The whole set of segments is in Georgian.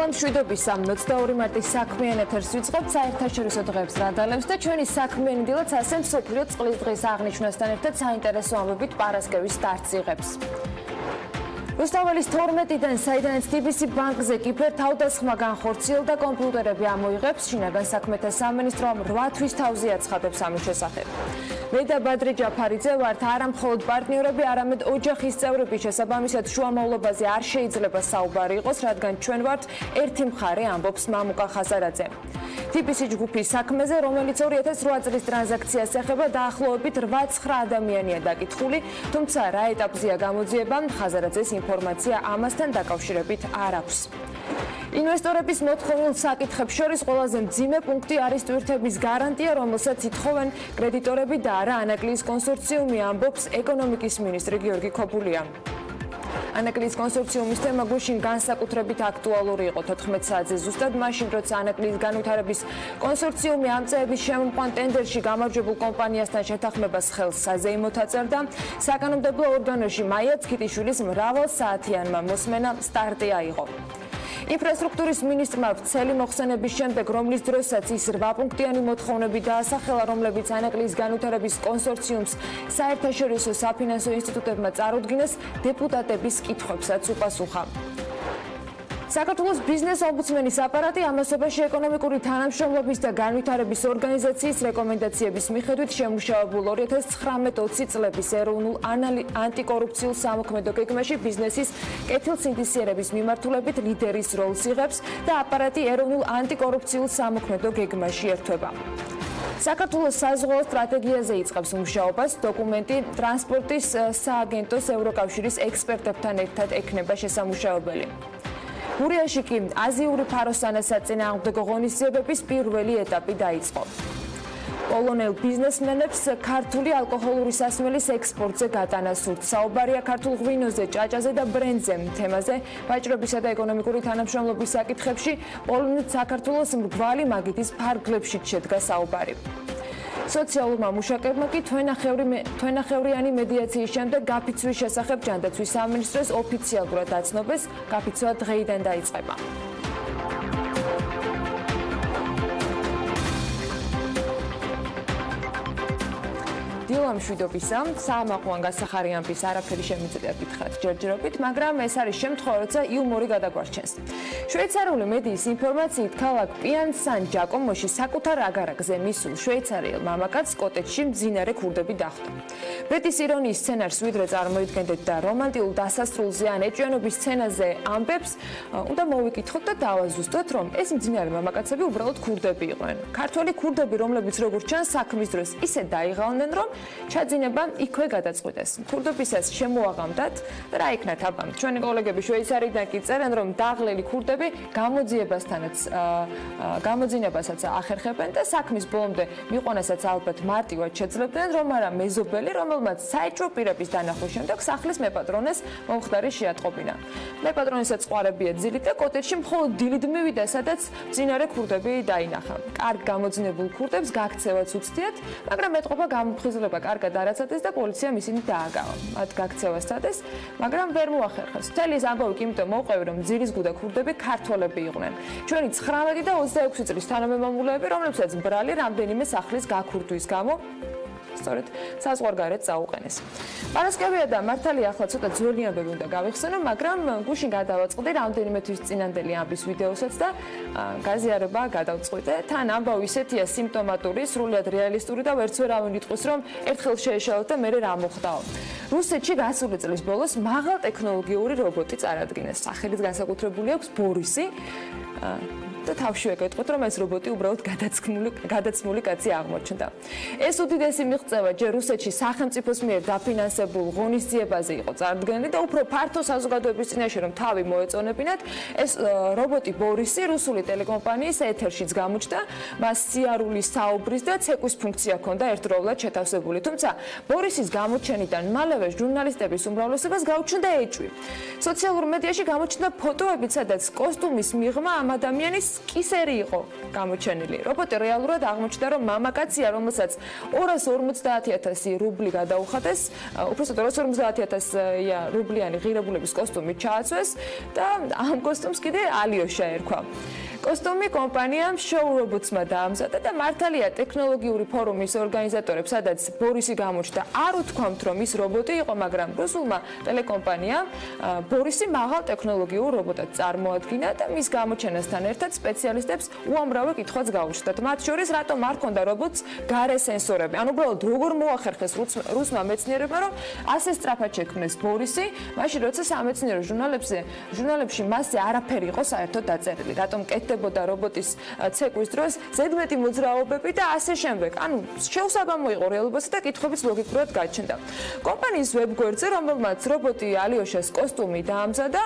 დილამ მშვიდობის 22 მარტის საქმიან ეთერს ვიწყებთ საერთაშორისო დღეებს რადალებს და ჩვენი საქმიანი დილაც ასე მსოფლიო წყლის დღის აღნიშვნასთან ერთად საინტერესო ამბებით პარასკევის სტარტს იღებს. რუსთაველის 12-დან საიდანაც TBC ბანკზე კიფერ თავდასხმა განხორციელდა და კომპიუტერები ამოიღებს. შინაგან საქმეთა სამინისტრომ 8 თვის თავზე აცხადებს ამის შესახებ. მე და ბადრი ჯაფარიძე ვართ არა მხოლოდ პარტნიორები, არამედ ოჯახის წევრები. შესაბამისად შუამავლობაზე არ შეიძლება საუბარი იყოს, რადგან ჩვენ ვართ ერთი მხარე, ამბობს მამუკა ხაზარაძე. TBC ჯგუფის საქმეზე, რომელიც 2008 წლის ტრანზაქციას ეხება, დაახლოებით 8-9 ადამიანია დაკითხული, თუმცა რა ეტაპზეა გამოძიება, ხაზარაძეს ინფორმაცია ამასთან დაკავშირებით არ აქვს. ინვესტორების მოთხოვნილ საკითხებს შორის ყველაზე მძიმე პუნქტი არის ტვირთების გარანტია, რომელსაც ითხოვენ კრედიტორები და არა ანაკლიის კონსორციუმი, ამბობს ეკონომიკის მინისტრი გიორგი ქობულია. ანაკლიის კონსორციუმის თემა გუშინ განსაკუთრებით აქტუალური იყო 14 საათზე ზუსტად მაშინ, როცა ანაკლიის განვითარების კონსორციუმი ამ წლების შემოყვან ტენდერში გამარჯვებულ კომპანიასთან შეთანხმებას ხელს საზეიმოდ აწერდა. საკანონმდებლო ორგანოში მაია ცქიტიშვილის მრავალსაათიანმა მოსმენა სტარტი აიღო. ინფრასტრუქტურის მინისტრმა ვრცელი მოხსენების შემდეგ, რომლის დროსაც ის 8 პუნქტიანი მოთხოვნები დაასახელა, რომლებიც ანაკლიის განვითარების კონსორციუმს საერთაშორისო საფინანსო ინსტიტუტებმა წარუდგინეს, დეპუტატების კითხვებსაც უპასუხა. საქართველოს ბიზნეს ომბუდსმენის აპარატი ამასობაში ეკონომიკური თანამშრომლობის და განვითარების ორგანიზაციის რეკომენდაციების მიხედვით შემუშავებულ 2019-20 წლების ეროვნულ ანტიკორუფციულ სამოქმედო გეგმაში ბიზნესის კეთილსინდისიერების მიმართულებით ლიდერის როლს იღებს და აპარატი ეროვნულ ანტიკორუფციულ სამოქმედო გეგმაში ერთვება. საქართველოს საზღვაო სტრატეგიაზე იწყებს მუშაობას, დოკუმენტი ტრანსპორტის სააგენტოს ევროკავშირის ექსპერტებთან ერთად ექნება შესამუშავებელი. გურიაში კი აზიური ფაროსანა საწინააღმდეგო ღონისძიებების პირველი ეტაპი დაიწყო. პოლონელ ბიზნესმენებს ქართული ალკოჰოლური სასმელის ექსპორტზე გატანა სურთ. საუბარია ქართულ ღვინოზე, ჭაჭაზე და ბრენდზე. თემაზე ვაჭრობისა და ეკონომიკური თანამშრომლობის საკითხებში პოლონეთ საქართველოს მრგვალი მაგიდის ფარგლებშიც შედგა საუბარი. სოციალურმა მუშაკებმა კი თვენახევრიანი მედიაციის შემდეგ გაფიცვის შესახებ ჯანდაცვის სამინისტროს ოფიციალურად აცნობეს. გაფიცვა დღეიდან დაიწყება. დილამ მშვიდობისა, საამაყუან გასახარიანების არაფერი შემიძლია გითხრათ ჯერჯერობით, მაგრამ ეს არის შემთხვევა, როცა იუმორი გადაგვარჩენს. შვეიცარიული მედიის ინფორმაციით, ქალაქ პიან-სან ჯაკომოში საკუთარ აგარაკზე მისულ შვეიცარიელ მამაკაცს კოტეჯში მძინარე ქურდები დახვდა. ბრიტის ირონიის სცენარს ვიდრე წარმოიდგენდეთ და რომანტიულ დასასრულზე ან ეჭვიანობის სცენაზე ამბებს, უნდა მოვიკითხოთ და დავაზუსტოთ, რომ ეს მძინარე მამაკაცები უბრალოდ ქურდები იყვნენ. ქართველი ქურდები, რომლებიც როგორც ჩანს საქმის დროს ისე დაიღალნენ, რომ ჩაძინება იქვე გადაწყვიტეს. ქურდობისას შემოაღამდათ და რა იქნათ აბა. ჩვენი კოლეგები შვეიცარიიდან კი წერენ, რომ დაღლილი ქურდები გამოძინებასაც ახერხებენ და საქმის ბოლომდე მიყვანასაც ალბათ მარტივად შეძლებდნენ, რომ არა მეზობელი, რომელმაც საეჭვო პირების დანახვის შემდეგ სახლის მეპატრონეს მომხდარი შეატყობინა. მეპატრონისაც ყვარებია ძილით და კოტეჯში მხოლოდ დილით მივიდა, სადაც მძინარე ქურდები დაინახა. კარგ გამოძინებულ ქურდებს გაქცევაც უცდიათ, მაგრამ ეტყობა გამოფხიზლება კარგად არაცადეს და პოლიციამ ისინი დააგავა. მათ გაქცევას სცადეს, მაგრამ ვერ მოახერხეს. მთელი ეს ამბავი კი იმიტომ მოვყევი, რომ ძირის გუდა ქურდები ქართველები იყვნენ. ჩვენი 19 და 26 წლის თანამემამულეები, რომლებსაც ბრალი რამდენიმე სახლის გაქურდვის გამო სწორედ საზღვარგარეთ წაუყენეს. პარასკევია და მართალია ახლა ცოტა ძველი ამბები უნდა გავიხსენო, მაგრამ გუშინ გადავაწყდი რამდენიმე თვის წინანდელი ამბის ვიდეოსაც და გაზიარება გადავწყვიტე. თან ამბავი ისეთია სიმპტომატური, სრულიად რეალისტური და ვერც ვერავინ იტყვის, რომ ერთხელ შეეშალოთ და მერე რა მოხდაო. რუსეთში გასული წლის ბოლოს მაღალტექნოლოგიური რობოტი წარადგინეს. სახელით განსაკუთრებული აქვს ბორისი. და თავშივე გეტყვით, რომ ეს რობოტი უბრალოდ გადაცმული კაცი აღმოჩნდა. ეს უდიდესი მიღწევა ჯერ რუსეთში სახელმწიფოს მიერ დაფინანსებულ ღონისძიებაზე იყო წარდგენილი და უფრო ფართო საზოგადოების წინაშე რომ თავი მოეწონებინათ, ეს რობოტი ბორისი რუსული ტელეკომპანიის ეთერშიც გამოჩნდა, მას სიარული საუბრის და ცეკვის ფუნქცია ჰქონდა ერთდროულად შეთავსებული. თუმცა ბორისის გამოჩენიდან მალევე ჟურნალისტების უმრავლესობას გაუჩნდა ეჭვი. სოციალურ მედიაში გამოჩნდა ფოტოები, სადაც კოსტუმის მიღმა ამ ადამიანის კისერი იყო გამოჩენილი. რობოტი რეალურად აღმოჩნდა, რომ მამაკაცია, რომელსაც 250,000 რუბლი გადაუხადეს, უბრალოდ 250,000 რუბლიანი ღირებულების კოსტუმი ჩააცვეს და ამ კოსტუმს კიდე ალიოშა ერქვა. კოსტუმი კომპანიამ Show Robots-მა დაამზადა და მართალია ტექნოლოგიური ფორუმის ორგანიზატორებს, სადაც ბორისი გამოჩნდა, არ უთქვამთ, რომ ის რობოტი იყო, მაგრამ რუსულმა ტელეკომპანიამ ბორისი მაღალ ტექნოლოგიურ რობოტად წარმოადგინა და მის გამოჩენასთან ერთად სპეციალისტებს უამრავი კითხვაც გაუჩნდათ. მათ შორის, რატომ არ ჰქონდა რობოტს გარე სენსორები? ანუ უბრალოდ როგორ მოახერხეს რუსმა მეცნიერებმა, რომ ასე სწრაფად შექმნეს ბორისი, მაშინ როცა სამეცნიერო ჟურნალებში მასზე არაფერი იყო საერთოდ დაწერილი. რატომ კეთდებოდა რობოტის ცეკვის დროს ზედმეტი მოძრაობები და ასე შემდეგ. ანუ შეუსაბამო იყო რეალობასა და კითხვებიც ლოგიკურად გაჩნდა. კომპანიის ვებგვერდზე, რომელმაც რობოტი ალიოშას კოსტუმი დაამზადა,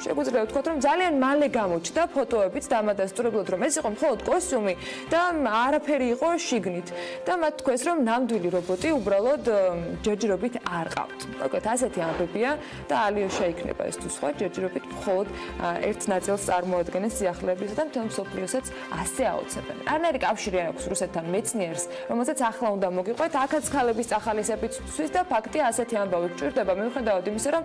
შეგვიძლია ვთქვათ, რომ ძალიან მალე გამოჩნდა ფოტოებიც დამადასტურებლად, რომ ეს იყო მხოლოდ კოსტუმი და არაფერი იყო შიგნით. და მათ თქვეს, რომ ნამდვილი რობოტი უბრალოდ ჯერჯერობით არ ყავთ. მოკლედ ასეთი ამბებია და ალიოშა იქნება ეს თუ სხვა, ჯერჯერობით მხოლოდ ერთ ნაწილს წარმოადგენს სიახლეებისა და მთელ მსოფლიოსაც ასე აოცებენ. არანაირი კავშირი არ აქვს რუსეთთან მეცნიერს, რომელსაც ახლა უნდა მოგიყვეთ, აქაც ქალების წახალისებით ცვის და ფაქტია ასეთი ამბავი გჭირდება მიუხედავად იმისა, რომ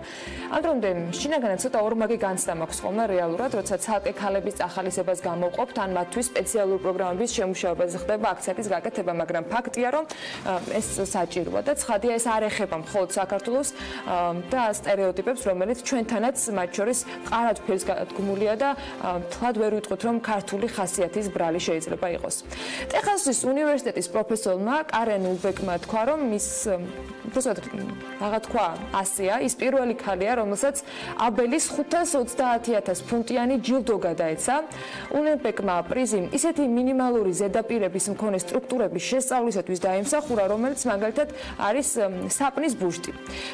ამ დრომდე შინაგანად ცოტა ორმაგი განცდა მაქვს ხოლმე რეალურად, როცა ცალკე ქალების წახალისებას გამოვყოფთ, ან მათთვის სპეციალური პროგრამების შემუშავებაზე ხდება აქცენტის გაკეთება, მაგრამ ფაქტია, რომ ეს საჭიროა და ცხადია ეს არ ეხება მხოლოდ საქართველოს და სტერიოტიპებს, რომელიც ჩვენთანაც მათ შორის მყარად ფერს გადგმულია და თლად ვერ ვიტყვით, რომ ქართული ხასიათის ბრალი შეიძლება იყოს. ტეხასის უნივერსიტეტის პროფესორმა კარენ უბეკმა თქვა, რომ ის უბრალოდ რაღა თქვა ასეა, ის პირველი ქალია, რომელსაც აბელის 530,000 ფუნტიანი ჯილდო გადაეცა. უბეკმა პრიზი ისეთი მინიმალური ზედაპირების მქონე სტრუქტურების შესწავლისათვის დაიმსახურა, რომელიც მაგალითად არის საპნის ბუშტი.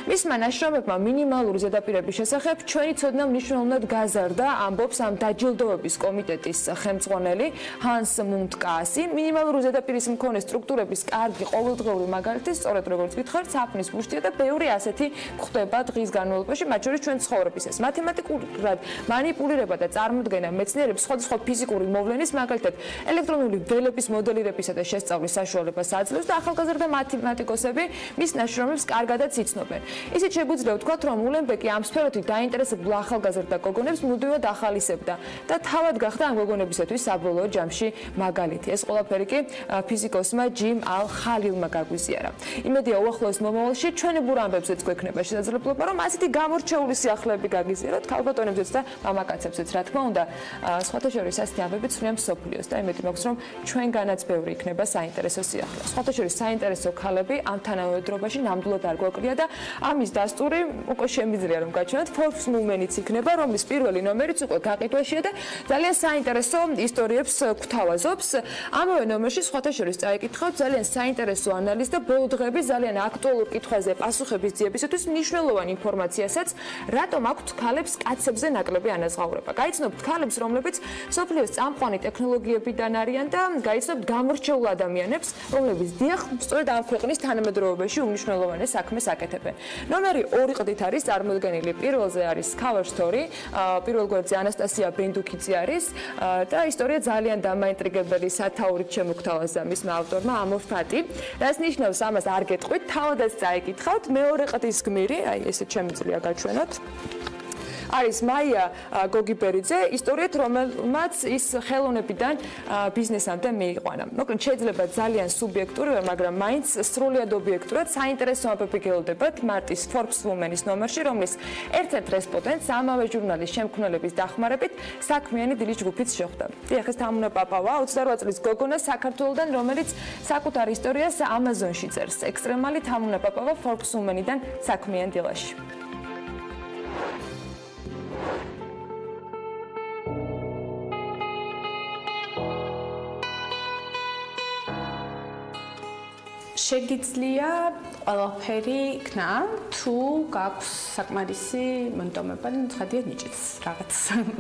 მისმა ნაშრომებმა მინიმალური ზედაპირების შესახებ ჩვენი ცოდნა მნიშვნელოვნად გაზარდა, ამბობს ამ დაჯილდოების კომიტეტის ხელმძღვანელი ჰანს მუნტკაასი. მინიმალური ზედაპირის მქონე სტრუქტურების კარგი ყოველდღიური მაგალითი, სწორედ როგორც გითხარით, საპნის ბუშტია და ბევრი ასეთი გვხდება დღის განმავლობაში, მათ შორის ჩვენ ცხოვრებისას. მათემატიკურად მანიპულირება და წარმოდგენა მეცნიერებს სხვადასხვა ფიზიკური მოვლენის, მაგალითად ელექტრონული ველების მოდელირებისა და შესწავლის საშუალებას აძლევს და ახალგაზრდა მათემატიკოსები მის ნაშრომებს კარგადაც იცნობენ. ისიც შეგვიძლია ვთქვათ, რომ ულენბეკი ამ სფეროთი დაინტერესებულ ახალგაზრდა გოგონებს მუდმივად ახალისებდა და თავად გახდა ამ გოგონებისათვის საბოლოო ჯამში მაგალითი. ეს ყველაფერი კი ფიზიკოსმა ჯიმ ალ ხალილმა გაგვიზიარა. იმედია უახლოეს მომავალში ჩვენებურ ამბებზეც გვექნება შესაძლებლობა, რომ ასეთი გამორჩეული სიახლეები გაგიზიაროთ ქალბატონებზეც და მამაკაცებზეც, რა თქმა უნდა, სხვათა შორის ასეთი ამბები ცვლიან მსოფლიოს და იმედი მაქვს, რომ ჩვენგანაც ბევრი იქნება საინტერესო სიახლე. სხვათა შორის საინტერესო ქალები ამ თანამედროვეობაში ნამდვილად არ გვაკლია და ამის დასტური უკვე შემიძლია რომ გაჩვენოთ. Forbes Women-იც იქნება, რომლის პირველი ნომერიც უკვე გაყიდვაშია და ძალიან საინტერესო ისტორიებს გვთავაზობს. ამავე ნომერში სხვათა შორის წაიკითხავთ ძალიან საინტერესო ანალიზს და ბოლო დღეების ძალიან აქტუალურ კითხვაზე პასუხების ძიებისათვის მნიშვნელოვან ინფორმაციასაც, რატომ აქვთ ქალებს კაცებზე ნაკლები ანაზღაურება. გაიცნობთ ქალებს, რომლებიც სოფლიოს წამყვანი ტექნოლოგიებიდან არიან და გაიცნობთ გამორჩეულ ადამიანებს, რომლებიც დიახ, სწორედ ამ ქვეყნის თანამედროვეობაში უმნიშვნელოვანეს საქმეს აკეთებენ. ნომერი 2 ყდით არის წარმოდგენილი. პირველზე არის cover story, პირველ გვერდზე ანასტასია ბენდუკიძე არის და ისტორია ძალიან დამაინტრიგებელი სათაურით შემოგთავაზა მისმა ავტორმა ამორ ფატი. რას ნიშნავს ამას არ გეტყვით, თავადაც წაიკითხავთ. მეორე ყდის გმირი, აი ესე შემიძლია გაჩვენოთ. არის მაია გოგიბერიძე, ისტორიით რომელმაც ის ხელოვნებიდან ბიზნესამდე მიიყვანა. მოკლედ შეიძლება ძალიან სუბიექტური, მაგრამ მაინც სრულიად ობიექტურად საინტერესო ამბები გელოდებათ მარტის Forbes Women-ის ნომერში, რომლის ერთ-ერთ რესპონდენტს ამავე ჟურნალის შემქმნელების დახმარებით საქმიანი დილის ჯგუფიც შეხვდა. დიახ, ეს თამუნა პაპავა, 28 წლის გოგონა საქართველოდან, რომელიც საკუთარ ისტორიას Amazon-ში წერს. ექსტრემალი თამუნა პაპავა Forbes Women-იდან საქმიან დილაში. შეგიძლია ყველაფერი იქნა, თუ გაქვს საკმარისი მონდომება და ცხადია ნიჭიც რაღაც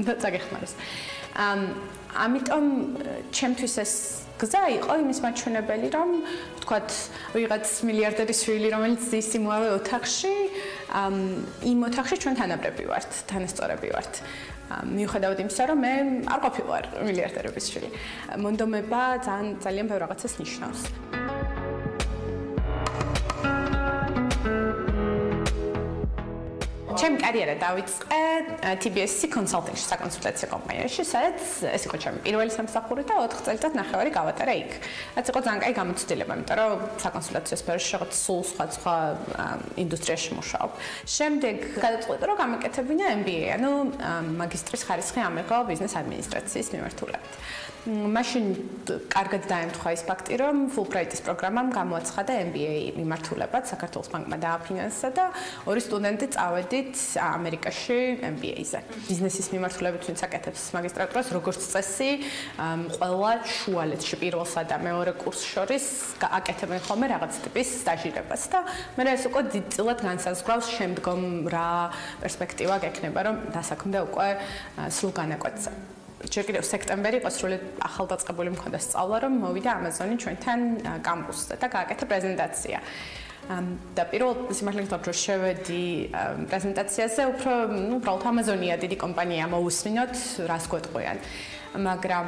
და წაგეხმაროს. ამიტომ ჩემთვის ეს გზა იყო იმის მაჩვენებელი, რომ ვთქვათ, ვიღაც მილიარდერის შვილი, რომელიც ზის იმავე ოთახში, იმ ოთახში ჩვენ თანაბრები ვართ, თანასწორები ვართ. მიუხედავად იმისა, რომ მე არ ყოფილვარ მილიარდერების შვილი. მონდომება ძალიან ბევრ რაღაცას ნიშნავს. ჩემი კარიერა დავიწყე TBS კონსალტინგში საკონსულტაციო კომპანიაში, სადაც ეს იყო ჩემი პირველი სამსახური და 4 წელიწად-ნახევარი გავატარე იქ. რაც იყო ძალიან კაი გამოცდილება, იმიტომ რომ საკონსულტაციო სფეროში რაღაც სულ სხვა ინდუსტრიაში მუშაობ. შემდეგ გადაწყვეტე, რომ გამეკეთებინა MBA, ანუ მაგისტრის ხარისხი ამერიკა ბიზნეს ადმინისტრაციის მიმართულებით. მაშინ კარგად დაემთხვა ის ფაქტი, რომ Fulbright-ის პროგრამამ გამოაცხადა MBA მიმართულებად საქართველოს ბანკმა დააფინანსა და ორი სტუდენტი წავედით ამერიკაში MBA-ზე. ბიზნესის მიმართულებით ვინც აკეთებს მაგისტრატურას, როგორც წესი, ყველა შუალედში პირველსა და მეორე კურსს შორის აკეთებენ ხოლმე რაღაც ტიპის სტაჟირებას და მე ეს უკვე დიდწილად განსაზღვრავს შემდგომ რა პერსპექტივა გექნება, რომ დასაქმდა უკვე სრულ განაკვეთზე. ჯერ კიდევ სექტემბერი იყო სრულად ახალდაწყებული მქონდა სწავლა, რომ მოვიდა Amazon-ი ჩვენთან კამპუსზე და გააკეთა პრეზენტაცია. და პირველ სიმართლე გითხრათ, რომ შევედი პრეზენტაციაზე, უბრალოდ Amazon-ია დიდი კომპანია, მოვუსმინოთ, რას გვეტყვიან. მაგრამ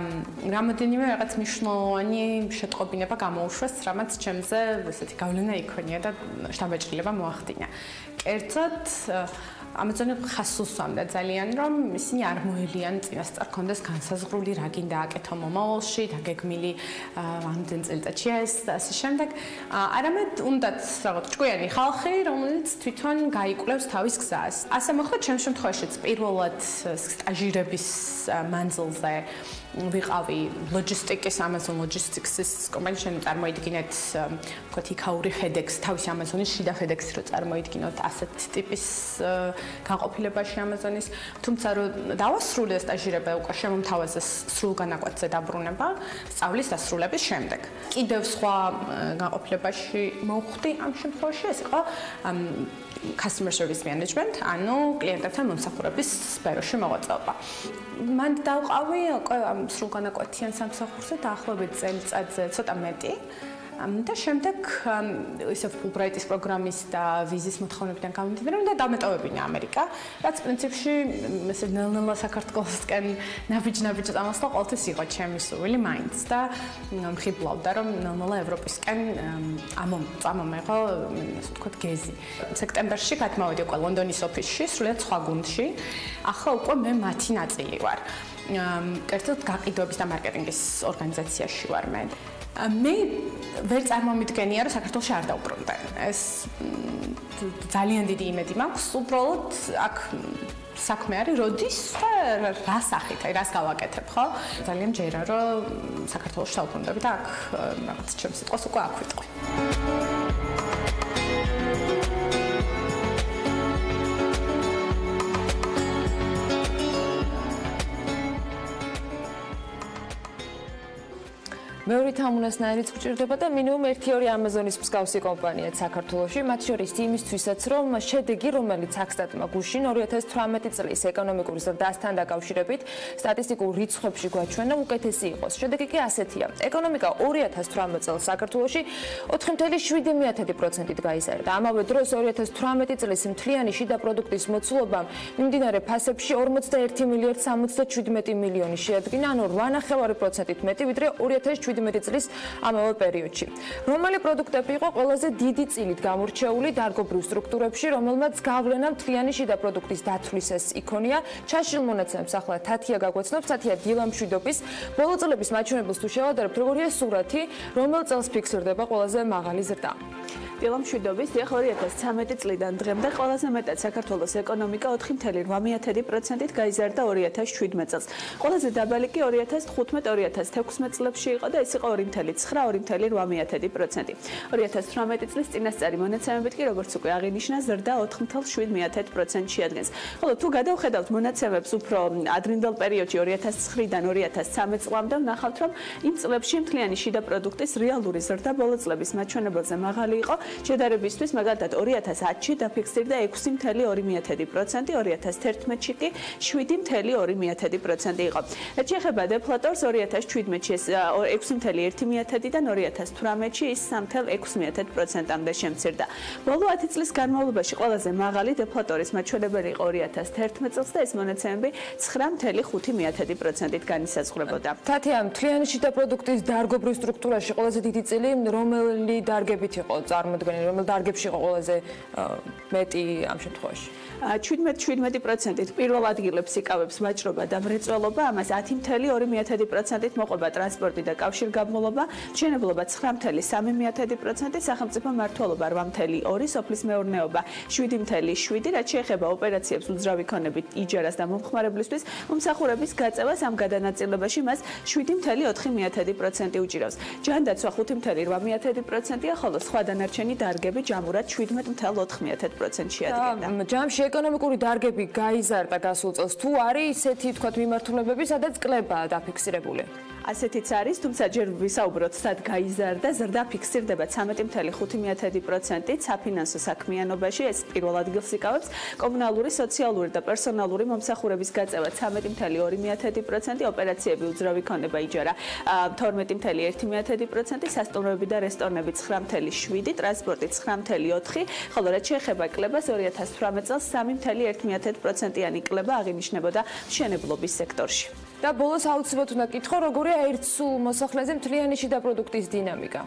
რამოდენიმე რაღაც მნიშვნელოვანი შეტყობინება გამოუშვეს, რამაც ჩემზე ესეთი გავლენა იქონია და შთაბეჭდილება მოახდინა. კერძოდ Amazon-ი ხაზს უსვამდა ძალიან, რომ ისინი არ მოელიან წინასწარ კონდეს განსაზღვრული რა გინდა აკეთო მომავალში, დაგეგმილი ამდენ წელიწადში ეს და ასე შემდეგ. არამედ უნდათ რაღაც ჭკვიანი ხალხი, რომელიც თვითონ გაიკვლევს თავის გზას. ასე მოხდა ჩემს შემთხვევაშიც პირველად სტაჟირების მანძილზე ვიყავი ლოჯისტიკის Amazon Logistics-ის კომპანიაში წარმოიდგინეთ, ვთქვათ, იქაური FedEx, თავისი Amazon-ის შიდა FedEx-ი რო წარმოიდგინოთ ასეთ ტიპის განყოფილებაში Amazon-ის, თუმცა რომ დავასრულე სტაჟირება უკვე შემომთავაზეს სრულ განაკვეთზე დაბრუნება, სწავლის დასრულების შემდეგ. კიდევ სხვა განყოფილებაში მოვხვდი ამ შემთხვევაში, ეს იყო customer service management, ანუ კლიენტებთან მომსახურების სფეროში მოღვაწეობა. მან დავყავი უკვე ამ სრულ განაკვეთიან სამსახურზე დაახლოებით წელიწადზე ცოტა მეტი. და შემდეგ ისე Fulbright-ის პროგრამის და ვიზის მოთხოვნებიდან გამომდინარე, უნდა დამეტოვებინა ამერიკა, რაც პრინციპში ესე ნელ-ნელა საქართველოსკენ ნაბიჯ-ნაბიჯ წამოსვლა ყოველთვის იყო ჩემი სურვილი მაინც და მხიბლავდა, რომ ნელ-ნელა ევროპისკენ წამომეღო, ასე ვთქვათ, გეზი. სექტემბერში გადმოვედი უკვე ლონდონის ოფისში, სრულიად სხვა გუნდში. ახლა უკვე მე მათი ნაწილი ვარ. კერძოდ გაყიდვების და მარკეტინგის ორგანიზაციაში ვარ მე. მე ვერ წარმომიდგენია, რომ საქართველოში არ დავბრუნდე. ეს ძალიან დიდი იმედი მაქვს, უბრალოდ აქ საქმე არის როდის და რა სახით, რას გავაკეთებ, ხო? ძალიან ჯერა, რომ საქართველოში დავბრუნდები და აქ რაღაც ჩემს სიტყვას უკვე აქ ვიტყვი. მეორე თამუნასნაირიც გჭირდება და მინიმუმ 1-2 Amazon-ის მსგავსი კომპანია საქართველოში, მათ შორის იმისთვისაც, რომ შედეგი, რომელიც აქ-სტატმა გუშინ 2018 წლის ეკონომიკური ზრდასთან დაკავშირებით სტატისტიკურ რიცხვებში გვაჩვენა, უკეთესი იყოს. შედეგი კი ასეთია. ეკონომიკა 2018 წელს საქართველოში 4.7%-ით გაიზარდა. ამავე დროს 2018 წლის მთლიანი შიდა პროდუქტის მოცულობა მიმდინარე ფასებში 41.67 მილიონი შეადგინა, ანუ 8.5%-ით მეტი, ვიდრე 2017 წლის ამავე პერიოდში. რომელი პროდუქტები იყო ყველაზე დიდი წილით გამორჩეული დარგობრივ სტრუქტურებში, რომელმაც გავლენა მთლიანი შიდა პროდუქტის დათვლისას იქონია? ჩაშლილ მონაცემებს ახლა თათია გაგვეცნობს, თათია დილამშვიდობის. ბოლო წლების მაჩვენებელს თუ შევადარებთ, როგორია სურათი, რომელ წელს ფიქსირდება ყველაზე მაღალი ზრდა? დილამშვიდობის, 2013 წლიდან დღემდე ყველაზე მეტად საქართველოს ეკონომიკა 4.8%-ით გაიზარდა 2017 წელს. ყველაზე დაბალი კი 2015-2016 წლებში იყო და ეს იყო 2.9-2.8%. 2018 წლის წინასწარი მონაცემებით კი როგორც უკვე აღინიშნა, ზრდა 4.7%-ს შეადგენს. ხოლო თუ გადავხედავთ მონაცემებს უფრო ადრინდელ პერიოდში 2009-დან 2013 წლამდე, ვნახავთ, რომ იმ წლებში მთლიანი შიდა პროდუქტის რეალური ზრდა ბოლო წლების მაჩვენებელზე მაღალი იყო. შედარებისთვის, მაგალითად 2010-ში დაფიქსირდა 6.2%, 2011-ში კი 7.2% იყო. რაც შეეხება დეფლატორს 2017-ში ეს 6.1%-დან 2018-ში ის 3.6%-მდე შემცირდა. ბოლო 10 წლის განმავლობაში ყველაზე მაღალი დეფლატორის მაჩვენებელი იყო 2011 წელს და ეს მონაცემები 9.5%-ით განისაზღვრებოდა. თათია, მთლიანი შიდა პროდუქტის დარგობრივ სტრუქტურაში ყველაზე დიდი წილი რომელი დარგებით იყო წარმოდგენილი, რომელ დარგებში იყო ყველაზე მეტი ამ შემთხვევაში? 17%-ით პირველ ადგილებს იკავებს ვაჭრობა და მრეწველობა, ამას 10.2%-ით მოყვება ტრანსპორტი და კავშირგაბმულობა, მშენებლობა 9.3%, სახელმწიფო მმართველობა 8.2%, სოფლის მეურნეობა 7.7%, რაც შეეხება ოპერაციებს უძრავი ქონებით იჯარას და მომხმარებლისთვის, მომსახურების გაწევას ამ გადანაწილებაში მას 7.4% უჭირავს. ჯანდაცვა 5.8%-ია, ხოლო სხვა დანარჩენი დარგები ჯამურად 17.4% შეადგენდა. ჯამში ეკონომიკური დარგები გაიზარდა გასულ წელს. თუ არის ისეთი, თქვათ, მიმართულებები, სადაც კლებაა დაფიქსირებული? ასეთიც არის, თუმცა ჯერ ვისაუბროთ, სად გაიზარდა, ზრდა ფიქსირდება 13.5%-ით საფინანსო საქმიანობაში, ეს პირველ ადგილს იკავებს, კომუნალური, სოციალური და პერსონალური მომსახურების გაწევა 13.2%, ოპერაციები უძრავი ქონება იჯარა 12.1%, სასტუმროები და რესტორნები 9.7%, ტრანსპორტი 9.4%, ხოლო რაც შეეხება კლებას 2018 წელს 3.1%-იანი კლება აღინიშნებოდა მშენებლობის სექტორში. და ბოლოს აუცილებლად უნდა კითხო, როგორია ერთსულ მოსახლეზე მთლიანი შიდა პროდუქტის დინამიკა?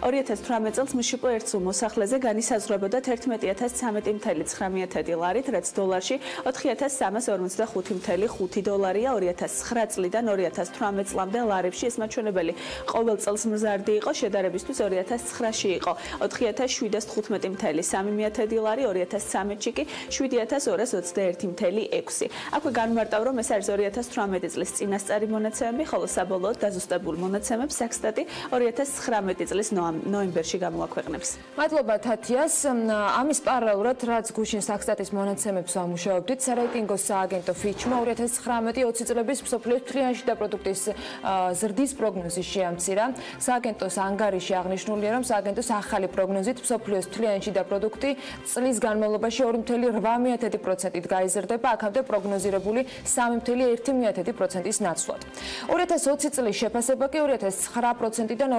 2018 წელს მშპ ერთსულ მოსახლეზე განისაზღვრებოდა 11.13.9 ლარით, რაც დოლარში 4.345 დოლარია 2009 წლიდან 2018 წლამდე ლარებში. ეს მაჩვენებელი ყოველ წელს მზარდი იყო, შედარებისთვის 2009-ში იყო 4.715 ლარი, 2013-ში კი 7.221.6. აქვე განმარტავ, რომ ეს არის 2018 წლის წინასწარი მონაცემები, ხოლო საბოლოოდ დაზუსტებულ მონაცემებს საქსტატი 2019 წლის ნოემბერში გამოაქვეყნებს. მადლობა თათიას. ამის პარალელურად, რაც გუშინ საქსტატის მონაცემებს ვამუშავებდით, სარეიტინგო სააგენტო Fitch-მა 2019-20 წლების მსოფლიოს მთლიანი შიდა პროდუქტის ზრდის პროგნოზი შეამცირა. სააგენტოს ანგარიში აღნიშნულია, რომ სააგენტოს ახალი პროგნოზით მსოფლიოს მთლიანი შიდა პროდუქტი წლის განმავლობაში 2.8%-ით გაიზრდება, აქამდე პროგნოზირებული 3.1%-ის ნაცვლად. 2020 წლის შეფასება კი 2.9%-დან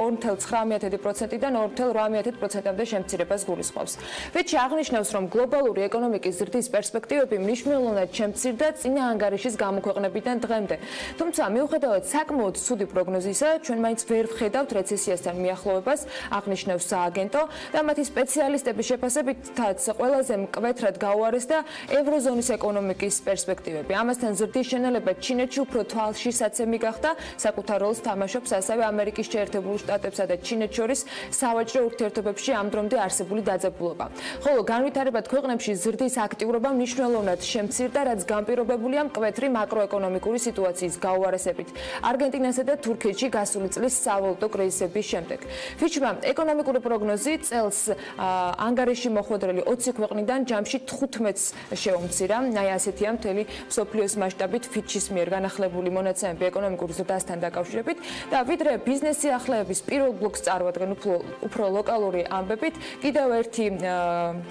2.9%-დან 2.8%-მდე შემცირებას გულისხმობს. Fitch აღნიშნავს, რომ გლობალური ეკონომიკის ზრდის პერსპექტივები მნიშვნელოვნად შემცირდა წინა ანგარიშის გამოქვეყნებიდან დღემდე. თუმცა, მიუხედავად საკმაოდ ცუდი პროგნოზისა, ჩვენ მაინც ვერ ვხედავთ რეცესიასთან მიახლოვებას, აღნიშნავს სააგენტო და მათი სპეციალისტების შეფასებითაც ყველაზე მკვეთრად გაუარესდა ევროზონის ეკონომიკის პერსპექტივები. ამასთან ზრდის შენელება ჩინეთში უფრო თვალშისაცემი გახდა, საკუთარ როლს თამაშობს ასევე ამერიკის შეერთებულ შტატებსა და ჩინეთს შორის სავაჭრო ურთიერთობებში ამ დრომდე არსებული დაძაბულობა. ხოლო განვითარებად ქვეყნებში ზრდის აქტიურობა მნიშვნელოვნად შემცირდა, რაც განპირობებულია მკვეთრი მაკროეკონომიკური სიტუაციის გაუარესებით არგენტინასა და თურქეთში გასული წლის სავალუტო კრიზისების შემდეგ. Fitch-მა ეკონომიკური პროგნოზი წელს ანგარიში მოხვედრილი 20 ქვეყნიდან ჯამში 15-ს შეუმცირა. აი ასეთია მთელი მსოფლიოს მასშტაბით Fitch-ის მიერ განახლებული მონაცემები ეკონომიკური ზრდასთან დაკავშირებით და ვიდრე ბიზნეს სიახლეების პირველ ბლოკს წარმოადგენენ უფრო ლოკალური ამბებით, კიდევ ერთი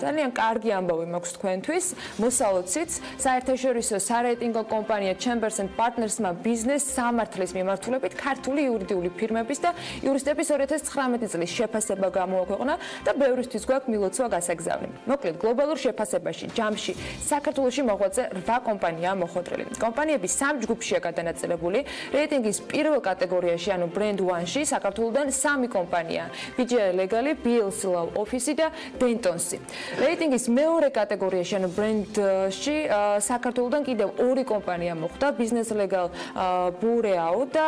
ძალიან კარგი ამბავი მაქვს თქვენთვის. მოსალოდსიც საერთაშორისო სარეიტინგო კომპანია Chambers and Partners-მა ბიზნეს სამართლის მიმართულებით ქართული იურიდიული ფირმების და იურისტების 2019 წლის შეფასება გამოაქვეყნა და ბევრისთვის გვაქვს მილოცვა გასაგზავნი. მოკლედ, გლობალურ შეფასებაში ჯამში საქართველოში მოღვაწე 8 კომპანიაა მოხვედრილი. კომპანიები 3 ჯგუფშია გადანაწილებული. რეიტინგის პირველ კატეგორიაში, ანუ Brand 1-ში საქართველოდან 3 კომპანია: BGI Legal, BLC Law Office და Dentons. რეიტინგის მეორე კატეგორიაში, ანუ Brand-ში საქართველოდან კიდევ 2 კომპანია მოხვდა: Business Legal, Bureau და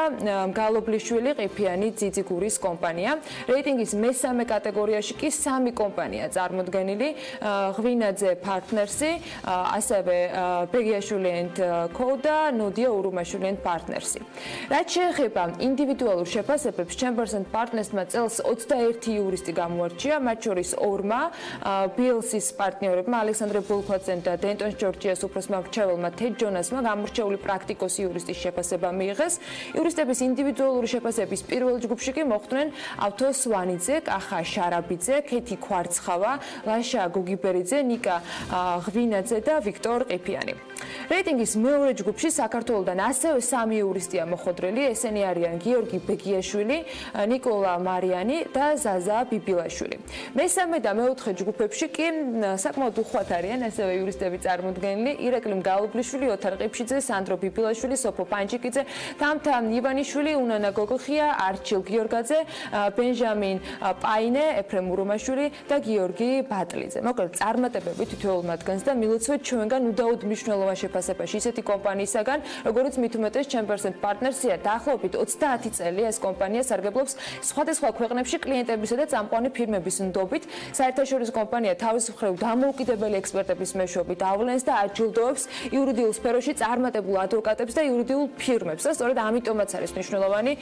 გალობლიშვილი ყიფიანი ძიძიგურის კომპანია. რეიტინგის მესამე კატეგორიაში კი 3 კომპანია წარმოდგენილი: ღვინაძე Partners-ი, ასევე ბეგიაშვილი & Co და ნოდია ურუმაშვილი & Partners-ი. რაც შეეხება ინდივიდუალურ შეფასებებს, Chambers and პარტნერსმა წელს 21 იურისტი გამოარჩია, მათ შორის 2-მა, BLC-ის პარტნიორებმა ალექსანდრე ბულქვაძემ და დენტონს ჯორჯიას უფროსმა მრჩეველმა თედ ჯონასმა გამორჩეული პრაქტიკოსი იურისტის შეფასება მიიღეს. იურისტების ინდივიდუალური შეფასების პირველ ჯგუფში კი მოხვდნენ ავთო სვანიძე, კახა შარაბიძე, ქეთი ქვარცხავა, ლაშა გოგიბერიძე, ნიკა ღვინაძე და ვიქტორ ყიფიანი. რეიტინგის მეორე ჯგუფში საქართველოსდან ასევე 3 იურისტია მოხვედრილი, ესენი არიან გიორგი ბეგიაშვილი, ნიკოლა მარიანი და ზაზა ბიბილაშვილი. მესამე და მეოთხე ჯგუფებში კი საკმაოდ უხვად არიან ასევე იურისტები წარმოდგენილი, ირაკლი მგალობლიშვილი, ოთარ ყიფშიძე, სანდრო ბიბილაშვილი, სოფო პანჩიკიძე, თამთა ივანიშვილი, უნანა გოგოხია, არჩილ გიორგაძე, ბენჟამინ პაინე, ეფრემ ურომაშვილი და გიორგი ბატლიძე. მოკლედ წარმატებები თითოეულ მათგანს და მილოცავთ ჩვენგან უდაოდ მნიშვნელოვან შეფასებაში ისეთი კომპანიისაგან, როგორც მით უმეტეს ჩემპერსენტ პარტნერსია. დაახლოებით 30 წელი ეს კომპანია სარგებლობს სხვადასხვა ქვეყნებში კლიენტებისა და წამყვანი ფირმების ნდობით. საერთაშორისო კომპანია თავის მხრივ დამოუკიდებელი ექსპერტების მეშვეობით ავლენს და აჯილდოებს იურიდიულ სფეროში წარმატებულ ადვოკატებს და იურიდიულ ფირმებს. და სწორედ ამიტომაც არის მნიშვნელოვანი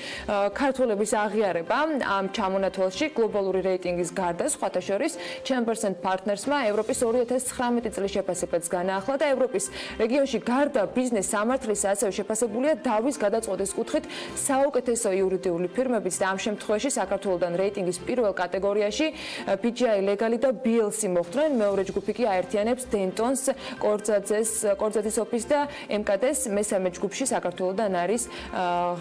ქართველების აღიარება ამ ჩამონათვალში გლობალური რეიტინგის გარდა, სხვათა შორის ჩემპერსენტ პარტნერსმა ევროპის 2019 წლის შეფასებაც განაახლა და ევროპის რეგიონში გარდა ბიზნეს სამართლისა ასევე შეფასებულია დავის გადაწყვეტის კუთხით საუკეთესო იურიდიული ფირმებიც და ამ შემთხვევაში საქართველოსდან რეიტინგის პირველ კატეგორიაში BGI Legal და BLC მოხვდნენ, მეორე ჯგუფი კი აერთიანებს დენტონს, კორძაძის ოფისს და MKD-ს, მესამე ჯგუფში საქართველოსდან არის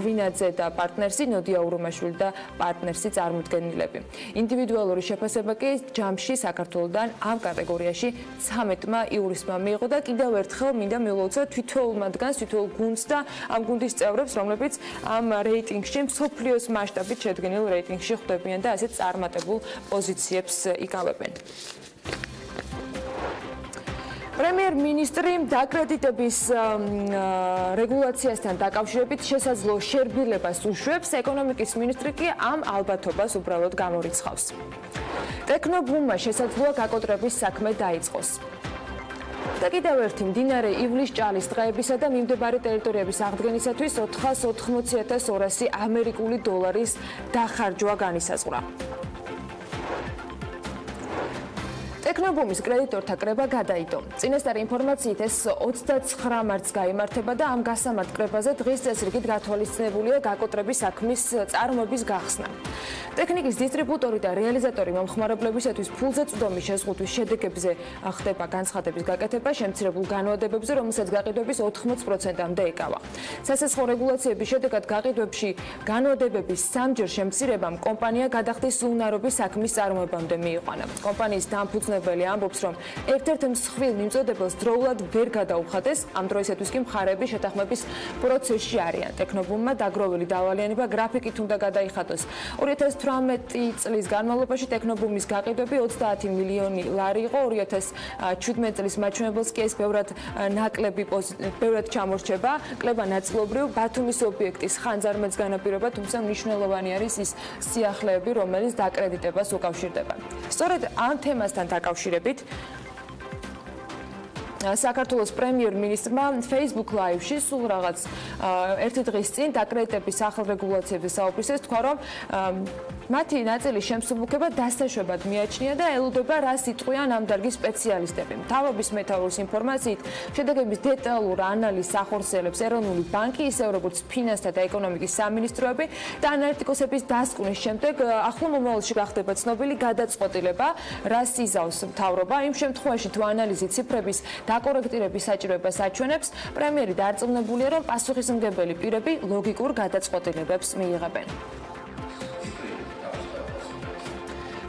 ღვინაძე და პარტნერსი, ნოდია ურომაშვილი და პარტნერსი წარმოდგენილები. ინდივიდუალური შეფასება კი ჯამში საქართველოსდან ამ კატეგორიაში 13-მა იურისტმა მიიღო და კიდევ ერთხელ მინდა მილოცავ თითოეულ მათგანს, თითოეულ გუნდს და ამ გუნდის წევრებს, რომლებიც ამ რეიტინგში, მსოფლიოს მასშტაბით შედგენილ რეიტინგში ხვდებიან და ასეთ წარმატებულ პოზიციებს იკავებენ. პრემიერ-მინისტრი დაკრედიტების რეგულაციასთან დაკავშირებით შესაძლო შერბილებას უშვებს, ეკონომიკის მინისტრი კი ამ ალბათობას უბრალოდ გამორიცხავს. ტექნობუმმა შესაძლოა გაკოტრების საქმე დაიწყოს. და კიდევ ერთი მდინარე ივლის-ჭალის ტყეებისა და მიმდებარე ტერიტორიების აღდგენისათვის 480,200 ამერიკული დოლარის დახარჯვა განისაზღვრა. ტექნობუმის კრედიტორთა კრება გადაიდო. წინასწარი ინფორმაციით ეს 29 მარტს გაიმართება და ამ გასამართ კრებაზე დღის წესრიგით გათვალისწინებულია გაკოტრების საქმის წარმოების გახსნა. ტექნიკის დისტრიბუტორი და რეალიზატორი მომხმარებლებისათვის ფულზე წვდომის შეზღუდვის შედეგებზე ხდება განცხადების გაკეთება შემცირებულ განვადებებზე, რომელსაც გაყიდვების 80%-მდე ეკავა. სასესხო რეგულაციების შედეგად გაყიდვებში განვადებების 3-ჯერ შემცირებამ კომპანია გადახდის უნარობის საქმის წარმოებამდე მიიყვანა. კომპანიის დამფუძნებელი ამბობს, რომ ერთ-ერთ მსხვილ მიმწოდებელს დროულად ვერ გადაუხადეს, ამ დროისათვის კი მხარეები შეთანხმების პროცესში არიან. ტექნობუმმა დაგროვილი დავალიანება გრაფიკით უნდა გადაიხადოს. 2018 წლის განმავლობაში ტექნობუმის გაყიდვები 30 მილიონი ლარი იყო, 2017 წლის მაჩვენებელს კი ეს ბევრად ჩამორჩება. კლება ნაწილობრივ ბათუმის ობიექტის ხანძარმეთს განაპირობა, თუმცა მნიშვნელოვანი არის ის სიახლეები, რომელიც დაკრედიტებას უკავშირდება. სწორედ ამ თემასთან დაკავშირებით საქართველოს პრემიერ-მინისტრმა Facebook Live-ში სულ რაღაც ერთი დღის წინ დაკრედიტების ახალ რეგულაციებზე საუბრისას თქვა, რომ მათი ნაწილის შემსუბუქება დასაშვებად მიაჩნია და ელოდება რას იტყვიან ამ დარგის სპეციალისტები. მთავრობის მეთაურის ინფორმაციით, შედეგების დეტალურ ანალიზს ახორციელებს ეროვნული ბანკი, ისე როგორც ფინანსთა და ეკონომიკის სამინისტროები და ანალიტიკოსების დასკვნის შემდეგ ახლო მომავალში გახდება ცნობილი გადაწყვეტილება, რას იზავს მთავრობა. იმ შემთხვევაში თუ ანალიზი ციფრების დაკორექტირების საჭიროებას აჩვენებს, პრემიერი დარწმუნებულია, რომ პასუხისმგებელი პირები ლოგიკურ გადაწყვეტილებებს მიიღებენ.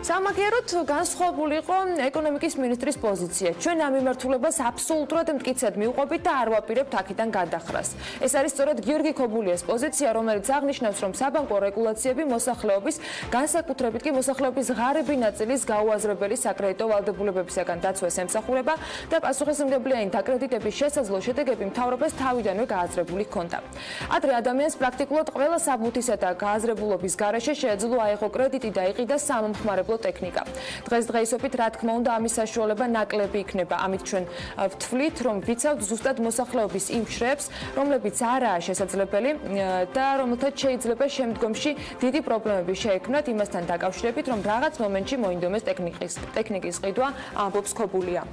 სამაგიეროდ განსხვავებული იყო ეკონომიკის მინისტრის პოზიცია. ჩვენ ამ მიმართულებას აბსოლუტურად მტკიცედ მივყვებით და არ ვაპირებთ აქედან გადახრას. ეს არის სწორედ გიორგი ქობულიას პოზიცია, რომელიც აღნიშნავს, რომ საბანკო რეგულაციები მოსახლეობის, განსაკუთრებით კი მოსახლეობის ღარიბი ნაწილის გაუაზრებელი საკრედიტო ვალდებულებებისაგან დაცვას ემსახურება და პასუხისმგებლია იმ დაკრედიტების შესაძლო შედეგები მთავრობას თავიდანვე გააზრებული ჰქონდა. ადრე ადამიანს პრაქტიკულად ყველა საბუთისა და გააზრებულობის გარეშე შეეძლო აეღო კრედიტი და იყიდა სამომხმარებლო ზოოტექნიკა. დღესდღეობით რა თქმა უნდა ამის საშუალება ნაკლები იქნება. ამით ჩვენ ვთვლით, რომ ვიცავთ ზუსტად მოსახლეობის იმ შრეებს, რომლებიც არაა შესაძლებელი და რომელთაც შეიძლება შემდგომში დიდი პრობლემები შეექმნათ იმასთან დაკავშირებით, რომ რაღაც მომენტში მოინდომეს ტექნიკის ყიდვა, ამბობს ქობულია.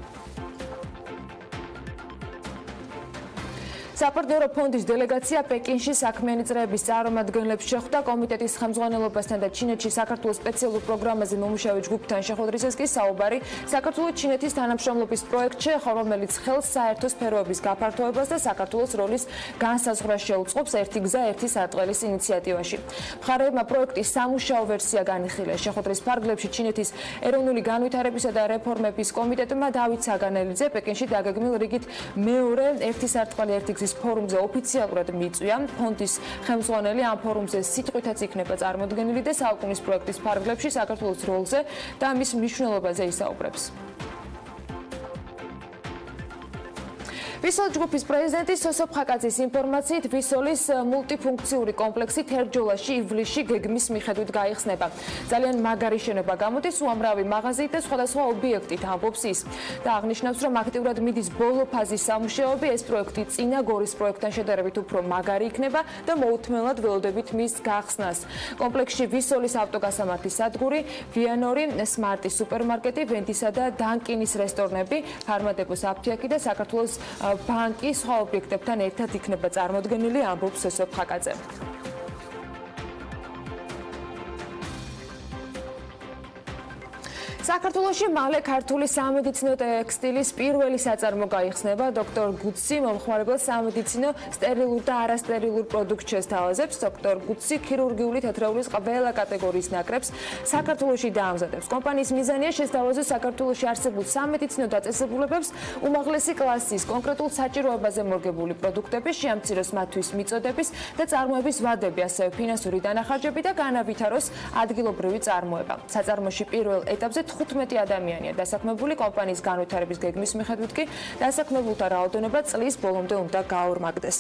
საპარტნიორო ფონდის დელეგაცია პეკინში საქმიანი წრეების წარმომადგენლებს შეხვდა კომიტეტის ხელმძღვანელობასთან და ჩინეთში საქართველოს სპეციალურ პროგრამაზე მომუშავე ჯგუფთან შეხვედრისას კი საუბარი საქართველოს-ჩინეთის თანამშრომლობის პროექტში, რომელიც ხელს საერთო სფეროების გაფართოებას და საქართველოს როლის განსაზღვრას შეუწყობს ერთი გზა, ერთი სარტყელის ინიციატივაში. მხარეებმა პროექტის სამუშაო ვერსია განიხილეს. შეხვედრის ფარგლებში ჩინეთის ეროვნული განვითარებისა და რეფორმების კომიტეტმა დავით საგანელიძე პეკინში დაგეგმილ რიგით მეორე ერთი სარტყელი ერთი გზის ფორუმზე ოფიციალურად მიწვია. ფონდის ხელმძღვანელი ამ ფორუმზე სიტყვითაც იქნება წარმოდგენილი და საუკუნის პროექტის ფარგლებში საქართველოს როლზე და მის მნიშვნელობაზე ისაუბრებს. ვისოლის ჯგუფის პრეზიდენტი სოსო ფხაკაძის ინფორმაციით ვისოლის მულტიფუნქციური კომპლექსი თერჯოლაში ივლისში გეგმის მიხედვით გაიხსნება. ძალიან მაგარი შენობა გამოდის უამრავი მაღაზიით და სხვადასხვა ობიექტით, ამბობს ის. და აღნიშნავს, რომ აქტიურად მიდის ბოლო ფაზის სამუშაოები, ეს პროექტი წინა გორის პროექტთან შედარებით უფრო მაგარი იქნება და მოუთმენლად ველოდებით მის გახსნას. კომპლექსში ვისოლის ავტოგასამართის სადგური, ვიანორი, სმარტის სუპერმარკეტი, ვენდისა და დანკინის რესტორნები, ფარმადეპოს აფთიაქი და საქართველოს ბანკი სხვა ობიექტებთან ერთად იქნება წარმოდგენილი, ამბობს სოსო ფხაკაძე. საქართველოში მალე ქართული სამედიცინო ტექსტილის პირველი საწარმო გაიხსნება. დოქტორ გუცი მომხმარებელს სამედიცინო სტერილურ და არასტერილურ პროდუქტს შესთავაზებს. დოქტორ გუცი ქირურგიული თეთრეულის ყველა კატეგორიის ნაკრებს საქართველოში დაამზადებს. კომპანიის მიზანია შესთავაზოს საქართველოში არსებულ სამედიცინო დაწესებულებებს უმაღლესი კლასის კონკრეტულ საჭიროებაზე მორგებული პროდუქტების, შეამციროს მათთვის მიწოდების და წარმოების ვადები, ასევე ფინანსური დანახარჯები და განავითაროს ადგილობრივი წარმოება. საწარმოში პირველ ეტაპზე 15 ადამიანია დასაქმებული. კომპანიის განვითარების გეგმის მიხედვით კი დასაქმებულთა რაოდენობა წლის ბოლომდე უნდა გაორმაგდეს.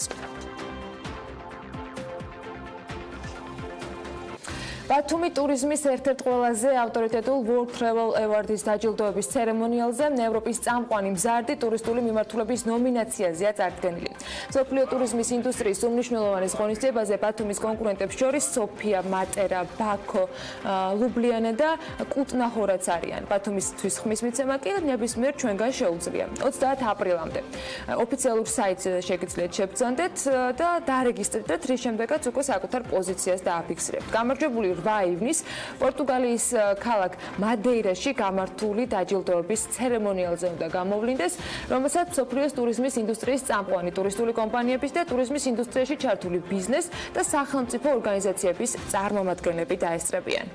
ბათუმი ტურიზმის ერთ-ერთ ყველაზე ავტორიტეტულ World Travel Award-ის დაჯილდოების ცერემონიალზე ევროპის წამყვანი მზარდი ტურისტული მიმართულების ნომინაციაზეა წარდგენილი. მსოფლიო ტურიზმის ინდუსტრიის უმნიშვნელოვანეს ღონისძიებაზე ბათუმის კონკურენტებს შორის სოფია, მატერა, ბაქო, ლუბლიანა და კუტნა-ჰორაც არიან. ბათუმისთვის ხმის მიცემა კი ნებისმიერ ჩვენგან შეუძლია. 30 აპრილამდე ოფიციალურ საიტს შეგიძლიათ შეგბრძანდეთ და დარეგისტრირდეთ, რის შემდეგაც უკვე საკუთარ პოზიციას დააფიქსირებთ. გამარჯვებული 8 ივნის პორტუგალიის ქალაქ მადეირაში გამართული დაჯილდოების ცერემონიალზე უნდა გამოვლინდეს, რომელსაც მსოფლიოს ტურიზმის ინდუსტრიის წამყვანი ტურისტული კომპანიების და ტურიზმის ინდუსტრიაში ჩართული ბიზნეს და სახელმწიფო ორგანიზაციების წარმომადგენლები დაესწრებიან.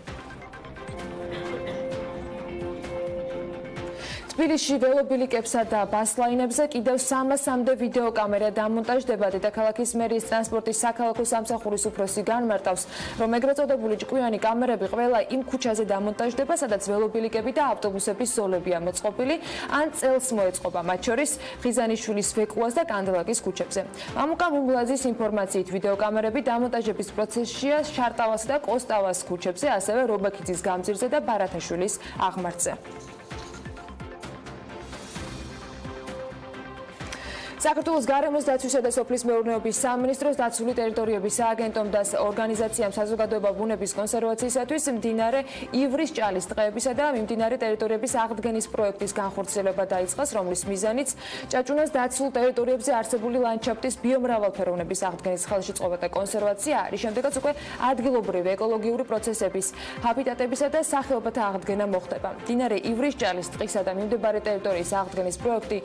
თბილისში ველობილიკებსა და ბასლაინებზე კიდევ 300-მდე ვიდეო კამერა დამონტაჟდება. დედაქალაქის მერიის ტრანსპორტის საქალაქო სამსახურის უფროსი განმარტავს, რომ ეგრეთ წოდებული ჭკვიანი კამერები ყველა იმ ქუჩაზე დამონტაჟდება, სადაც ველობილიკები და ავტობუსების ზოლებია მოწყობილი, ან წელს მოეწყობა, მათ შორის ხიზანიშვილის ვეკუას და კანდელაკის ქუჩებზე. მამუკა მუმლაძის ინფორმაციით ვიდეო კამერები დამონტაჟების პროცესშია შარტავას და კოსტავას ქუჩებზე, ასევე რობაქიძის გამზირზე და ბარათაშვილის აღმართზე. საქართველოს გარემოს დაცვისა და სოფლის მეურნეობის სამინისტროს დაცული ტერიტორიების სააგენტომ და ორგანიზაციამ საზოგადოება ბუნების კონსერვაციისათვის მდინარე ივრის ჭალის ტყეებისა და მიმდინარე ტერიტორიების აღდგენის პროექტის განხორციელება დაიწყეს, რომლის მიზანიც ჭაჭუნას დაცულ ტერიტორიებზე არსებული ლანდშაფტის ბიომრავალფეროვნების აღდგენის ხელშეწყობა და კონსერვაცია არის. შემდეგაც უკვე ადგილობრივი ეკოლოგიური პროცესების, ჰაბიტატებისა და სახეობათა აღდგენა მოხდება. მდინარე ივრის ჭალის ტყისა და მიმდებარე ტერიტორიის აღდგენის პროექტი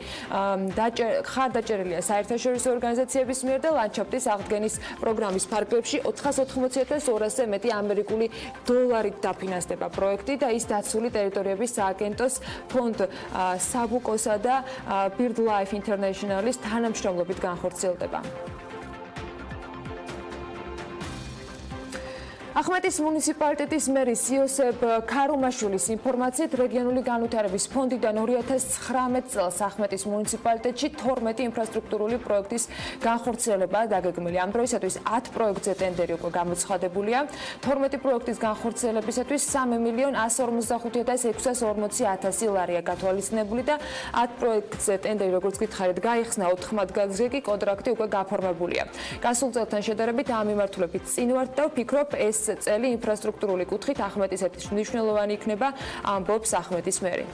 ხარდაჭერილია საერთაშორისო ორგანიზაციების მიერ და ლანდშაფტის აღდგენის პროგრამის ფარგლებში 480,200-ზე მეტი ამერიკული დოლარით დაფინანსდება პროექტი და ის დაცული ტერიტორიების სააგენტოს ფონდ საბუკოსა და BirdLife International-ის თანამშრომლობით განხორციელდება. ახმეტის მუნიციპალიტეტის მერის იოსებ ქარუმაშვილის ინფორმაციით რეგიონული განვითარების ფონდიდან 2019 წელს ახმეტის მუნიციპალიტეტში 12 ინფრასტრუქტურული პროექტის განხორციელებაა დაგეგმილი. ამ დროისათვის 10 პროექტზე ტენდერი უკვე გამოცხადებულია. 12 პროექტის განხორციელებისათვის 3.155.640 ლარია გათვალისწინებული და 10 პროექტზე ტენდერი, როგორც გითხარით, გაიხსნა 4 მათგანზე კი კონტრაქტი უკვე გაფორმებულია. გასულ წელთან შედარებით ამ მიმართულებით წინ ვართ და ვფიქრობ, ეს წელი ინფრასტრუქტურული კუთხით ახმეტისათვის მნიშვნელოვანი იქნება, ამბობს ახმეტის მერი.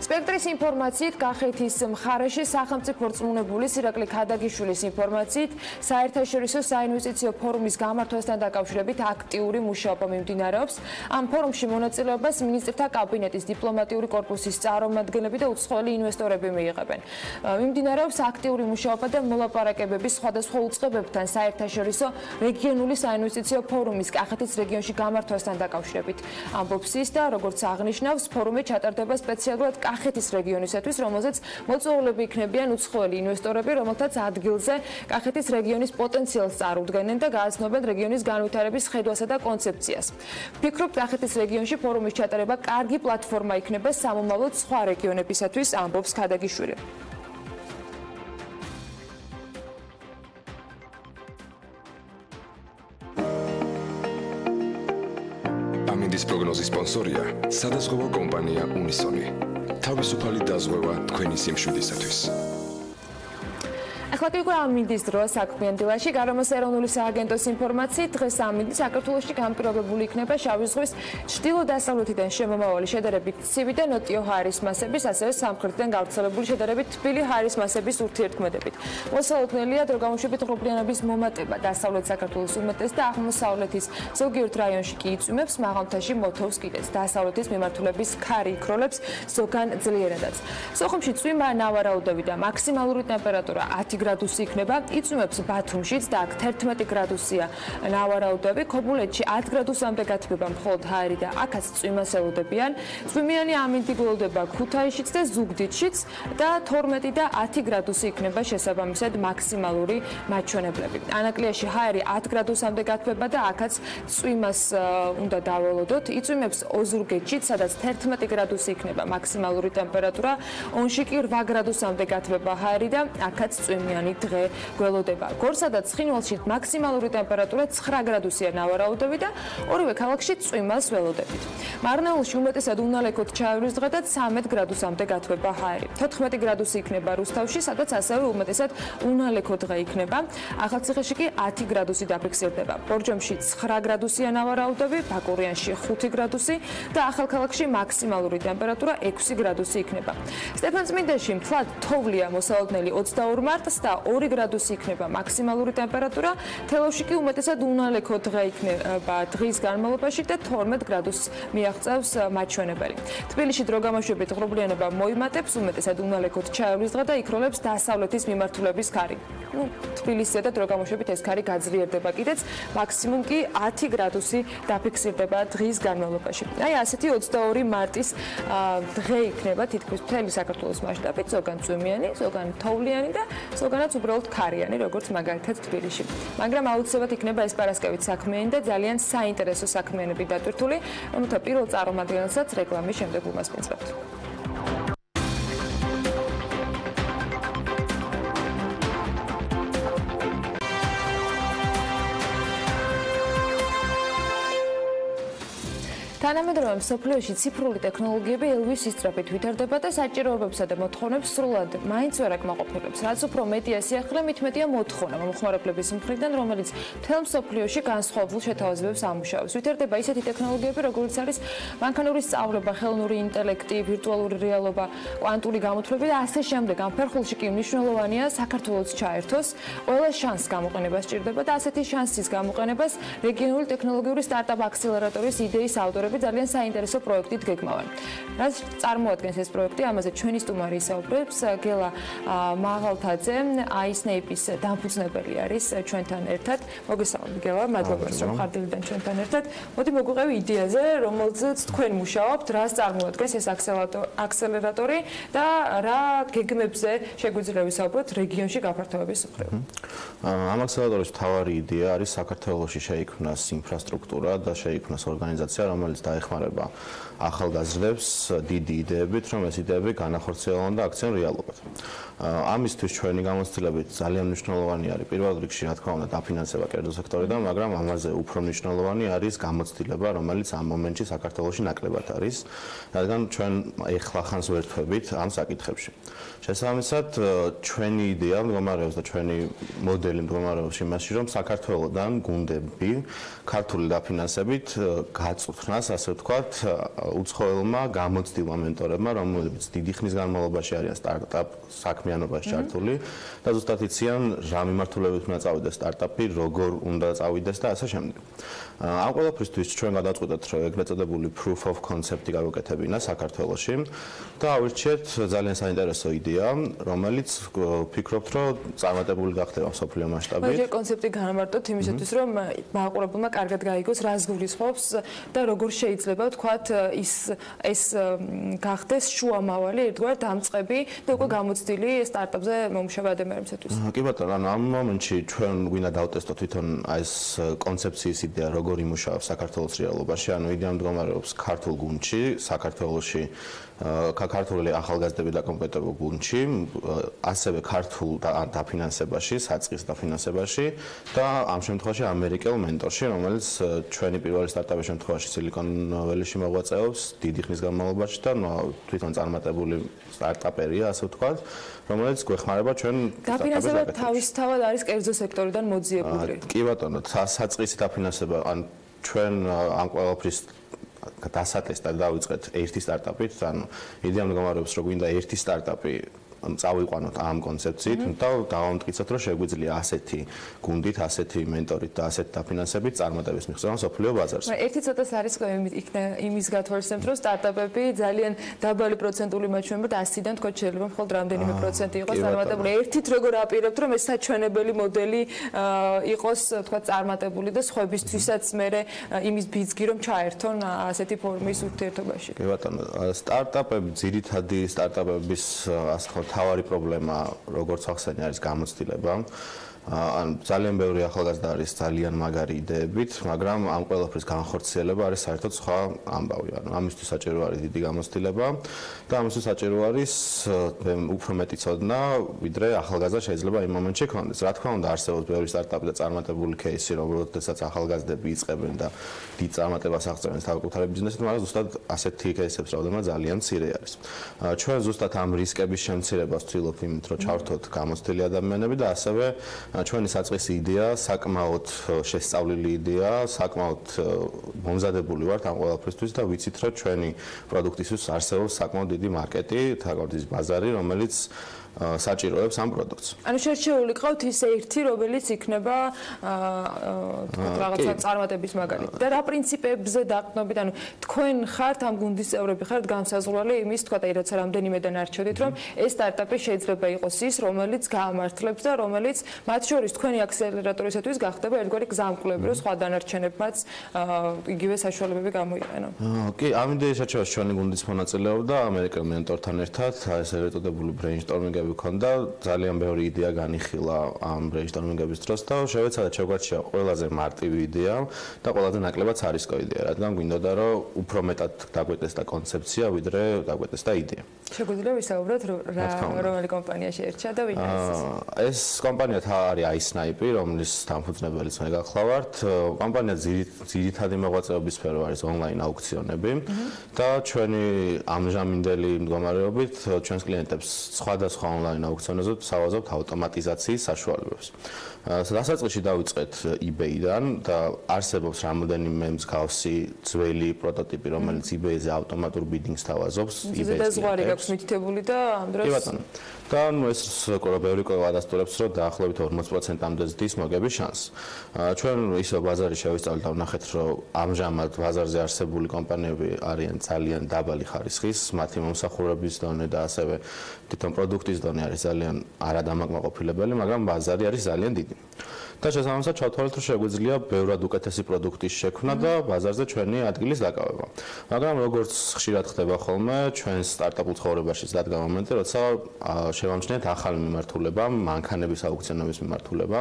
სპექტრის ინფორმაციით კახეთის მხარეში სახელმწიფო რწმუნებულის ირაკლი ქადაგიშვილის ინფორმაციით საერთაშორისო საინვესტიციო ფორუმის გამართვასთან დაკავშირებით აქტიური მუშაობა მიმდინარეობს. ამ ფორუმში მონაწილეობას მინისტრთა კაბინეტის დიპლომატიური კორპუსის წარმომადგენლები და უცხოელი ინვესტორები მიიღებენ. მიმდინარეობს აქტიური მუშაობა და მოლაპარაკებები სხვადასხვა უწყებებთან საერთაშორისო რეგიონული საინვესტიციო ფორუმის კახეთის რეგიონში გამართვასთან დაკავშირებით. ამბობს ის და როგორც აღნიშნავს, ფორუმი ჩატარდება სპეციალურად კახეთის რეგიონისათვის, რომელზეც მოწვეულები იქნებიან უცხოელი ინვესტორები, რომელთაც ადგილზე კახეთის რეგიონის პოტენციალს წარუდგენენ და გააცნობენ რეგიონის განვითარების ხედვასა და კონცეფციას. ვფიქრობ, კახეთის რეგიონში ფორუმის ჩატარება კარგი პლატფორმა იქნება სამომავლოდ სხვა რეგიონებისათვის, ამბობს ქადაგიშვილი. ამინდის პროგნოზის სპონსორია სადაზღვევო კომპანია უნისონი. თავისუფალი დაზღვევა თქვენი სიმშვიდისათვის. ახლა უკვე ამინდის დროა საქმიან დილაში. გარემოს ეროვნული სააგენტოს ინფორმაციით დღეს ამინდი საქართველოში განპირობებული იქნება შავი ზღვის ჩრდილო-დასავლეთიდან შემომავალი შედარებით ცივი და ნოტიო ჰაერის მასების, ასევე სამხრეთიდან გავრცელებული შედარებით თბილი ჰაერის მასების ურთიერთქმედებით. მოსალოდნელია დრო გამოშვებით ღრუბლიანობის მომატება დასავლეთ საქართველოს უმეტეს და აღმოსავლეთის ზოგიერთ რაიონში კი იწვიმებს, მაღალმთაში მოთოვს კიდეც. დასავლეთის მიმართულების ქარი იქროლებს ზოგან ძლიერადაც. სოხუმში წვიმა ნავარაუდები და მაქსიმალური ტემპერატურა 10 გრადუსი იქნება, იწვიმებს ბათუმშიც და აქ 11 გრადუსია ნავარაუდები, ქობულეთში 10 გრადუსამდე გათბება მხოლოდ ჰაერი და აქაც წვიმას ელოდებიან. წვიმიანი ამინდი გველოდება ქუთაისშიც და ზუგდიდშიც და 12 და 10 გრადუსი იქნება შესაბამისად მაქსიმალური მაჩვენებლები. ანაკლიაში ჰაერი 10 გრადუსამდე გათბება და აქაც წვიმას უნდა დაველოდოთ. იწვიმებს ოზურგეთშიც, სადაც 11 გრადუსი იქნება მაქსიმალური ტემპერატურა, ონში კი 8 გრადუსამდე გათბება ჰაერი და აქაც წვიმიანი დღე გველოდება. გორსა და ცხინვალში მაქსიმალური ტემპერატურა 9 გრადუსია ნავარაუდები და ორივე ქალაქში წვიმას ველოდებით. მარნეულში უმეტესად უნალექოდ ჩაივრის დღე და 13 გრადუსამდე გათბება ჰაერი. 14 გრადუსი იქნება რუსთავში, სადაც ასევე უმეტესად უნალექო დღე იქნება. ახალციხეში კი 10 გრადუსი დაფიქსირდება. ბორჯომში 9 გრადუსია ნავარაუდები, ბაკურიანში 5 გრადუსი და ახალქალაქში მაქსიმალური ტემპერატურა 6 გრადუსი იქნება. სტეფანწმინდაში მთლად თოვლია, მოსალოდნელი 22 მარტს და 2 გრადუსი იქნება მაქსიმალური ტემპერატურა. თელავში კი უმეტესად უნალექო დღე იქნება დღის განმავლობაში და 12 გრადუსს მიაღწევს მაჩვენებელი. თბილისში დრო გამოშვებით ღრუბლიანობა მოიმატებს, უმეტესად უნალექოდ ჩაივრის დღე და იქროლებს დასავლეთის მიმართულების ქარი. თბილისზე და დრო გამოშვებით ეს ქარი გაძლიერდება კიდეც, მაქსიმუმ კი 10 გრადუსი დაფიქსირდება დღის განმავლობაში. აი ასეთი 22 მარტის დღე იქნება თითქმის მთელი საქართველოს მასშტაბით, ზოგან წვიმიანი, ზოგან თოვლიანი და ზოგანაც უბრალოდ ქარიანი, როგორც მაგალითად თბილისში. მაგრამ აუცილებლად იქნება ეს პარასკევით საქმიანი და ძალიან საინტერესო საქმიანები დატვირთული, რომელთა პირველ წარმომადგენელსაც რეკლამის შემდეგ უმასპინძლებთ. თანამედროვე მსოფლიოში ციფრული ტექნოლოგიები ელვის სისწრაფით ვითარდება და საჭიროებებსა და მოთხოვნებს სრულად მაინც ვერ აკმაყოფილებს. რაც უფრო მეტია სიახლე, მით მეტია მოთხოვნა მომხმარებლების მხრიდან, რომელიც მთელ მსოფლიოში განსხვავებულ შეთავაზებებს ამუშავებს. ვითარდება ისეთი ტექნოლოგიები, როგორც არის მანქანური სწავლება, ხელოვნური ინტელექტი, ვირტუალური რეალობა, კვანტური გამოთვლები და ასე შემდეგ. ამ ფერხულში კი მნიშვნელოვანია საქართველოს ჩაერთოს. ყველა შანსს გამოყენება სჭირდება და ასეთი შანსის გამოყენებას რეგიონული ტექნოლოგიური სტარტაპ აქსელერატორის იდეის ავტორები სტარტაპები ძალიან საინტერესო პროექტით გეგმავენ. რაც წარმოადგენს ეს პროექტი, ამაზე ჩვენი სტუმარი ისაუბრებს, გელა მაღალთაძე, iSnape-ის დამფუძნებელი არის ჩვენთან ერთად. მოგესალმებით გელა, მადლობა რომ ხარდილიდან ჩვენთან ერთად. მოდი მოგვიყევი იდეაზე, რომელზეც თქვენ მუშაობთ, რას წარმოადგენს ეს აქსელერატორი და რა გეგმებზე შეგვიძლია ვისაუბროთ რეგიონში გაფართოების მხრივ. ამ აქსელერატორის მთავარი იდეა არის საქართველოში შეიქმნას ინფრასტრუქტურა და შეიქმნას ორგანიზაცია, რომელიც დაეხმარება ახალგაზრდებს დიდი იდეებით, რომ ეს იდეები განახორციელონ და აქცენ რეალობად. ამისთვის ჩვენი გამოცდილებით ძალიან მნიშვნელოვანი არის პირველ რიგში, რა თქმა უნდა, დაფინანსება კერძო სექტორიდან, მაგრამ ამაზე უფრო მნიშვნელოვანი არის გამოცდილება, რომელიც ამ მომენტში საქართველოში ნაკლებად არის, რადგან ჩვენ ეხლახანს ვერთვებით ამ საკითხებში. შესაბამისად, ჩვენი იდეა მდგომარეობს და ჩვენი მოდელი მდგომარეობს იმაში, რომ საქართველოდან გუნდები ქართული დაფინანსებით გაწვრთნას, ასე ვთქვათ, უცხოელმა გამოცდილმა მენტორებმა, რომლებიც დიდი ხნის განმავლობაში არიან სტარტაპ საქმიანობაში ჩართული და ზუსტად იციან რა მიმართულებით უნდა წავიდეს სტარტაპი, როგორ უნდა წავიდეს და ასე შემდეგ. ამ ყველაფრისთვის ჩვენ გადავწყვიტეთ, რომ ეგრეთ წოდებული proof of concept-ი გავაკეთებინა საქართველოში და ავირჩიეთ ძალიან საინტერესო იდეა, რომელიც ვფიქრობთ, რომ წარმატებული გახდება მსოფლიო მასშტაბით. მაგრამ კონცეფტი განამარტოთ იმისათვის, რომ მაყურებელმა კარგად გაიგოს, რას გულისხმობს და როგორ შეიძლება ვთქვათ ეს გახდეს შუამავალი, ერთგვარ დამწყები და უკვე გამოცდილი სტარტაპზე მომუშავე ადამიანებისათვის. კი ბატონო, ამ მომენტში ჩვენ გვინდა დავტესტოთ თვითონ ეს კონცეფციის იდეა როგორ იმუშავებს საქართველოს რეალობაში, ანუ იდეა მდგომარეობს ქართულ გუნდში, საქართველოში ქართული ახალგაზრდები დაკომპლექტებულ გუნდში, ასევე ქართულ დაფინანსებაში, საწყის დაფინანსებაში და ამ შემთხვევაში ამერიკელ მენტორში, რომელიც ჩვენი პირველი სტარტაპის შემთხვევაში Silicon Valley-ში მოღვაწეობს დიდი ხნის განმავლობაში და თვითონ წარმატებული სტარტაპერია, ასე ვთქვათ, რომელიც გვეხმარება ჩვენ დაფინანსება თავისთავად არის კერძო სექტორიდან მოძიებული. კი ბატონო, საწყისი დაფინანსება, ან ჩვენ ამ ყველაფრის დასატესტად დავიწყეთ ერთი სტარტაპით, ანუ იდეა მდგომარეობს, რომ გვინდა ერთი სტარტაპი წავიყვანოთ ამ კონცეფციით და დავამტკიცოთ, რომ შეგვიძლია ასეთი გუნდით, ასეთი მენტორით და ასეთი დაფინანსებით წარმატების მიღწევა მსოფლიო ბაზარზე. ერთი ცოტას არის იმის გათვალისწინებთ, რომ სტარტაპები ძალიან დაბალი პროცენტული მაჩვენებლად 100-დან თქო შეიძლება მხოლოდ რამდენიმე პროცენტი იყოს წარმატებული. ერთით როგორ აპირებთ, რომ ეს საჩვენებელი მოდელი იყოს, თქვა, წარმატებული და სხვებისთვისაც მე იმის ბიძგი რომ ჩაერთონ ასეთი ფორმის ურთიერთობაში. კი ბატონო, სტარტაპები, ძირითადი სტარტაპების ასე ვთქვათ, თავარი პრობლემა, როგორც ახსენე, არის გამოცდილება. ან ძალიან ბევრი ახალგაზრდა არის ძალიან მაგარი იდეებით, მაგრამ ამ ყველაფრის განხორციელება არის საერთოდ სხვა ამბავი. ანუ ამისთვის საჭირო არის დიდი გამოცდილება და ამისთვის საჭირო არის უფრო მეტი ცოდნა, ვიდრე ახალგაზრდა შეიძლება იმ მომენტში ქონდეს. რა თქმა უნდა, არსებობს ბევრი სტარტაპი და წარმატებული кейსი, როდესაც ახალგაზრდები იწყებენ და დიდ წარმატებას აღწევენ თავკუთარი ბიზნესით, მაგრამ ზუსტად ასეთი кейსებს რაოდენობა ძალიან მცირე არის. ჩვენ ზუსტად ამ რისკების შემცირებას ვცდილობთ იმით, რომ ჩავრთოთ გამოცდილი ადამიანები და ასევე ჩვენი საწყისი იდეა საკმაოდ შესწავლილი იდეა, საკმაოდ მომზადებული ვართ ამ ყველაფრისთვის და ვიცით, რომ ჩვენი პროდუქტისთვის არსებობს საკმაოდ დიდი მარკეტი, საკმაოდ დიდი ბაზარი, რომელიც საჭიროებს ამ პროდუქტს. ანუ შერჩეული ყავთ ის ერთი, რომელიც იქნება რაღაცა წარმატების მაგალითი. და რა პრინციპებზე დაყრდნობით, ანუ თქვენ ხართ ამ გუნდის წევრები, ხართ განსაზღვრელი იმის, თქვა და როცა რამდენიმედან არჩევდით, რომ ეს სტარტაპი შეიძლება იყოს ის, რომელიც გაამართლებს და რომელიც მათ შორის თქვენი აქსელერატორისათვის გახდება ერთგვარი გზამკვლევი, რომ სხვა დანარჩენებმაც იგივე საშუალებები გამოიყენონ. კი, ამ იდეის საჩვენებას ჩვენი გუნდის მონაწილეობდა ამერიკელ მენტორთან ერთად, ეს ერეთოდებული ბრეინსტორმინგი გქონდა, ძალიან ბევრი იდეა განიხილა ამ ბრეინსტორმინგების დროს და შევეცადეთ შეგვაჩია ყველაზე მარტივი იდეა და ყველაზე ნაკლებად სარისკო იდეა, რადგან გვინდოდა რომ უფრო მეტად დაგვეტეს და კონცეფცია, ვიდრე დაგვეტეს და იდეა. შეგვიძლია ვისაუბროთ რომელი კომპანია შეერჩა და ვინ არის ეს კომპანია არის iSnape, რომლის დამფუძნებელიც მე გახლავართ. კომპანია ძირითადი მოღვაწეობის სფერო არის ონლაინ აუქციონები და ჩვენი ამჟამინდელი მდგომარეობით ჩვენს კლიენტებს სხვადასხვა ონლაინ აუქციონებზე სავაზობთ ავტომატიზაციის საშუალებებს. დასაწყისში დავიწყეთ eBay-დან, და არსებობს რამოდენიმე მსგავსი ძველი პროტოტიპი, რომელიც eBay-ზე ავტომატურ ბიდინგს თავაზობს. eBay-ზე ზღვარი გაქვს მითითებული და ამ დროს კი ბატონო. და ნუ ეს ბევრი კვლევა ადასტურებს, რომ დაახლოებით 40%-მდე ზრდის მოგების შანსი. ჩვენ ისო ბაზარი შევისწავლეთ და ვნახეთ, რომ ამჟამად ბაზარზე არსებული კომპანიები არიან ძალიან დაბალი ხარისხის, მათი მომსახურების დონე და ასევე თვითონ პროდუქტის დონე არის ძალიან არადამაკმაყოფილებელი, მაგრამ ბაზარი არის ძალიან დიდი. და შესაბამისად ჩავთვალეთ, რომ შეგვიძლია ბევრად უკეთესი პროდუქტის შექმნა და ბაზარზე ჩვენი ადგილის დაკავება. მაგრამ როგორც ხშირად ხდება ხოლმე, ჩვენს სტარტაპულ ცხოვრებაშიც დადგა მომენტი, როცა შევამჩნიეთ ახალი მიმართულება, მანქანების აუქციონების მიმართულება,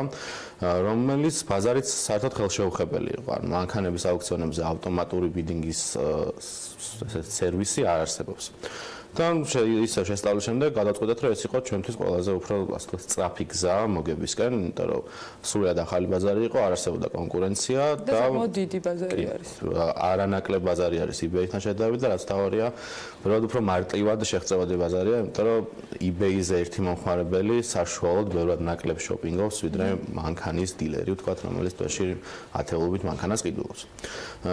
რომელიც ბაზარით საერთოდ ხელშეუხებელი იყო. ანუ მანქანების აუქციონებზე ავტომატური ბიდინგის სერვისი არ არსებობს. და ისე შესწავლის შემდეგ გადავწყვეტეთ, რომ ეს იყო ჩვენთვის ყველაზე უფრო სწრაფი გზა მოგებისკენ, იმიტომ რომ სულად ახალი ბაზარი იყო, არ არსებობდა კონკურენცია და დიდი ბაზარი არის. არანაკლებ ბაზარი არის eBay-თან შედარებით და რაც თავარია, ბევრად უფრო მარტივად შეღწევადი ბაზარია, იმიტომ რომ eBay-ზე ერთი მომხმარებელი საშუალოდ ბევრად ნაკლებ შოპინგობს, ვიდრე მანქანის დილერი, ვთქვათ, რომელიც თვეში ათეულობით მანქანას ყიდულობს.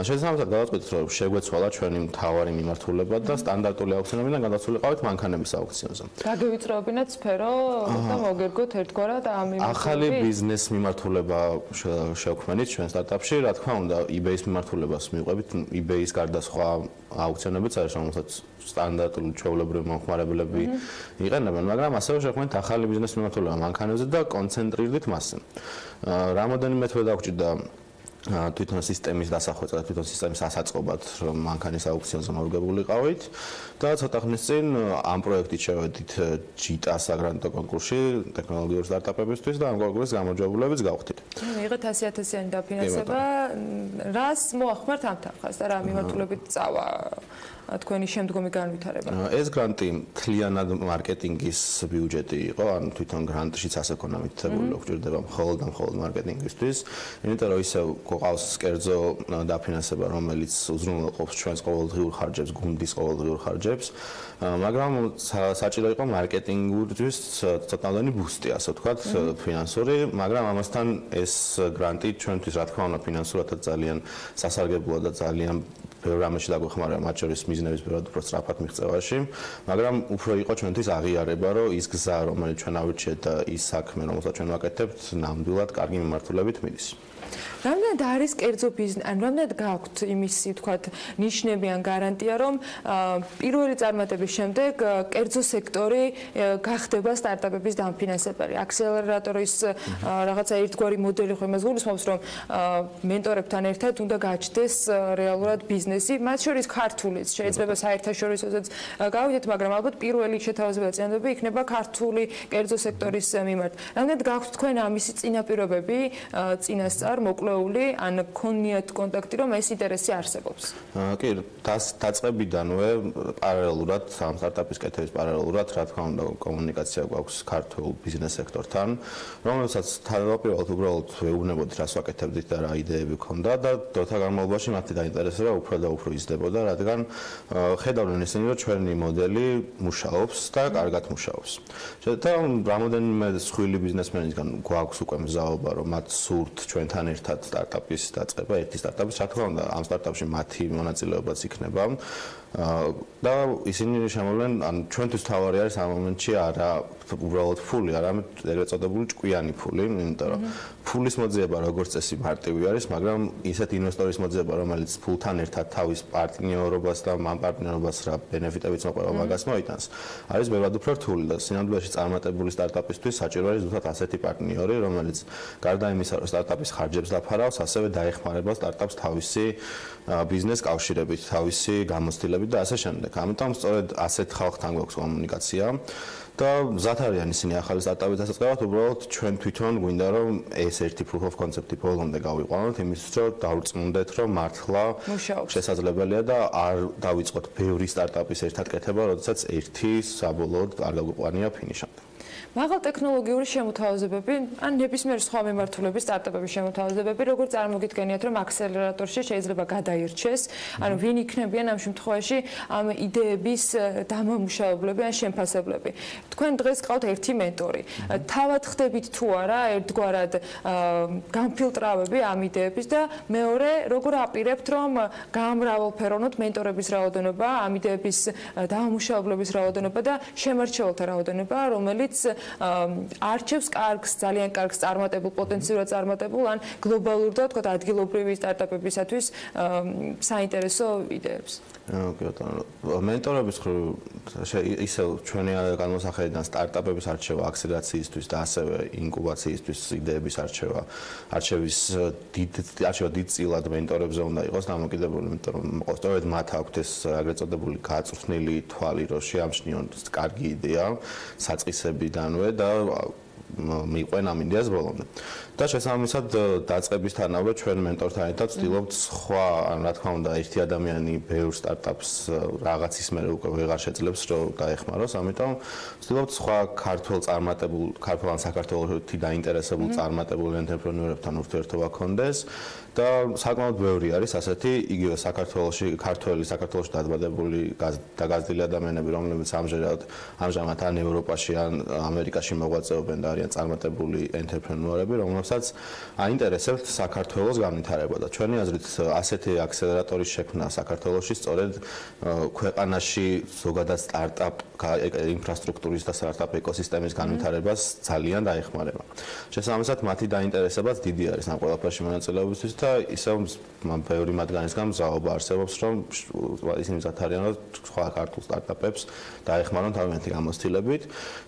შესაბამისად გადავწყვეტეთ, რომ შეგვეცვალა ჩვენი მთავარი მიმართულება და სტანდარტული აუქციონებიდან გადავსულიყავით მანქანების აუქციონზე. გაგევიწროებინათ სფერო და მოგერგოთ ერთგვარად ამ მიმართულებით. ახალი ბიზნეს მიმართულება შევქმნით ჩვენ სტარტაპში, რა თქმა უნდა, eBay-ის მიმართულებას მივყვებით, eBay-ის გარდა სხვა აუქციონებიც არის, რომელსაც სტანდარტული ჩვეულებრივი მომხმარებლები იყენებენ, მაგრამ ასევე შევქმნით ახალი ბიზნეს მიმართულება მანქანებზე და კონცენტრირდით მასზე. რამოდენიმე თვე დაგვჭირდა თვითონ სისტემის დასახვეწა და თვითონ სისტემის ასაწყობად, რომ მანქანის აუქციონზე მორგებულიყავით და ცოტა ხნის წინ ამ პროექტით შევედით ჯიტას საგრანტო კონკურსში ტექნოლოგიური სტარტაპებისთვის და ამ კონკურსის გამარჯვებულებიც გავხდით. მიიღეთ 100.000-იანი დაფინანსება, რას მოახმართ ამ თანხას და რა მიმართულებით წავა თქვენი შემდგომი განვითარება? ეს გრანტი მთლიანად მარკეტინგის ბიუჯეტი იყო, ანუ თვითონ გრანტშიც ასე ქონა მითითებული, რომ გვჭირდება მხოლოდ მარკეტინგისთვის, იმიტომ რომ ისევ გვყავს კერძო დაფინანსება, რომელიც უზრუნველყოფს ჩვენს ყოველდღიურ ხარჯებს, გუნდის ყოველდღიურ ხარჯებს, მაგრამ საჭირო იყო მარკეტინგურთვის ცოტნაოდენი ბუსტი, ასე ვთქვათ, ფინანსური, მაგრამ ამასთან ეს გრანტი ჩვენთვის რა თქმა უნდა ფინანსურადაც ძალიან სასარგებლოა და ძალიან ბევრ რამეში დაგვეხმარა, მათ შორის მიზნების ბევრად უფრო სწრაფად მიღწევაში, მაგრამ უფრო იყო ჩვენთვის აღიარება, რომ ის გზა, რომელიც ჩვენ ავირჩიეთ და ის საქმე, რომელსაც ჩვენ ვაკეთებთ, ნამდვილად კარგი მიმართულებით მიდის. რამდენად არის კერძო ბიზნესი, ან რამდენად გაქვთ იმისი, ვთქვათ, ნიშნები ან გარანტია, რომ პირველი წარმატების შემდეგ კერძო სექტორი გახდება სტარტაპების დამფინანსებელი, აქსელერატორის რაღაცა ერთგვარი მოდელი ხო იმას გულისხმობს, რომ მენტორებთან ერთად უნდა გაჩნდეს რეალურად ბიზნესი, მათ შორის ქართულიც, შეიძლება საერთაშორისოსაც გავიდეთ, მაგრამ ალბათ პირველი შეთავაზებადი წინადადებები იქნება ქართული კერძო სექტორის მიმართ. რამდენად გაქვთ თქვენ ამისი წინაპირობები, წინასწარ მოკლეული, ან გქონიათ კონტაქტი, რომ ეს ინტერესი არსებობს? კი, დაწყებიდანვე პარალელურად, ამ სტარტაპის კეთების პარალელურად, რა თქმა უნდა, კომუნიკაცია გვაქვს ქართულ ბიზნეს სექტორთან, რომელსაც თავდაპირველად უბრალოდ ვეუბნებოდით, რას ვაკეთებდით და რა იდეები გქონდა და დროთა განმავლობაში მათი დაინტერესება უფრო და უფრო იზრდებოდა, რადგან ხედავდნენ ისინი, რომ ჩვენი მოდელი მუშაობს და კარგად მუშაობს. და რამოდენიმე სხვილი ბიზნესმენისგან გვაქვს უკვე მზაობა, რომ მათ სურთ ჩვენთან ერთად სტარტაპის დაწყება, ერთი სტარტაპის, რა თქმა უნდა, ამ სტარტაპში მათი მონაწილეობაც იქნება. და ისინი შემოვლენ, ან ჩვენთვის თავარი არის ამ მომენტში არა უბრალოდ ფული, არამედ ეგრეთ წოდებული ჭკვიანი ფული, იმიტომ რომ ფულის მოძიება როგორც წესი მარტივი არის, მაგრამ ისეთ ინვესტორის მოძიება, რომელიც ფულთან ერთად თავის პარტნიორობას და ამ პარტნიორობას რა ბენეფიტებიც მოყვება მაგას მოიტანს, არის ბევრად უფრო რთული და სინამდვილეში წარმატებული სტარტაპისთვის საჭირო არის ზუსტად ასეთი პარტნიორი, რომელიც გარდა იმისა, რომ სტარტაპის ხარჯებს დაფარავს, ასევე დაეხმარება სტარტაპს თავისი ბიზნეს კავშირებით, თავისი გამოცდილებით და ასე შემდეგ. ამიტომ სწორედ ასეთ ხალხთან გვაქვს კომუნიკაცია და მზად არიან ისინი ახალი სტარტაპის დასაწყებად, უბრალოდ ჩვენ თვითონ გვინდა რომ ეს ერთი proof of concept-ი ბოლომდე გავიყვანოთ, იმისთვის რომ დავრწმუნდეთ, რომ მართლა შესაძლებელია და არ დავიწყოთ ბევრი სტარტაპის ერთად კეთება, როდესაც ერთი საბოლოოდ არ გაგვიყვანია ფინიშამდე. მაღალ ტექნოლოგიური შემოთავაზებები, ან ნებისმიერი სხვა მიმართულების სტარტაპების შემოთავაზებები, როგორ წარმოგიდგენიათ, რომ აქსელერატორში შეიძლება გადაირჩეს, ანუ ვინ იქნებიან ამ შემთხვევაში ამ იდეების დამამუშავებლები ან შემფასებლები. თქვენ დღეს ყავთ ერთი მენტორი. თავად ხდებით თუ არა ერთგვარად გამფილტრავები ამ იდეების და მეორე, როგორ აპირებთ, რომ გამრავალფეროვნოთ მენტორების რაოდენობა, ამ იდეების დამამუშავებლების რაოდენობა და შემარჩევალთა რაოდენობა, რომელიც არჩევს კარგს, ძალიან კარგს წარმატებულ, პოტენციურად წარმატებულ ან გლობალურ და თქვა ადგილობრივი სტარტაპებისათვის საინტერესო იდეებს. მენტორების ისევ ჩვენი განმოსახედიდან სტარტაპების არჩევა აქსელერაციისთვის და ასევე ინკუბაციისთვის იდეების არჩევის დიდ წილად მენტორებზე უნდა იყოს დამოკიდებული, იმიტომ რომ სწორედ მათ აქვთ ეს აგრეთ წოდებული გაწვრთნილი თვალი, რომ შეამჩნიონ კარგი იდეა საწყისებიდანვე და მიყვენ ამ იდეას ბოლომდე. და შესაბამისად დაწყებისთანავე ჩვენ მენტორთან ერთად ვცდილობთ სხვა, რა თქმა უნდა, ერთი ადამიანი ბევრ სტარტაპს რაღაცის მერე უკვე ვეღარ შეძლებს რომ დაეხმაროს, ამიტომ ვცდილობთ სხვა ქართველ ან საქართველოში დაინტერესებულ წარმატებულ ენტერპრენიორებთან ურთიერთობა გქონდეს და საკმაოდ ბევრი არის ასეთი იგივე საქართველოში დაბადებული და გაზრდილი ადამიანები, რომლებიც ამჟამად ან ევროპაში ან ამერიკაში მოღვაწეობენ და არიან წარმატებული ენტერპრენიორები, რომლებსაც აინტერესებთ საქართველოს განვითარება და ჩვენი აზრით ასეთი აქსელერატორის შექმნა საქართველოში სწორედ ქვეყანაში ზოგადად სტარტაპ ინფრასტრუქტურის და სტარტაპ ეკოსისტემის განვითარებას ძალიან დაეხმარება. შესაბამისად მათი დაინტერესებაც დიდი არის ამ ყველაფერში მონაწილეობისთვის და ისევ ბევრი მათგანისგან მზაობა არსებობს, რომ ისინი მზად არიან, რომ სხვა ქართულ სტარტაპებს დაეხმარონ თავიანთი გამოცდილებით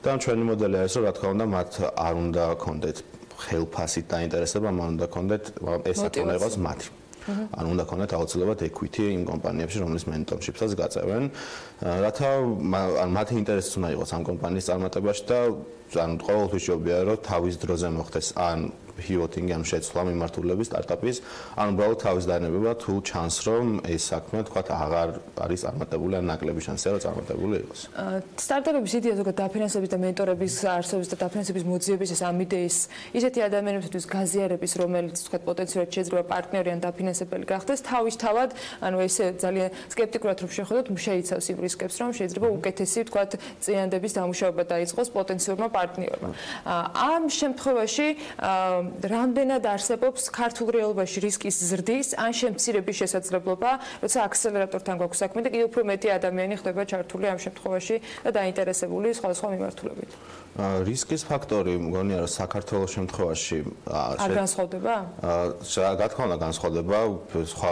და ჩვენი მოდელი არის, რომ რა თქმა უნდა მათ არ უნდა გქონდეთ ხელფასით დაინტერესება, მან უნდა გქონდეთ ეს უნდა იყოს მათი. ან უნდა გქონდეთ აუცილებლად equity იმ კომპანიებში, რომლის mentorship-საც გაწევენ, რათა მათი ინტერესიც უნდა იყოს ამ კომპანიის წარმატებაში და ანუ ყოველთვის შეუძლია რომ თავის დროზე მოხდეს ან pivoting ან შეცვლა მიმართულების სტარტაპის, ან უბრალოდ თავის დანებება თუ ჩანს რომ ეს საქმე თქვათ აღარ არის წარმატებული ან ნაკლები შანსია რომ წარმატებული იყოს. სტარტაპების იდეა ზოგადად დაფინანსების და მენტორების არსებობის და დაფინანსების მოძიების ეს ამ იდეის ისეთი ადამიანებისთვის გაზიარების, რომელიც თქვათ პოტენციურად შეიძლება პარტნიორი ან დაფინანსებელი გახდეს, თავისთავად, ანუ ესე ძალიან სკეპტიკურად რომ შეხედოთ, შეიცავს იმ რისკებს, რომ შეიძლება უკეთესი თქვათ წინანდების დამუშავება დაიწყოს პოტენციურმა პარტნიორმა. ამ შემთხვევაში რამდენად არსებობს ქართულ რეალობაში რისკის ზრდის ან შემცირების შესაძლებლობა, როცა აქსელერატორთან გვაქვს საქმე და კიდევ უფრო მეტი ადამიანი ხდება ჩართული ამ შემთხვევაში და დაინტერესებული სხვადასხვა მიმართულებით. რისკის ფაქტორი მგონია რომ საქართველოს შემთხვევაში არ განსხვავდება? რა თქმა უნდა განსხვავდება, სხვა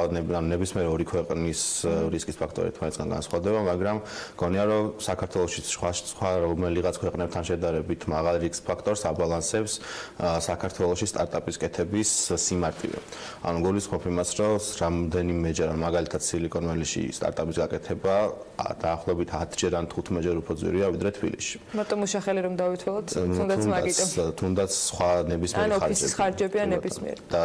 ნებისმიერი ორი ქვეყნის რისკის ფაქტორი თქვენთან განსხვავდება, მაგრამ მგონია რომ საქართველოში სხვა რომელიღაც ქვეყნებთან შედარებით მაღალ რისკ ფაქტორს აბალანსებს საქართველოში სტარტაპის კეთების სიმარტივე. ანუ გულისხმობ იმას, რომ რამდენიმეჯერ მაგალითად სილიკონ ველიში სტარტაპის გაკეთება დაახლოებით 10-ჯერ ან 15-ჯერ უფრო ძვირია ვიდრე თბილისში. მარტო მუშახელი რომ დავითვალოთ, თუნდაც მაგიტომ. თუნდაც სხვა ნებისმიერი ხარჯები ან ნებისმიერი. და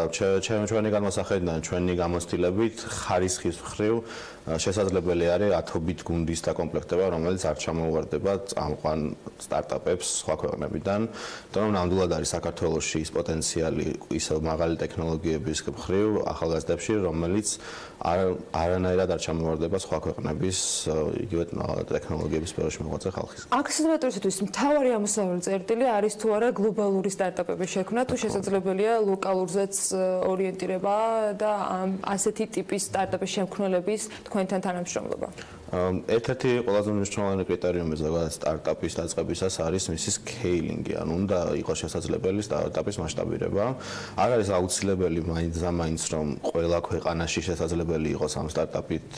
ჩვენი განმოსახედიდან ჩვენი გამოცდილებით ხარისხის მხრივ შესაძლებელი არის ათობით გუნდის დაკომპლექტება, რომელიც არ ჩამოუვარდება წამყვან სტარტაპებს სხვა ქვეყნებიდან. და ნამდვილად არის საქართველოში ის პოტენციალი ისევ მაღალი ტექნოლოგიების მხრივ ახალგაზრდებში, რომელიც არანაირად არ ჩამოუვარდება სხვა ქვეყნების იგივე ტექნოლოგიების სფეროში მოღვაწე ხალხის. აქსელერატორისთვის მთავარი ამოსავალი წერტილი არის თუ არა გლობალური სტარტაპების შექმნა, თუ შესაძლებელია ლოკალურზეც ორიენტირება და ასეთი ტიპის სტარტაპის შემქმნელების თქვენთან თანამშრომლობა. ერთ-ერთი ყველაზე მნიშვნელოვანი კრიტერიუმი ზოგადად სტარტაპის დაწყებისას არის მისი სკეილინგი, ანუ უნდა იყოს შესაძლებელი სტარტაპის მასშტაბირება. არ არის აუცილებელი მაინც რომ ყველა ქვეყანაში შესაძლებელი იყოს ამ სტარტაპით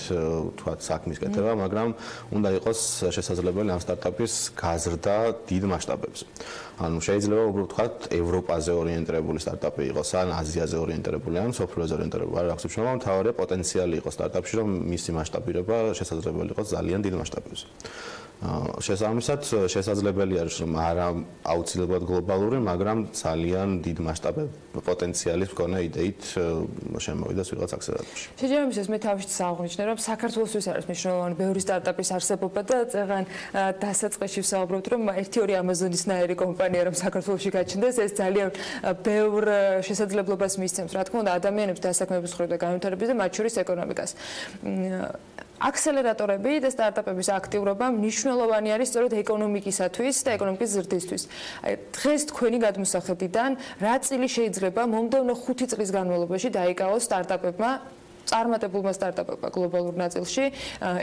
თქვათ საქმის კეთება, მაგრამ უნდა იყოს შესაძლებელი ამ სტარტაპის გაზრდა დიდ მასშტაბებზე. ანუ შეიძლება უბრალოდ ვთქვათ, ევროპაზე ორიენტირებული სტარტაპი იყოს, ან აზიაზე ორიენტირებული, ან სოფლიოზე ორიენტირებული. არ აქვს მნიშვნელობა, მთავარია პოტენციალი იყოს სტარტაპში, რომ მისი მასშტაბირება შესაძლებელი იყოს ძალიან დიდ მასშტაბებზე. შესაბამისად, შესაძლებელია რომ არა აუცილებლად გლობალური, მაგრამ ძალიან დიდ მასშტაბების პოტენციალის მქონე იდეით შემოვიდეს ვიღაც აქსელერატორში. შეჯამისას მე თავშიც საუბრობ, რომ საქართველოსთვის არის მნიშვნელოვანი ბევრი სტარტაპის არსებობა და წეგან დასაწყისში ვსაუბრობთ, რომ 1-2 ამაზონისნაირი კომპანია რომ საქართველოში გაჩნდეს, ეს ძალიან ბევრ შესაძლებლობას მისცემს, რა თქმა უნდა, ადამიანებს დასაქმების ხრიდან და განვითარების და მათ შორის ეკონომიკას. აქსელერატორები და სტარტაპების აქტიურობა მნიშვნელოვანი არის სწორედ ეკონომიკისათვის და ეკონომიკის ზრდისთვის. აი დღეს თქვენი გადმოსახედიდან რა წილი შეიძლება მომდევნო 5 წლის განმავლობაში დაიკავოს სტარტაპებმა, წარმატებულმა სტარტაპებმა გლობალურ ნაწილში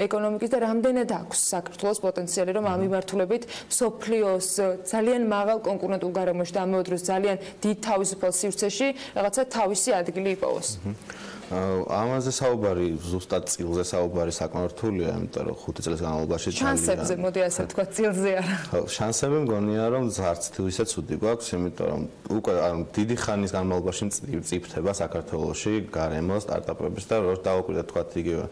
ეკონომიკის და რამდენად აქვს საქართველოს პოტენციალი რომ ამ მიმართულებით სოფლიოს ძალიან მაღალ კონკურენტულ გარემოში და ამავე დროს ძალიან დიდ თავისუფალ სივრცეში რაღაცა თავისი ადგილი იპოვოს. ამაზე საუბარი, ზუსტად წილზე საუბარი საკმაოდ რთულია, იმიტომ რომ 5 წლის განმავლობაში შანსებზე, მოდი ასე ვთქვა, წილზე არა. ხო, შანსები მგონია რომ არც ისე ცუდი გვაქვს, იმიტომ რომ უკვე დიდი ხანის განმავლობაში მწიფდება საქართველოში გარემო სტარტაპების და რო დავუკვირდეთ თქვა იგივე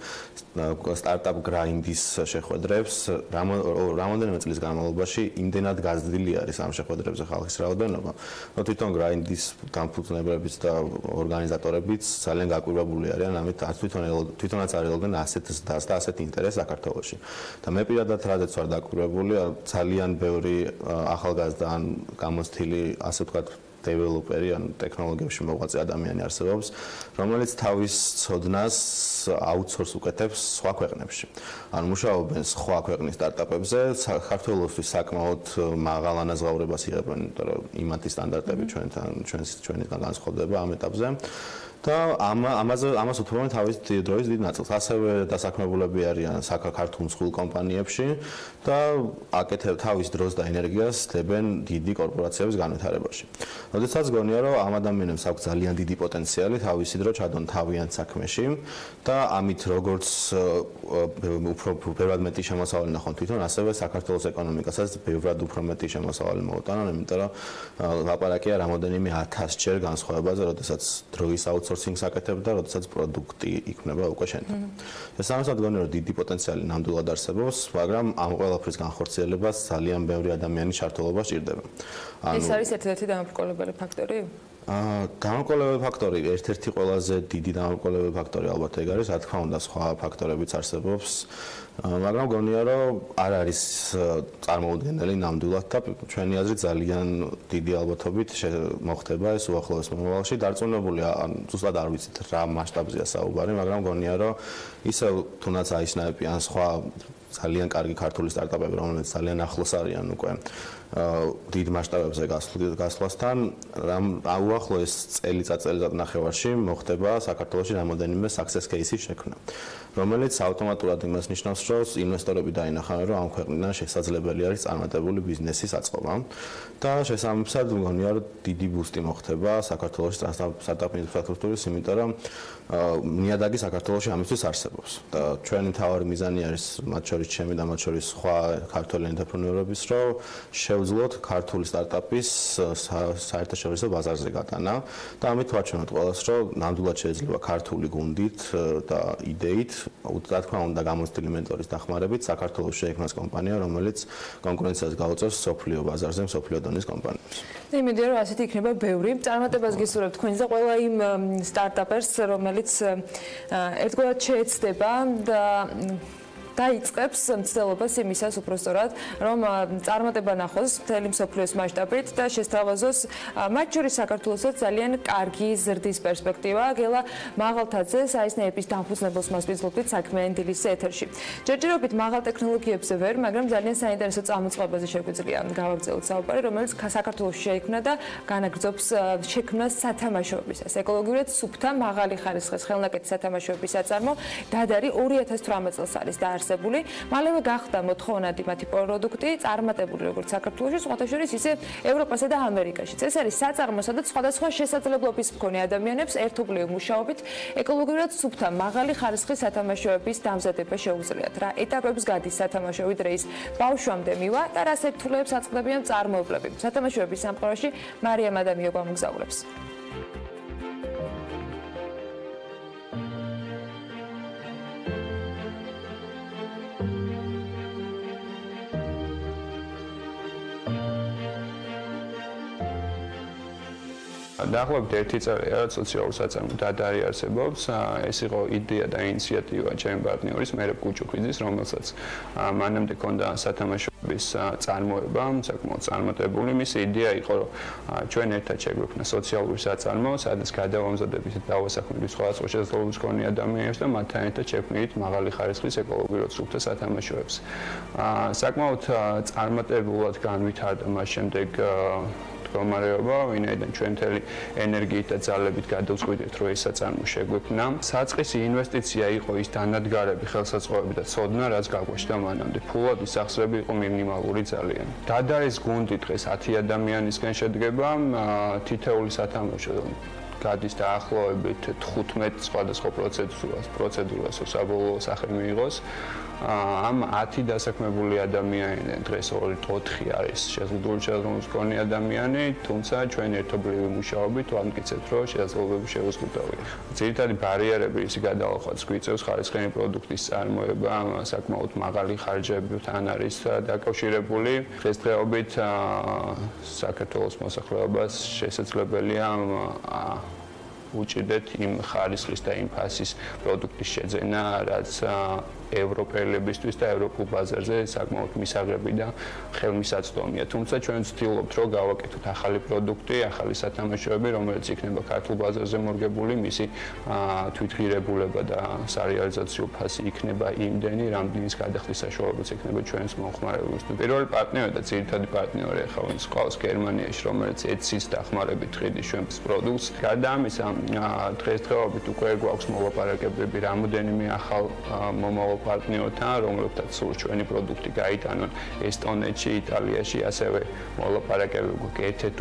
სტარტაპ გრაინდის შეხვედრებს, რამოდენიმე წლის განმავლობაში იმდენად გაზრდილი არის ამ შეხვედრებზე ხალხის რაოდენობა, რომ თვითონ გრაინდის დამფუძნებლებიც და ორგანიზატორებიც ძალიან გაკვირვებული არიან ამით თვითონაც არ ელოდნენ ასეთ ზრდას და ასეთ ინტერესს საქართველოში. და მე პირადად რადგან ვარ დაკვირვებული, ძალიან ბევრი ახალგაზრდა ან გამოცდილი, ასე ვთქვათ, დეველოპერი ან ტექნოლოგიებში მოღვაწე ადამიანი არსებობს, რომელიც თავის ცოდნას აუთსორს უკეთებს სხვა ქვეყნებში. ანუ მუშაობენ სხვა ქვეყნის სტარტაპებზე, საქართველოსთვის საკმაოდ მაღალ ანაზღაურებას იღებენ, იმიტომ რომ იმათი სტანდარტები ჩვენთან განსხვავდება ამ ეტაპზე. და ამას უთმობენ თავის დროის დიდ ნაწილს. ასევე დასაქმებულები არიან საქართველოს მსხვილ კომპანიებში და აკეთებენ თავის დროს და ენერგიას დებენ დიდი კორპორაციების განვითარებაში. როდესაც გონია რომ ამ ადამიანებს აქვს ძალიან დიდი პოტენციალი თავისი დრო ჩადონ თავიანთ საქმეში და ამით როგორც უფრო ბევრად მეტი შემოსავალი ნახონ თვითონ, ასევე საქართველოს ეკონომიკასაც ბევრად უფრო მეტი შემოსავალი მოუტანონ, იმიტომ რომ ლაპარაკია რამოდენიმე 1000 ჯერ განსხვავებაზე, როდესაც დროის აუთსორსინგს აკეთებ და როდესაც პროდუქტი იქნება უკვე შენთან. შესაბამისად გონია რომ დიდი პოტენციალი ნამდვილად არსებობს, მაგრამ ამ ყველაფრის განხორციელებას ძალიან ბევრი ადამიანის ჩართულობა სჭირდება. ეს არის ერთ-ერთი დამამრგვალებელი ფაქტორი? დამამრგვალებელი ფაქტორი, ერთ-ერთი ყველაზე დიდი დამამრგვალებელი ფაქტორი ალბათ ეგ არის, რა თქმა უნდა, სხვა ფაქტორებიც არსებობს, მაგრამ გონია რომ არ არის წარმოუდგენელი ნამდვილად და ჩვენი აზრით ძალიან დიდი ალბათობით მოხდება ეს უახლოეს მომავალში. დარწმუნებულია, ზუსტად არ ვიცით რა მასშტაბზეა საუბარი, მაგრამ გონია რომ ისევ თუნდაც აისნაები ან სხვა ძალიან კარგი ქართული სტარტაპები, რომლებიც ძალიან ახლოს არიან უკვე დიდ მასშტაბებზე გასვლასთან, უახლოეს წელიწად ნახევარში მოხდება საქართველოში რამოდენიმე success case-ის შექმნა, რომელიც ავტომატურად იმას ნიშნავს, რომ ინვესტორები დაინახავენ, რომ ამ ქვეყნიდან შესაძლებელი არის წარმატებული ბიზნესის აწყობა და შესაბამისად მგონია, რომ დიდი ბუსტი მოხდება საქართველოს სტარტაპ ინფრასტრუქტურის, იმიტომ რომ ნიადაგი საქართველოში ამისთვის არსებობს და ჩვენი მთავარი მიზანი არის მათ შორის ჩემი და მათ შორის სხვა ქართველი ენტერპრენეურების, რომ შევძლოთ ქართული სტარტაპის საერთაშორისო ბაზარზე გატანა და ამით ვაჩვენოთ ყველას, რომ ნამდვილად შეიძლება ქართული გუნდით და იდეით, რა თქმა უნდა, გამოცდილი მენტორის დახმარებით საქართველოს შეიქმნას კომპანია, რომელიც კონკურენციას გაუწევს სოფლიო ბაზარზე, სოფლიო დონის კომპანიებს. იმედია რომ ასეთი იქნება ბევრი. წარმატებას გისურვებთ თქვენს და ყველა იმ სტარტაპერს, რომელიც ერთგვარად შეეცდება და დაიწყებს მცდელობას იმისას უпростоრად, რომ წარმატება ნახოს მთელი მსოფლიოს მასშტაბით და შესთავაზოს მათ შორის საქართველოსაც ძალიან კარგი ზრდის პერსპექტივა. გელა მაღალთაძე საისნაირების დამფუძნებელს მასპინძლობთ საქმიანი დილის ეთერში. ჯერჯერობით მაღალ ტექნოლოგიებზე ვერ, მაგრამ ძალიან საინტერესო წამოწყებაზე შეგვიძლია გავაგრძელოთ საუბარი, რომელიც საქართველოში შეიქმნა და განაგრძობს შექმნას სათამაშოებისას. ეკოლოგიურად სუფთა მაღალი ხარისხის ხელნაკეთი სათამაშოების საწარმო დადარი 2018 წელს არის დაარსებული. დაარსებული, მალევე გახდა მოთხოვნადი მათი პროდუქტი, წარმატებული როგორც საქართველოში, სხვათა შორის ისე ევროპასა და ამერიკაშიც. ეს არის საწარმო, სადაც სხვადასხვა შესაძლებლობის მქონე ადამიანებს ერთობლივი მუშაობით ეკოლოგიურად სუფთა, მაღალი ხარისხის სათამაშოების დამზადება შეუძლიათ. რა ეტაპებს გადის სათამაშო ვიდრე ის ბავშვამდე მივა და რა სირთულეებს აწყდებიან წარმოებლები. სათამაშოების სამყაროში მარიამ ადამიო გამოგზაურებს. დაახლოებით 1 წელია რაც სოციალურ საწარმო დადარი არსებობს. ეს იყო იდეა და ინიციატივა ჩემი პარტნიორის მერებ კუჭუხიძის, რომელსაც მანამდე ჰქონდა სათამაშოების წარმოება, საკმაოდ წარმატებული. მისი იდეა იყო, რომ ჩვენ ერთად შეგვექმნა სოციალური საწარმო, სადაც გადავამზადებით და დავასახმებით სხვადასხვა შესაძლებლობის მქონე ადამიანებს და მათთან ერთად შევქმნით მაღალი ხარისხის ეკოლოგიურად სუფთა სათამაშოებს. საკმაოდ წარმატებულად განვითარდა მას შემდეგ მდგომარეობა, ვინაიდან ჩვენ მთელი ენერგიით და ძალებით გადავწყვიტეთ, რომ ეს საწარმო შეგვექმნა. საწყისი ინვესტიცია იყო ის დანადგარები, ხელსაწყოები და ცოდნა, რაც გაგვეშდა მანამდე. ფულად ის სახსრები იყო მინიმალური ძალიან. დადარის გუნდი დღეს 10 ადამიანისგან შედგება, თითეული სათამაშო გადის დაახლოებით 15 სხვადასხვა პროცედურას, საბოლოო სახე მიიღოს. ამ 10 დასაქმებული ადამიანი დღეს 4 არის შეზღუდული შესაძლებლობის მქონე ადამიანი, თუმცა ჩვენ ერთობლივი მუშაობით ვამტკიცებთ, რომ შესაძლებლობები შეუზღუდავია. ძირითადი ბარიერები ისი გადაახვაც გვიწევს ხარისხიანი პროდუქტის წარმოება, საკმაოდ მაღალი ხარჯებთან არის დაკავშირებული. დღესდღეობით საქართველოს მოსახლეობას შესაძლებელია უჭირდეთ იმ ხარისხის და იმ ფასის პროდუქტის შეძენა, რაც ევროპელებისთვის და ევროპულ ბაზარზე საკმაოდ მისაღები და ხელმისაწვდომია. თუმცა ჩვენ ვცდილობთ, რომ გავაკეთოთ ახალი პროდუქტი, ახალი სათამაშოები, რომელიც იქნება ქართულ ბაზარზე მორგებული, მისი თვითღირებულება და სარეალიზაციო ფასი იქნება იმდენი, რამდენის გადახდის საშუალებაც იქნება ჩვენს მომხმარებელს. პირველი პარტნიორი და ძირითადი პარტნიორი ახლა ვინც ყავს გერმანიაში, რომელიც ეცის დახმარებით ტრიდის ჩვენს პროდუქტს. გარდა ამისა, დღესდღეობით უკვე გვაქვს მოლაპარაკებები რამოდენიმე ახალ მომავალ პარტნიორთან, რომლებთაც სურს ჩვენი პროდუქტი გაიტანონ ესტონეთში, იტალიაში, ასევე მოლაპარაკებები გვაქვს ერთ-ერთ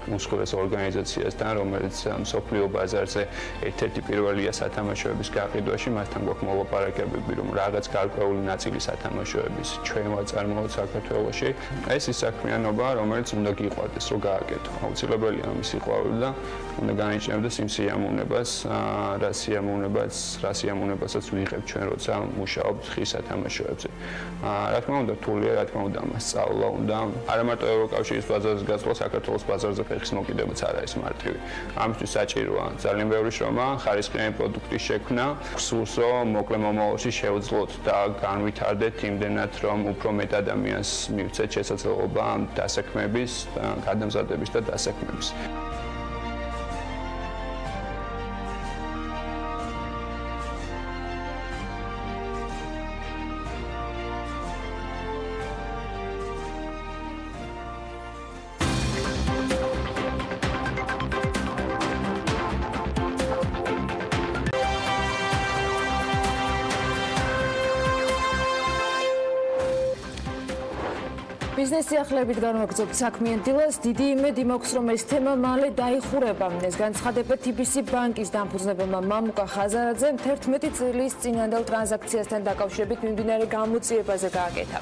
უმსხვილეს ორგანიზაციასთან, რომელიც მსოფლიო ბაზარზე ერთ-ერთი პირველია სათამაშოების გაყიდვაში, მასთან გვაქვს მოლაპარაკებები, რომ რაღაც გარკვეული ნაწილი სათამაშოების ჩვენ ვაწარმოოთ საქართველოში. ეს ის საქმიანობა, რომელიც უნდა გიყვარდეს, რომ გააკეთო. აუცილებელია ამის სიყვარული და უნდა განიჭნებდეს იმ სიამოვნებას, რა სიამოვნებასაც ვიღებთ ჩვენ, როცა მუშაობთ ხის სათამაშოებზე. რა თქმა უნდა, რთულია, რა თქმა უნდა, მას სწავლა უნდა. არა მარტო ევროკავშირის ბაზარზე გასვლა, საქართველოს ბაზარზე ფეხის მოკიდებაც არ არის მარტივი. ამისთვის საჭიროა ძალიან ბევრი შრომა, ხარისხიანი პროდუქტის შექმნა, სურს რომ მოკლე მომავალში შევძლოთ და განვითარდეთ იმდენად, რომ უფრო მეტ ადამიანს მივცეთ შესაძლებლობა დასაქმების, გადამზადების და დასაქმების. ბიზნეს სიახლეებით განვაგრძობთ საქმიან დილას. დიდი იმედი მაქვს, რომ ეს თემა მალე დაიხურება. ეს განცხადება TBC ბანკის დამფუძნებელმა მამუკა ხაზარაძემ 11 წლის წინანდელ ტრანზაქციასთან დაკავშირებით მიმდინარე გამოძიებაზე გააკეთა.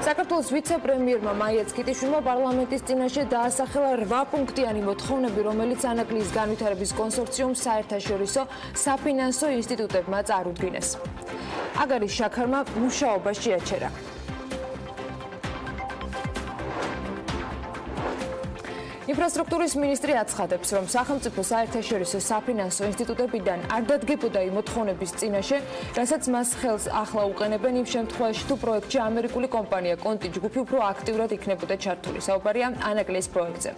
საქართველოს ვიცე-პრემიერმა მაია ცქიტიშვილმა პარლამენტის წინაშე დაასახელა 8 პუნქტიანი მოთხოვნები, რომელიც ანაკლიის განვითარების კონსორციუმს საერთაშორისო საფინანსო ინსტიტუტებმა წარუდგინეს. აგარის შაქარმა მუშაობაში აჩერა. ინფრასტრუქტურის მინისტრი აცხადებს, რომ სახელმწიფო საერთაშორისო საფინანსო ინსტიტუტებიდან არ დადგებოდა იმ მოთხოვნების წინაშე, რასაც მას ხელს ახლა უყენებენ იმ შემთხვევაში, თუ პროექტში ამერიკული კომპანია კონტი ჯგუფი უფრო აქტიურად იქნებოდა ჩართული. საუბარია ანაკლიის პროექტზე.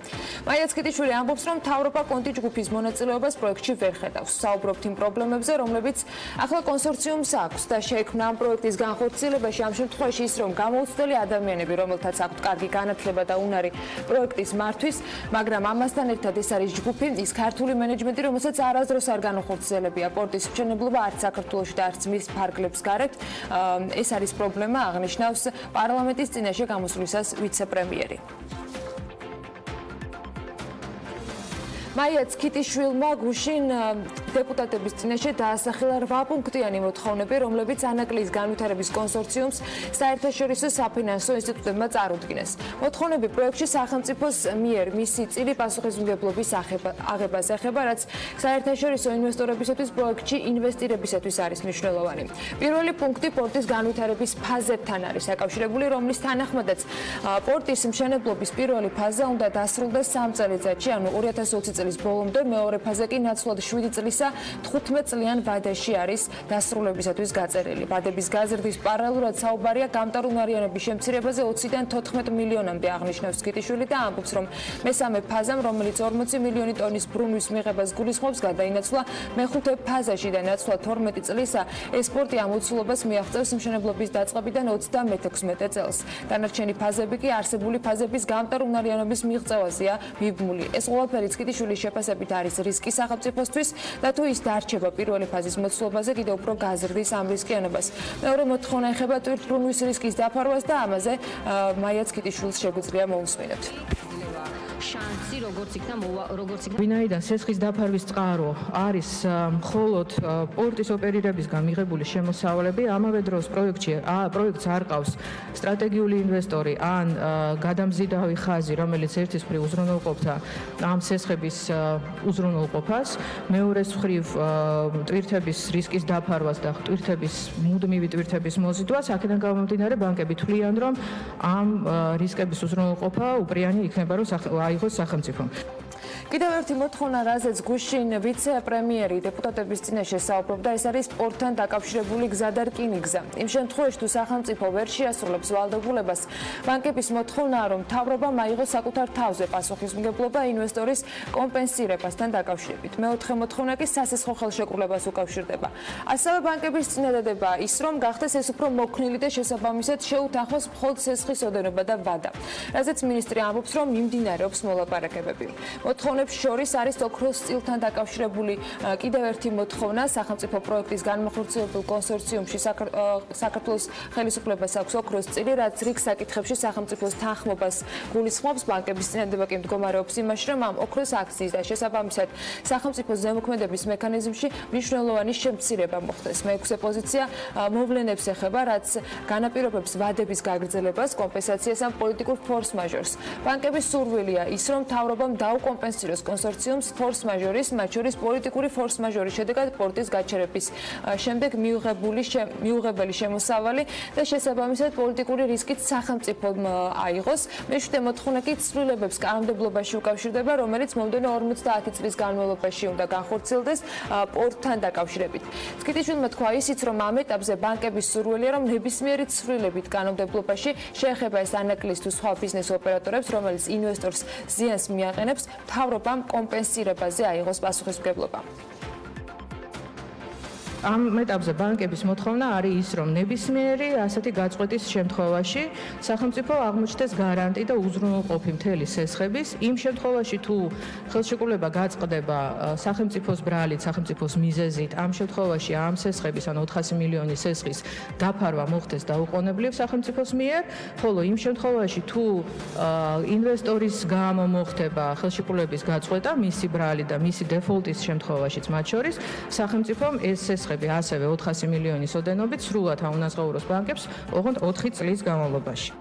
მაია ცქიტიშვილი ამბობს, რომ მთავრობა კონტი ჯგუფის მონაწილეობას პროექტში ვერ ხედავს. საუბრობთ იმ პრობლემებზე, რომლებიც ახლა კონსორციუმს აქვს და შეექმნა ამ პროექტის განხორციელებაში ამ შემთხვევაში ის, რომ გამოუცდელი ადამიანები, რომელთაც აქვთ კარგი განათლება და უნარი პროექტის მართვის, მაგრამ ამასთან ერთად ეს არის ჯგუფი, ის ქართული მენეჯმენტი, რომელსაც არასდროს არ განუხორციელებია პორტის მშენებლობა არც საქართველოში და არც მის ფარგლებს გარეთ. ეს არის პრობლემა, აღნიშნავს პარლამენტის წინაშე გამოსვლისას ვიცე-პრემიერი. მაია ცქიტიშვილმა გუშინ დეპუტატების წინაშე დაასახელა 8 პუნქტიანი მოთხოვნები, რომლებიც ანაკლიის განვითარების კონსორციუმს საერთაშორისო საფინანსო ინსტიტუტებმა წარუდგინეს. მოთხოვნები პროექტში სახელმწიფოს მიერ მისი წილი პასუხისმგებლობის აღებას ეხება, რაც საერთაშორისო ინვესტორებისათვის პროექტში ინვესტირებისათვის არის მნიშვნელოვანი. პირველი პუნქტი პორტის განვითარების ფაზებთან არის დაკავშირებული, რომლის თანახმადაც პორტის მშენებლობის პირველი ფაზა უნდა დასრულდეს 3 წელიწადში, ანუ 2020 წლის ბოლომდე, მეორე ფაზა კი ნაცვლად 7 წლისა 15 წლიან ვადაში არის დასრულებისათვის გაწერილი. ვადების გაზრდის პარალელურად საუბარია გამტარუნარიანობის შემცირებაზე 20-დან 14 მილიონამდე, აღნიშნავს ცქიტიშვილი და ამბობს, რომ მესამე ფაზამ, რომელიც 40 მილიონი ტონის ბრუნვის მიღებას გულისხმობს, გადაინაცვლა მეხუთე ფაზაში და ნაცვლად 12 წლისა ესპორტი ამ უცვლობას მიაღწევს მშენებლობის დაწყებიდან 36 წელს. დანარჩენი ფაზები კი არსებული ფაზების გამტარუნარიანობის მიღწევაზეა მიბმული. ეს ყველაფერი ცქიტიშვილის შეფასებით არის რისკი სახელმწიფოსთვის და თუ ის დარჩება პირველი ფაზის მოცულობაზე, კიდევ უფრო გაზრდის ამ რისკიანობას. მეორე მოთხოვნა ეხება ტვირთბრუნვის რისკის დაფარვას და ამაზე მაია ცქიტიშვილს შეგვიძლია მოусმინოთ. შანსი როგორც იქნა ვინაიდან სესხის დაფარვის წყარო არის მხოლოდ პორტის ოპერირებისგან მიღებული შემოსავლები, ამავე დროს პროექტს არ ყავს სტრატეგიული ინვესტორი ან გადამზიდავი ხაზი, რომელიც ერთის მხრივ უზრუნველყოფდა ამ სესხების უზრუნველყოფას, მეორეს მხრივ ტვირთების რისკის დაფარვას და მუდმივი ტვირთების მოზიდვას. აქედან გამომდინარე, ბანკები თვლიან, რომ ამ რისკების უზრუნველყოფა უპრიანი იქნება, რომ აიღოს სახელმწიფომ. კიდევ ერთი მოთხოვნა, რაზეც გუშინ ვიცე-პრემიერი დეპუტატების წინაშე საუბრობდა, ეს არის პორტთან დაკავშირებული გზა და რკინიგზა. იმ შემთხვევაში, თუ სახელმწიფო ვერ შეასრულებს ვალდებულებას, ბანკების მოთხოვნაა, რომ მთავრობამ აიღოს საკუთარ თავზე პასუხისმგებლობა ინვესტორის კომპენსირებასთან დაკავშირებით. მეოთხე მოთხოვნა კი სასესხო ხელშეკრულებას უკავშირდება. ასევე ბანკების წინადადება ის, რომ გახდეს ეს უფრო მოქნილი და შესაბამისად შეუთანხმოს მხოლოდ სესხის ოდენობა და ვადა. რაზეც მინისტრი ამბობს, რომ მიმდინარეობს მოლაპარაკებები. მოთხოვნებს შორის არის ოქროს წილთან დაკავშირებული კიდევ ერთი მოთხოვნა. სახელმწიფო პროექტის განმახორციელებელ კონსორციუმში საქართველოს ხელისუფლებას აქვს ოქროს წილი, რაც რიგ საკითხებში სახელმწიფოს თანხმობას გულისხმობს. ბანკების წინადადება კი მდგომარეობს იმაში, რომ ამ ოქროს აქციის და შესაბამისად სახელმწიფოს ზემოქმედების მექანიზმში მნიშვნელოვანი შემცირება მოხდეს. მეექვსე პოზიცია მოვლენებს ეხება, რაც განაპირობებს ვადების გაგრძელებას, კომპენსაციას ან პოლიტიკურ ფორს-მაჟორს. ბანკების სურვილია ის, რომ მთავრობამ დაუკომპენსიროს კონსორციუმს ფორს-მაჟორის, მათ შორის პოლიტიკური ფორს-მაჟორის შედეგად პორტის გაჩერების შემდეგ მიუღებელი შემოსავალი და შესაბამისად პოლიტიკური რისკით სახელმწიფომ აიღოს. მეშვიდე მოთხოვნა კი ცვლილებებს კანონმდებლობაში უკავშირდება, რომელიც მომდევნო 50 წლის განმავლობაში უნდა განხორციელდეს პორტთან დაკავშირებით. ცქიტიშვილმა თქვა ისიც, რომ ამ ეტაპზე ბანკების სურვილია, რომ ნებისმიერი ცვლილებით კანონმდებლობაში შეეხება ეს ანაკლიის თუ სხვა ბიზნეს ოპერატორებს, რომელიც ინვესტორს ზიანს მიაყენებს, მთავრობამ კომპენსირებაზე აიღოს პასუხისმგებლობა. ამ ეტაპზე ბანკების მოთხოვნა არის ის, რომ ნებისმიერი ასეთი გაწყვეტის შემთხვევაში სახელმწიფო აღმოჩნდეს გარანტი და უზრუნველყოფი მთელი სესხების. იმ შემთხვევაში, თუ ხელშეკრულება გაწყდება სახელმწიფოს ბრალით, სახელმწიფოს მიზეზით, ამ შემთხვევაში ამ სესხების, ანუ 400 მილიონი სესხის დაფარვა მოხდეს დაუყოვნებლივ სახელმწიფოს მიერ, ხოლო იმ შემთხვევაში, თუ ინვესტორის გამო მოხდება ხელშეკრულების გაწყვეტა, მისი ბრალით და მისი დეფოლტის შემთხვევაშიც მათ შორის, სახელმწიფომ ეს სესხები ასევე 400 მილიონის ოდენობით სრულად აუნაზღაუროს ბანკებს ოღონდ 4 წლის განმავლობაში.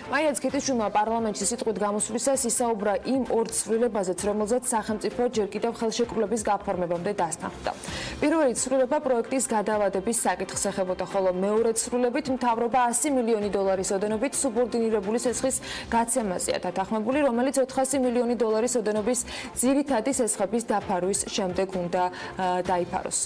მაია ცქიტიშვილმა პარლამენტში სიტყვით გამოსვლისას ისაუბრა იმ ორ ცვლილებაზეც, რომელზეც სახელმწიფო ჯერ კიდევ ხელშეკრულების გაფორმებამდე დასთანხმდა. პირველი ცვლილება პროექტის გადავადების საკითხს ეხებოდა, ხოლო მეორე ცვლილებით მთავრობა 100 მილიონი დოლარის ოდენობით სუბორდინირებული სესხის გაცემაზეა დათანხმებული, რომელიც 400 მილიონი დოლარის ოდენობის ძირითადი სესხების დაფარვის შემდეგ უნდა დაიფაროს.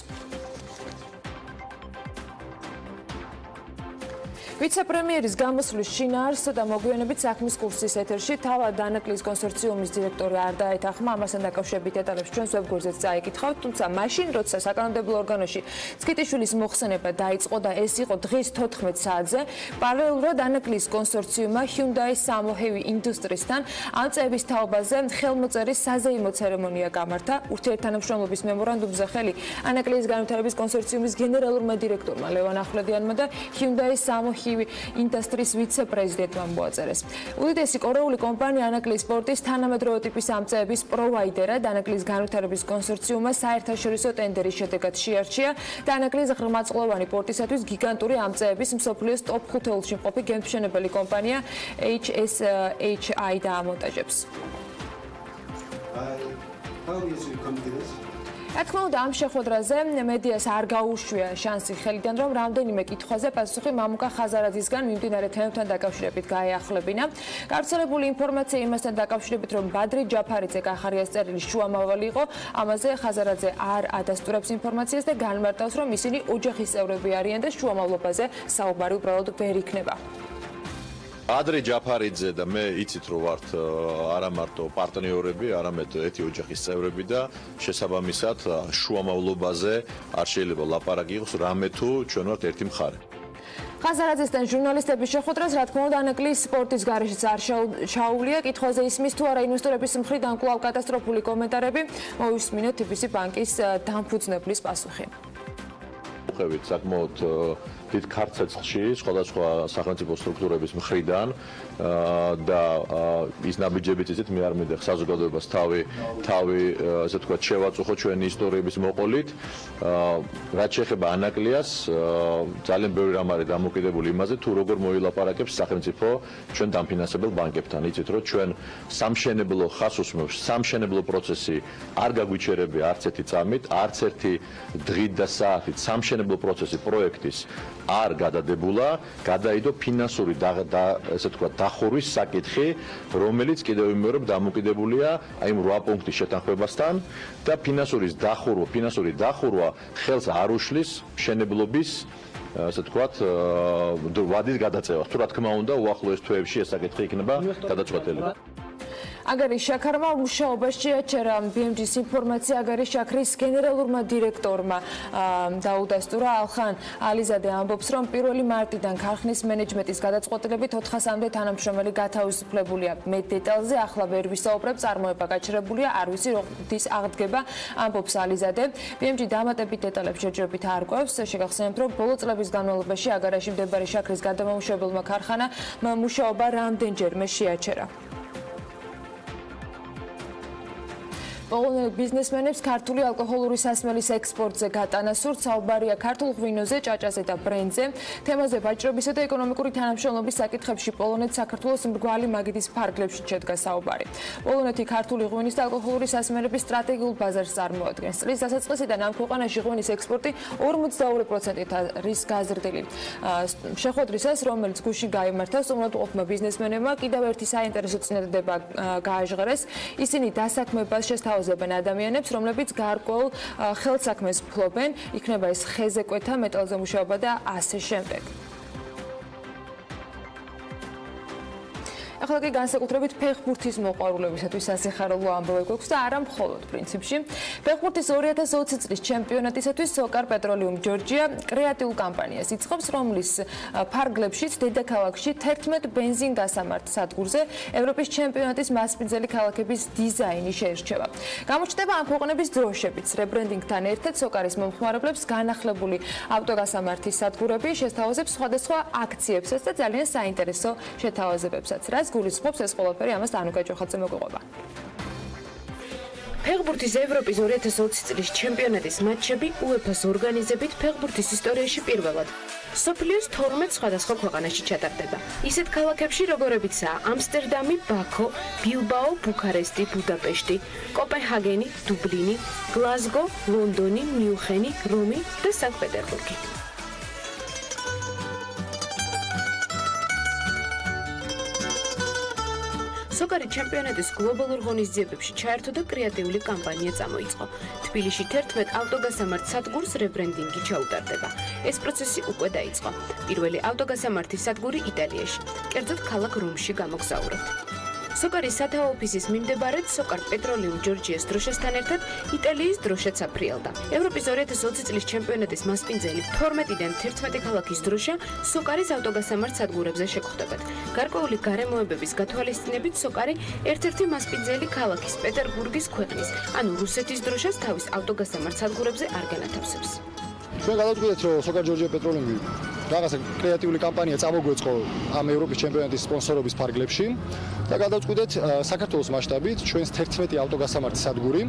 ვიცე-პრემიერის გამოსვლის შინაარსს და მოგვიანებით საქმის კურსის ეთერში თავად დანაკლიის კონსორციუმის დირექტორი არ დაეთანხმა, ამასთან დაკავშირებით დეტალებს ჩვენს ვებგვერდზეც წაიკითხავთ, თუმცა მაშინ, როცა საკანონმდებლო ორგანოში ცკიტიშვილის მოხსენება დაიწყო და ეს იყო დღის 14 საათზე, პარალელურად დანაკლიის კონსორციუმმა Hyundai Samo Heavy Industries-თან ამ წევის თაობაზე ხელმოწერის საზეიმო ცერემონია გამართა. ურთიერთთანამშრომლობის მემორანდუმზე ხელი დანაკლიის განვითარების კონსორციუმის გენერალურმა დირექტორმა ლევან ახვლედიანმა და Hyundai Samo Heavy Industries ვიცე-პრეზიდენტმა მოაწერეს. უდიდესი კორეული კომპანია დანაკლიის სპორტის თანამედროვე ტიპის ამწეების პროვაიდერა დანაკლიის განვითარების კონსორციუმმა საერთაშორისო ტენდერის შედეგად შეარჩია დანაკლიის ღრმაწლოვანი პორტისათვის გიგანტური ამწეების მსოფლიოს ტოპ 5 ელში მყოფი გემთმშენებელი კომპანია HSHI დაამონტაჟებს. რა თქმა უნდა, ამ შეხვედრაზე მედიას არ გაუშვია შანსი ხელიდან, რომ რამდენიმე კითხვაზე პასუხი მამუკა ხაზარაძისგან მიმდინარე თემებთან დაკავშირებით გაეახლებინა. გავრცელებული ინფორმაცია იმასთან დაკავშირებით, რომ ბადრი ჯაფარიძე კახარიას წერილის შუამავალი იყო, ამაზე ხაზარაძე არ ადასტურებს ინფორმაციას და განმარტავს, რომ ისინი ოჯახის წევრები არიან და შუამავლობაზე საუბარი უბრალოდ ვერ იქნება. ადრე ჯაფარიძე და მე იცით რომ ვართ არა მარტო პარტნიორები, არამედ ერთი ოჯახის წევრები და შესაბამისად შუამავლობაზე არ შეიძლება ლაპარაკი იყოს რამე თუ ჩვენ ვართ ერთი მხარე. ხაზარაძესთან ჟურნალისტების შეხვედრას, რა თქმა უნდა, დანაკლიის სპორტის გარეშეც არ ჩაუვლია. კითხვაზე ისმის თუ არა ინვესტორების მხრიდან კვლავ კატასტროფული კომენტარები, მოვისმინოთ TBC ბანკის დამფუძნებლის პასუხი. ვუხევით საკმაოდ დიდ ქარცეცხლში სხვადასხვა სახელმწიფო სტრუქტურების მხრიდან და ის ნაბიჯებით იცით მე არ მინდა საზოგადოებას თავი ასე თქვა შევაწუხო ჩვენი ისტორიების მოყოლით. რაც შეეხება ანაკლიას, ძალიან ბევრი რამ არის დამოკიდებული იმაზე თუ როგორ მოილაპარაკებს სახელმწიფო ჩვენ დამფინანსებელ ბანკებთან. იცით რომ ჩვენ სამშენებლო ხას უსმევს, სამშენებლო პროცესი არ გაგვიჩერებია არც ერთი წამით, არც ერთი დღით და საათით სამშენებლო პროცესი პროექტის არ გადადებულა, გადაიდო ფინანსური ესე თქვა დახურვის საკითხი, რომელიც კიდევ ვიმეორებ დამოკიდებულია აი 8 პუნქტის შეთანხმებასთან და ფინანსური დახურვა ხელს არ უშლის მშენებლობის ასე თქვათ ვადის გადაწევას. თუ რა თქმა უნდა, უახლოეს თვეებში ეს საკითხი იქნება გადაწყვეტილი. აგარი შაქარმა მუშაობას შეაჩერა BMG-ის ინფორმაცია აგარი შაქრის გენერალურმა დირექტორმა დაუდასტურა ალხან ალიზადე ამბობს, რომ 1 მარტიდან ქარხნის მენეჯმენტის გადაწყვეტილებით 400-მდე თანამშრომელი გათავისუფლებულია. მეტ დეტალზე ახლა ვერ ვისაუბრებ, წარმოება გაჩერებულია, არ ვიცი როდის აღდგება, ამბობს ალიზადე. BMG დამატებით დეტალებს შეჯერებით არ ყვევს. შეგახსენებთ, რომ ბოლო წლების განმავლობაში აგარაში მდებარე შაქრის გადამამუშავებელმა ქარხანამ მუშაობა რამდენჯერმე შეაჩერა. პოლონელი ბიზნესმენებს ქართული ალკოჰოლური სასმელის ექსპორტზე გატანა სურთ, საუბარია ქართულ ღვინოზე, ჭაჭაზე და ბრენდზე. თემაზე ვაჭრობისა და ეკონომიკური თანამშრომლობის საკითხებში პოლონეთს საქართველოს მრგვალი მაგიდის ფარგლებში შედგა საუბარი. პოლონეთი ქართული ღვინის და ალკოჰოლური სასმელების სტრატეგიულ ბაზარს წარმოადგენს. წლის დასაწყისიდან ამ ქვეყანაში ღვინის ექსპორტი 42%-ით არის გაზრდილი. შეხვედრისას, რომელიც გუშინ გაიმართა, სტუმრობყოფმა ბიზნესმენებმა კიდევ ერთი საინტერესო წინადადება გააჟღერეს. ისინი დასაქმებას შესთავაზებენ ადამიანებს, რომლებიც გარკვეულ ხელსაქმეს ფლობენ, იქნება ეს ხეზე კვეთა, მეტალზე მუშაობა და ასე შემდეგ. ახლა კი განსაკუთრებით ფეხბურთის მოყვარულებისათვის სასიხარულო ამბავი გვაქვს და არა მხოლოდ პრინციპში. ფეხბურთის 2020 წლის ჩემპიონატისათვის Soccer Petroleum Georgia კრეატიულ კამპანიას იწყებს, რომლის ფარგლებშიც დედაქალაქში 11 ბენზინგასამართ სადგურზე ევროპის ჩემპიონატის მასპინძელი ქალაქების დიზაინი შეირჩევა. გამოჩნდება ამ ქვეყნების დროშებიც. რებრენდინგთან ერთად Soccer-ის მომხმარებლებს განახლებული ავტოგასამართის სადგურები შესთავაზებს სხვადასხვა აქციებსაც და ძალიან საინტერესო შეთავაზებებსაც. გულისხმობს ეს ყველაფერი, ამას ანუკა ჯოხაძე მოგვიყვება. ფეხბურთის ევროპის 2020 წლის ჩემპიონატის მატჩები UEFA-ს ორგანიზებით ფეხბურთის ისტორიაში პირველად სოფლიოს 12 სხვადასხვა ქვეყანაში ჩატარდება. ისეთ ქალაქებში, როგორებიცაა ამსტერდამი, ბაქო, ბილბაო, ბუქარესტი, ბუდაპეშტი, კოპენჰაგენი, დუბლინი, გლაზგო, ლონდონი, მიუნხენი, რომი და სანქტ-პეტერბურგი. სოკარი ჩემპიონატის გლობალურ ღონისძიებებში ჩაერთო და კრეატიული კამპანია წამოიწყო. თბილისში 11 ავტოგასამართ სადგურს რებრენდინგი ჩაუტარდება. ეს პროცესი უკვე დაიწყო. პირველი ავტოგასამართი სადგური იტალიაში, კერძოდ ქალაქ რომში გამოგზაურებთ. სოკარის სათაო ოფისის მიმდებარედ სოკარ პეტროლიუმ ჯორჯიას დროშასთან ერთად იტალიის დროშაც აფრიალდა. ევროპის 2020 წლის ჩემპიონატის მასპინძელი 12-დან 11 ქალაქის დროშა სოკარის ავტოგასამართ სადგურებზე შეგხვდებათ. გარკვეული გარემოებების გათვალისწინებით სოკარი ერთ-ერთი მასპინძელი ქალაქის პეტერბურგის ქვეყნის, ანუ რუსეთის დროშას თავის ავტოგასამართ სადგურებზე არ განათავსებს. ჩვენ გადავწყვიტეთ, რომ სოკარ ჯორჯია პეტროლიუმი რაღაცა კრეატიული კამპანია წამოგვეწყო ამ ევროპის ჩემპიონატის სპონსორობის ფარგლებში და გადავწყვიტეთ საქართველოს მასშტაბით ჩვენს 11 ავტოგასამართ სადგური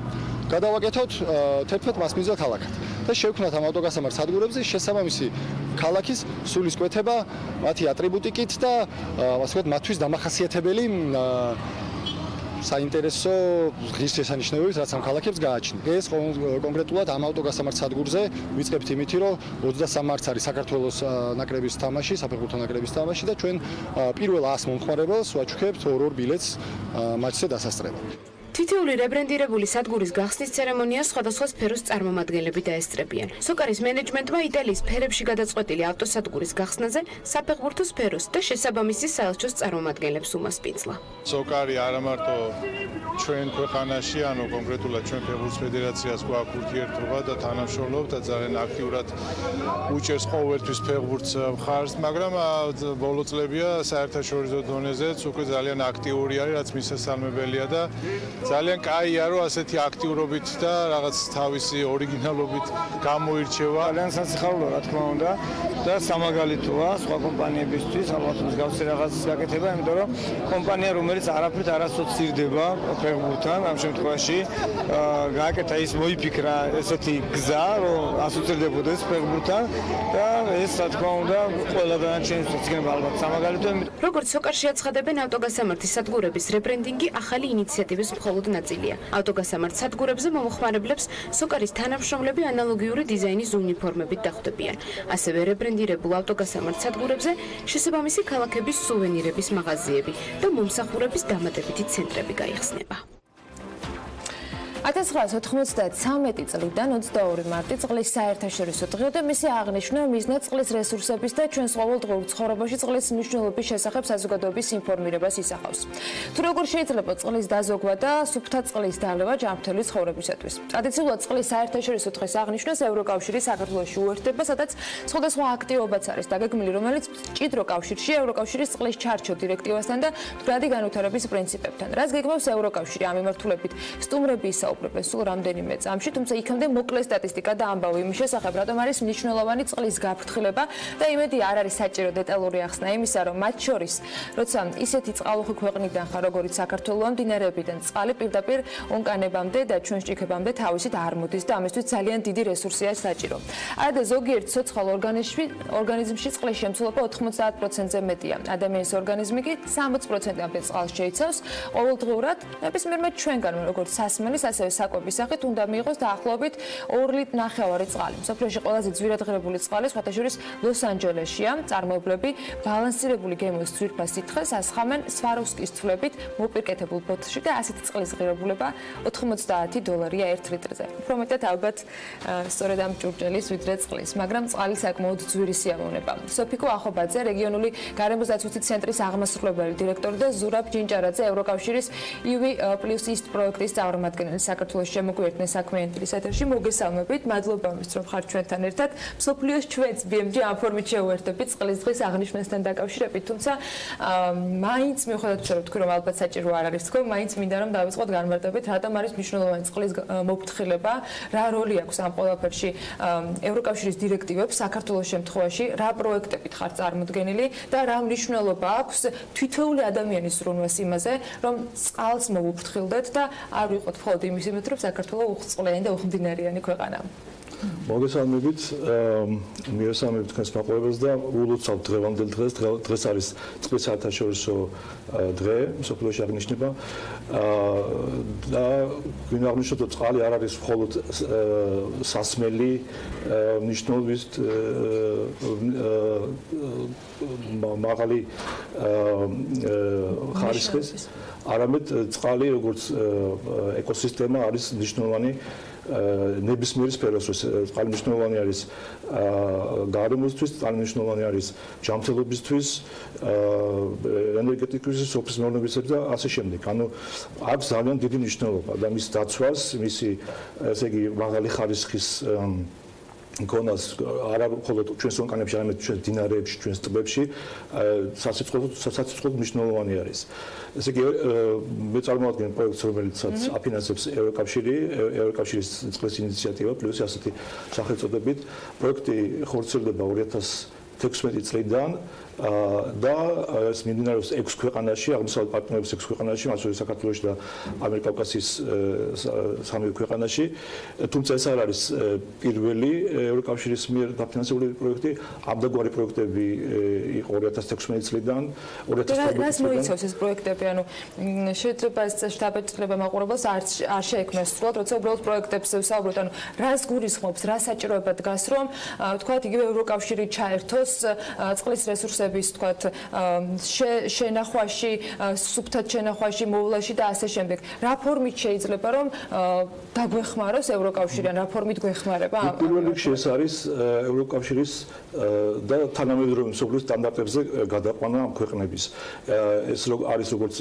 გადავაკეთოთ 11 მასპინძელ ქალაქად და შევქმნათ ამ ავტოგასამართ სადგურებზე შესაბამისი ქალაქის სულისკვეთება, მათი ატრიბუტიკით და ასე ვთქვათ, მათთვის დამახასიათებელი საინტერესო ღირსშესანიშნაობებით, რაც ამ ქალაქებს გააჩნია. ეს კონკრეტულად ამ ავტოგასამართ სადგურზე ვიწყებთ იმითი, რომ 23 მარტს არის საქართველოს ნაკრების თამაში, საფეხბურთო ნაკრების თამაში და ჩვენ პირველ 100 მომხმარებელს ვაჩუქებთ 2 ბილეთს მატჩზე დასასწრებად. თითოეული რებრენდირებული სადგურის გახსნის ცერემონიას სხვადასხვა სფეროს წარმომადგენლები დაესწრებიან. სოკარის მენეჯმენტმა იტალიის ფერებში გადაწყვეტილი ავტოსადგურის გახსნაზე საფეხბურთო სფეროს და შესაბამისი საელჩოს წარმომადგენლებს უმასპინძლა. სოკარი არა მარტო ჩვენ ქვეყანაში, ანუ კონკრეტულად ჩვენ ფეხბურთის ფედერაციას გვაქვს ურთიერთობა და თანამშრომლობთ და ძალიან აქტიურად უჭერს ყოველთვის ფეხბურთს მხარს, მაგრამ ბოლო წლებია საერთაშორისო დონეზეც უკვე ძალიან აქტიური არის, რაც მისასალმებელია და ძალიან კაია, რომ ასეთი აქტიურობით და რაღაც თავისი ორიგინალობით გამოირჩევა. ძალიან სასიხარულო, რა თქმა უნდა, და სამაგალითოა სხვა კომპანიებისთვის, ალბათ მსგავსი რაღაცის გაკეთება, იმიტომ რომ კომპანია, რომელიც არაფრით არ ასოცირდება ფეხბურთთან, ამ შემთხვევაში გააკეთა ის მოიფიქრა ესეთი გზა, რომ ასოცირდებოდეს ფეხბურთთან და ეს, რა თქმა უნდა, ყველა დანარჩენისთვის იქნება ალბათ სამაგალითო. როგორც სოკარში აცხადებენ, ავტოგასამართის სადგურების რებრენდინგი ახალი ინიციატივის მხოლოდ ნაწილია. ავტოგასამართ სადგურებზე მომხმარებლებს სოკარის თანამშრომლები ანალოგიური დიზაინის უნიფორმებით დახვდებიან. ასევე რებრენდირებულ ავტოგასამართ სადგურებზე შესაბამისი ქალაქების სუვენირების მაღაზიები და მომსახურების დამატებითი ცენტრები გაიხსნება. 1993 წლიდან 22 მარტი წყლის საერთაშორისო დღე და მისი აღნიშვნა მიზნად წყლის რესურსების და ჩვენს ყოველდღიურ ცხოვრებაში წყლის მნიშვნელობის შესახებ საზოგადოების ინფორმირებას ისახავს. თუ როგორ შეიძლება წყლის დაზოგვა და სუფთა წყლის დალევა ჯანმრთელი ცხოვრებისათვის. ტრადიციულად წყლის საერთაშორისო დღეს აღნიშვნას ევროკავშირი საქართველოში უერთდება, სადაც სხვადასხვა აქტივობაც არის დაგეგმილი, რომელიც მჭიდრო კავშირშია ევროკავშირის წყლის ჩარჩო დირექტივასთან და მდგრადი განვითარების პრინციპებთან. რაც გეგმავს ევროკავშირი ამ მიმართულებით სტუმრები საუბრობენ სულ რამდენიმე წამში, თუმცა იქამდე მოკლე სტატისტიკა და ამბავი იმის შესახებ, რატომ არის მნიშვნელოვანი წყლის გაფრთხილება და იმედი არ არის საჭირო დეტალური ახსნა იმისა, რომ მათ შორის, როცა ისეთი წყალუხვი ქვეყნიდან ხარ, როგორც საქართველო, მდინარეებიდან წყალი პირდაპირ ონკანებამდე და ჩვენ შჭიქებამდე თავისით არ მოდის და ამისთვის ძალიან დიდი რესურსია საჭირო. არადა ზოგიერთ ცოცხალ ორგანიზმში წყლის შემცველობა 90%-ზე მეტია. ადამიანის ორგანიზმი კი 60%-ამდე წყალს შეიცავს. ყოველდღიურად ნებისმიერმა ჩვენგანმა, როგორც სასმელის, ასევე საკვების სახით უნდა მიიღოს დაახლოებით 2 ლიტრ-ნახევარი წყალი. მსოფლიოში ყველაზე ძვირადღირებული წყალი სხვათაშორის ლოს-ანჯელესშია. წარმოებლები ბალანსირებული გემოს ძვირფას სითხეს ასხამენ სვაროვსკის თვლებით მოპირკეთებულ ბოთლში და ასეთი წყლის ღირებულება $90 1 ლიტრზე. უფრო მეტად ალბათ სწორედ ამ ჭურჭელის ვიდრე წყლის, მაგრამ წყალი საკმაოდ ძვირი სიამოვნება. სოფიკო ახობაძე, რეგიონული გარემოს დაცვითი ცენტრის აღმასრულებელი დირექტორი და ზურაბ ჯინჭარაძე, ევროკავშირის EU+ East პროექტის წარმომადგენელი საქართველოს შემოგვიერთდნენ საქმიანობის ეთერში. მოგესალმებით, მადლობა იმისთვის, რომ ხართ ჩვენთან ერთად. მსოფლიოს ჩვენც BMG ამ ფორმით შევუერთდებით წყლის დღის აღნიშვნასთან დაკავშირებით, თუმცა მაინც მიუხედავად იმისა, რომ თქვი რომ ალბათ საჭირო არ არის თქო, მაინც მინდა რომ დავიწყოთ განმარტებით, რატომ არის მნიშვნელოვანი წყლის მოფრთხილება, რა როლი აქვს ამ ყველაფერში ევროკავშირის დირექტივებს საქართველოს შემთხვევაში, რა პროექტებით ხარ წარმოდგენილი და რა მნიშვნელობა აქვს თითოეული ადამიანის ზრუნვას იმაზე, რომ წყალს მოვუფრთხილდეთ და არ ვიყოთ მხოლოდ იმის იმით, რომ საქართველოს უხწყლიანი და უხმდინარიანი ქვეყანაა. მოგესალმებით, მივესალმებით თქვენს მაყურებელს და ულოცავთ დღევანდელ დღეს. დღეს არის წყლის საერთაშორისო დღე, მსოფლიოში აღნიშნება და გვინდა აღნიშნოთ, რომ წყალი არ არის მხოლოდ სასმელი მნიშვნელობის მაღალი ხარისხის, არამედ წყალი როგორც ეკოსისტემა არის მნიშვნელოვანი ნებისმიერ სფეროში. წყალი მნიშვნელოვანი არის გარემოსთვის, წყალი მნიშვნელოვანი არის ჯანმრთელობისთვის, ენერგეტიკისთვის, სოფლის მეურნეობისთვის და ასე შემდეგ. ანუ აქვს ძალიან დიდი მნიშვნელობა და მის დაცვას, მისი ესე იგი მაღალი ხარისხის გონას არა მხოლოდ ჩვენს ონკანებში, არამედ ჩვენს დინარეებში, ჩვენს ტბებში საცოცხლოდ მნიშვნელოვანი არის. ესე იგი მე წარმოვადგენ პროექტს, რომელიცაც აფინანსებს ევროკავშირის წყლის ინიციატივა პლუს ასეთი სახელწოდებით. პროექტი ხორციელდება 2016 წლიდან და ეს მიმდინარეობს 6 ქვეყანაში, აღმოსავლეთ პარტნიორების 6 ქვეყანაში, მათ შორის საქართველოში და ამიერკავკასიის 3 ქვეყანაში. თუმცა ეს არ არის პირველი ევროკავშირის მიერ დაფინანსებული პროექტი. ამდაგვარი პროექტები იყო 2016 წლიდან, 2017 რას მოიცავს ეს პროექტები? ანუ შეიძლება ეს შტაბ-ეტლება მაყურებელს არ შეექმნას სრულად, როცა უბრალოდ პროექტებზე ვსაუბრობთ, ანუ რას გულისხმობს, რა საჭიროება დგას, რომ თქვათ იგივე ევროკავშირი ჩაერთოს წყლის რესურსების თქვათ შენახვაში, სუფთად შენახვაში, მოვლაში და ასე შემდეგ. რა ფორმით შეიძლება რომ დაგვეხმაროს ევროკავშირი, რა ფორმით გვეხმარება? პირველ რიგში ეს არის ევროკავშირის და თანამედროვე მსოფლიოს სტანდარტებზე გადაყვანა ამ ქვეყნების. ეს არის როგორც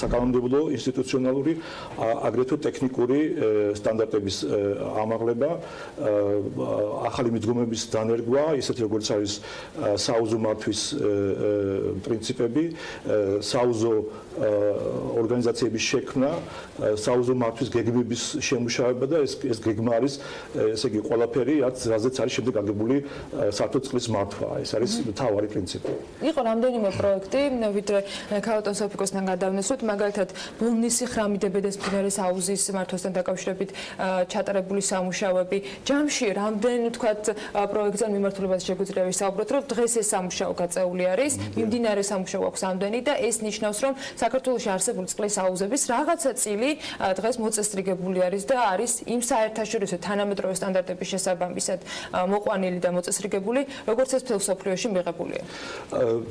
საკანონმდებლო, ინსტიტუციონალური, აგრეთვე ტექნიკური სტანდარტების ამაღლება, ახალი მიდგომების დანერგვა, ისეთი როგორც არის საუზო მართვის პრინციპები, საუზო ორგანიზაციების შექმნა, საუზო მართვის გეგმების შემუშავება და ეს გეგმა არის, ესე იგი, ყველაფერი, რაზეც არის შემდეგ აგებული საერთო წყლის მართვა. ეს არის მთავარი პრინციპი. იყო რამდენიმე პროექტი, ვიდრე ქალატონ სოფიკოსთან გადავნესოთ, მაგალითად, ბოლნისი ხრამიდებედეს მდინარის აუზის მართვასთან დაკავშირებით ჩატარებული სამუშაოები. ჯამში რამდენ, თქვათ, პროექტზე მიმართულებაზე შეგვიძლია ვისაუბროთ, რომ დღეს ეს სამუშაო გაწეული არის, მიმდინარე სამუშაო აქვს ამდენი და ეს ნიშნავს, რომ საქართველოში არსებული წყლის აუზების რაღაცა წილი დღეს მოწესრიგებული არის და არის იმ საერთაშორისო თანამედროვე სტანდარტების შესაბამისად მოყვანილი და მოწესრიგებული, როგორც ეს ფილოსოფიაში მიღებულია.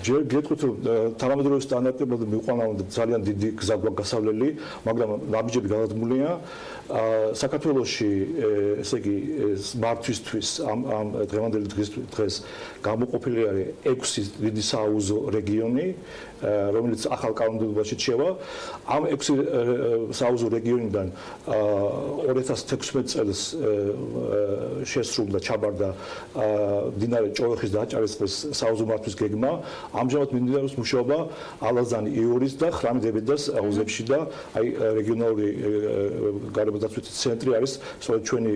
ჯერ გეტყვით, რომ თანამედროვე სტანდარტებად მიყვანა ძალიან დიდი გზა გასავლელი, მაგრამ ნაბიჯები გადადგმულია. საქართველოში, ესე იგი, მართვისთვის ამ დღევანდელი დღეს გამოყოფილი არის 6 დიდი სააუზო რეგიონი, რომელიც ახალ კანონმდებლობაში შევა. ამ 6 სააუზო რეგიონიდან 2016 წელს შესრულდა ჩაბარდა მდინარე ჭოროხის და აჭარისწყლის სააუზო მართვის გეგმა. ამჟამად მიმდინარეობს მუშაობა ალაზანი, იორის და ხრამიდებედას აუზებში და აი რეგიონალური გარემოდაცვითი ცენტრი არის სწორედ ჩვენი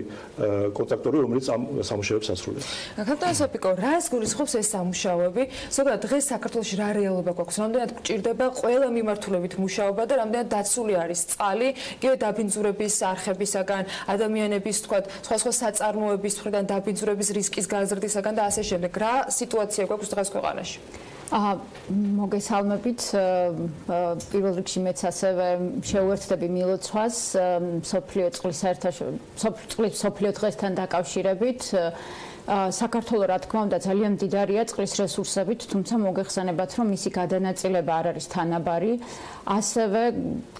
კონტაქტორი, რომელიც ამ სამუშაოებს ასრულებს. ქალატონ სოფიკო, რას გულისხმობს ეს სამუშაოები? ზოგადად დღეს საქართველოში რა რეალობა გვაქვს? რამდენად გვჭირდება ყველა მიმართულებით მუშაობა და რამდენად დაცული არის წყალი, იგივე დაბინძურების არხებისაგან, ადამიანების, თქვათ, სხვა საწარმოების მხრიდან დაბინძურების რისკის გაზრდისაგან და ასე შემდეგ. რა სიტუაცია გვაქვს დღეს ქვეყანაში? მოგესალმებით. პირველ რიგში მეც ასევე შეუერთდები მილოცვას სოფლიო წყლის სოფლიო დღესთან დაკავშირებით. საქართველოს რა თქმა უნდა ძალიან მდიდარია წყლის რესურსებით, თუმცა მოგეხსენებათ, რომ მისი გადანაწილება არ არის თანაბარი. ასევე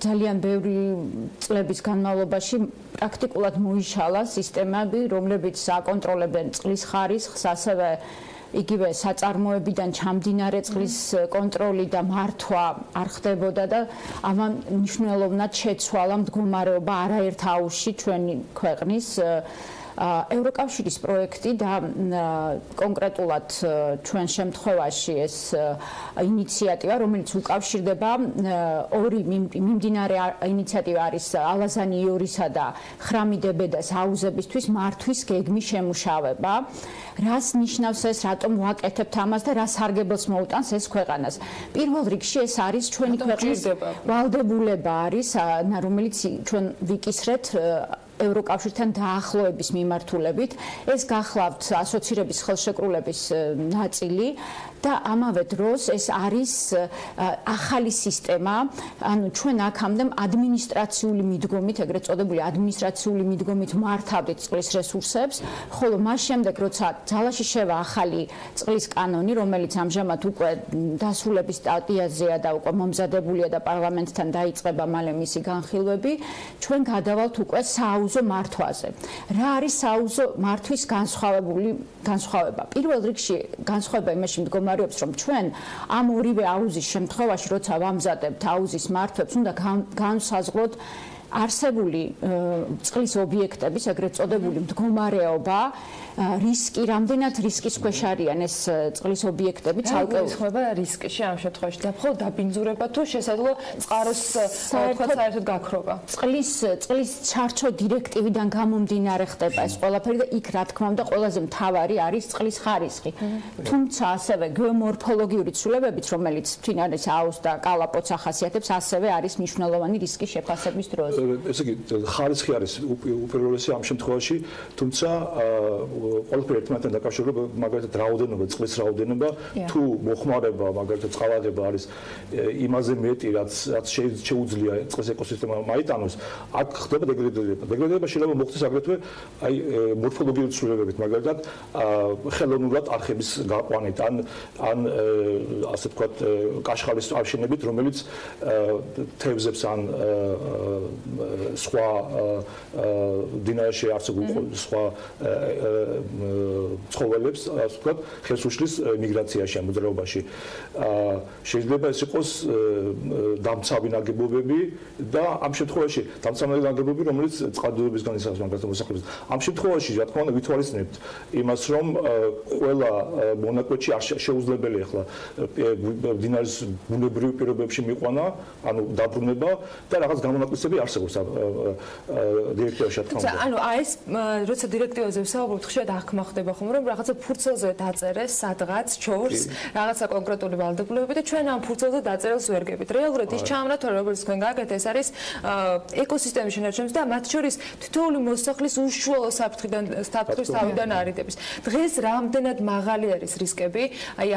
ძალიან ბევრი წლების განმავლობაში პრაქტიკულად მოიშალა სისტემები, რომლებიც აკონტროლებენ წყლის ხარისხს, ასევე იგივე საწარმოებიდან ჩამდინარე წყლის კონტროლი და მართვა არ ხდებოდა და ამან მნიშვნელოვნად შეცვალა მდგომარეობა არაერთ აუზში ჩვენი ქვეყნის ევროკავშირის პროექტი და კონკრეტულად ჩვენ შემთხვევაში ეს ინიციატივა, რომელიც უკავშირდება ორი მიმდინარე ინიციატივა არის ალაზანი იორისა და ხრამიდებედას აუზებისთვის მართვის გეგმის შემუშავება. რას ნიშნავს ეს, რატომ ვაკეთებთ ამას და რა სარგებლოს მოუტანს ეს ქვეყანას? პირველ რიგში ეს არის ჩვენი ქვეყნის ვალდებულება არის, რომელიც ჩვენ ვიკისრეთ ევროკავშირთან დაახლოების მიმართულებით. ეს გახლავთ ასოცირების ხელშეკრულების ნაწილი და ამავე დროს ეს არის ახალი სისტემა, ანუ ჩვენ აქამდე ადმინისტრაციული მიდგომით, ეგრეთ წოდებული ადმინისტრაციული მიდგომით მართავდით წყლის რესურსებს, ხოლო მას შემდეგ როცა ძალაში შევა ახალი წყლის კანონი, რომელიც ამჟამად უკვე დასრულების სტადიაზეა და უკვე მომზადებულია და პარლამენტთან დაიწყება მალე მისი განხილვები, ჩვენ გადავალთ უკვე სააუზო მართვაზე. რა არის სააუზო მართვის განსხვავება? პირველ რიგში განსხვავება იმაში მდგომარეობს, რომ ჩვენ ამ ორივე აუზის შემთხვევაში, როცა ვამზადებთ აუზის მართვებს, უნდა განსაზღვროთ არსებული წყლის ობიექტების, ეგრეთ წოდებული მდგომარეობა, რისკი, რამდენად რისკის ქვეშ არიან ეს წყლის ობიექტები, ცალკეულ ხმება რისკში ამ შემთხვევაში და მხოლოდ დაბინძურება თუ შესაძლო წყაროს საერთოდ გაქრობა. წყლის ჩარჩო დირექტივიდან გამომდინარე ხდება ეს ყველაფერი და იქ რა თქმა უნდა ყველაზე მთავარი არის წყლის ხარისხი. თუმცა ასევე გეომორფოლოგიური ცვლილებებით, რომელიც მდინარის აუზს და კალაპოტს ახასიათებს, ასევე არის მნიშვნელოვანი რისკის შეფასების დროს. ესე იგი ხარისხი არის უპირველესი ამ შემთხვევაში, თუმცა ყველაფერი ერთმანეთთან დაკავშირება, მაგალითად რაოდენობა, წყლის რაოდენობა, თუ მოხმარება, მაგალითად წყალაღება არის იმაზე მეტი, რაც შეუძლია წყლის ეკოსისტემამ აიტანოს, აქ ხდება დეგრადირება. დეგრადირება შეიძლება მოხდეს აგრეთვე აი მორფოლოგიური ცვლილებებით, მაგალითად ხელოვნურად არხების გაყვანით, ან ასე ვთქვათ, კაშხალის აშენებით, რომელიც თევზებს ან სხვა დინარში არსებულ სხვა ცხოველებს, ასე ვთქვათ, ხელს უშლის მიგრაციაში, მოძრაობაში. შეიძლება ეს იყოს დამცავი ნაგებობები და ამ შემთხვევაში დამცავი ნაგებობები, რომელიც წყალდიდობისგან ისაა მაგალითად მოსახლეობის. ამ შემთხვევაში, რა თქმა უნდა, ვითვალისწინებთ იმას, რომ ყველა მონაკვეთში არ შეუძლებელია ახლა დინარის ბუნებრივ პირობებში მიყვანა, ანუ დაბრუნება და რაღაც გამონაკვეთები არსებობს დირექტივაში, რა თქმა უნდა. ანუ ეს როცა დირექტივაზე ვსაუბრობთ, ხშირად აღქმა ხდება ხომ, რომ რაღაცა ფურცელზე დაწერეს სადღაც ჩორს, რაღაცა კონკრეტული ვალდებულებები და ჩვენ ამ ფურცელზე დაწერილს ვერ გებით. რეალურად ის ჩამრათ, როგორც თქვენ გააკეთეთ, ეს არის ეკოსისტემის შენარჩუნების და მათ შორის თითოეული მოსახლის უშუალო საფრთხიდან თავიდან არიდების. დღეს რამდენად მაღალი არის რისკები, აი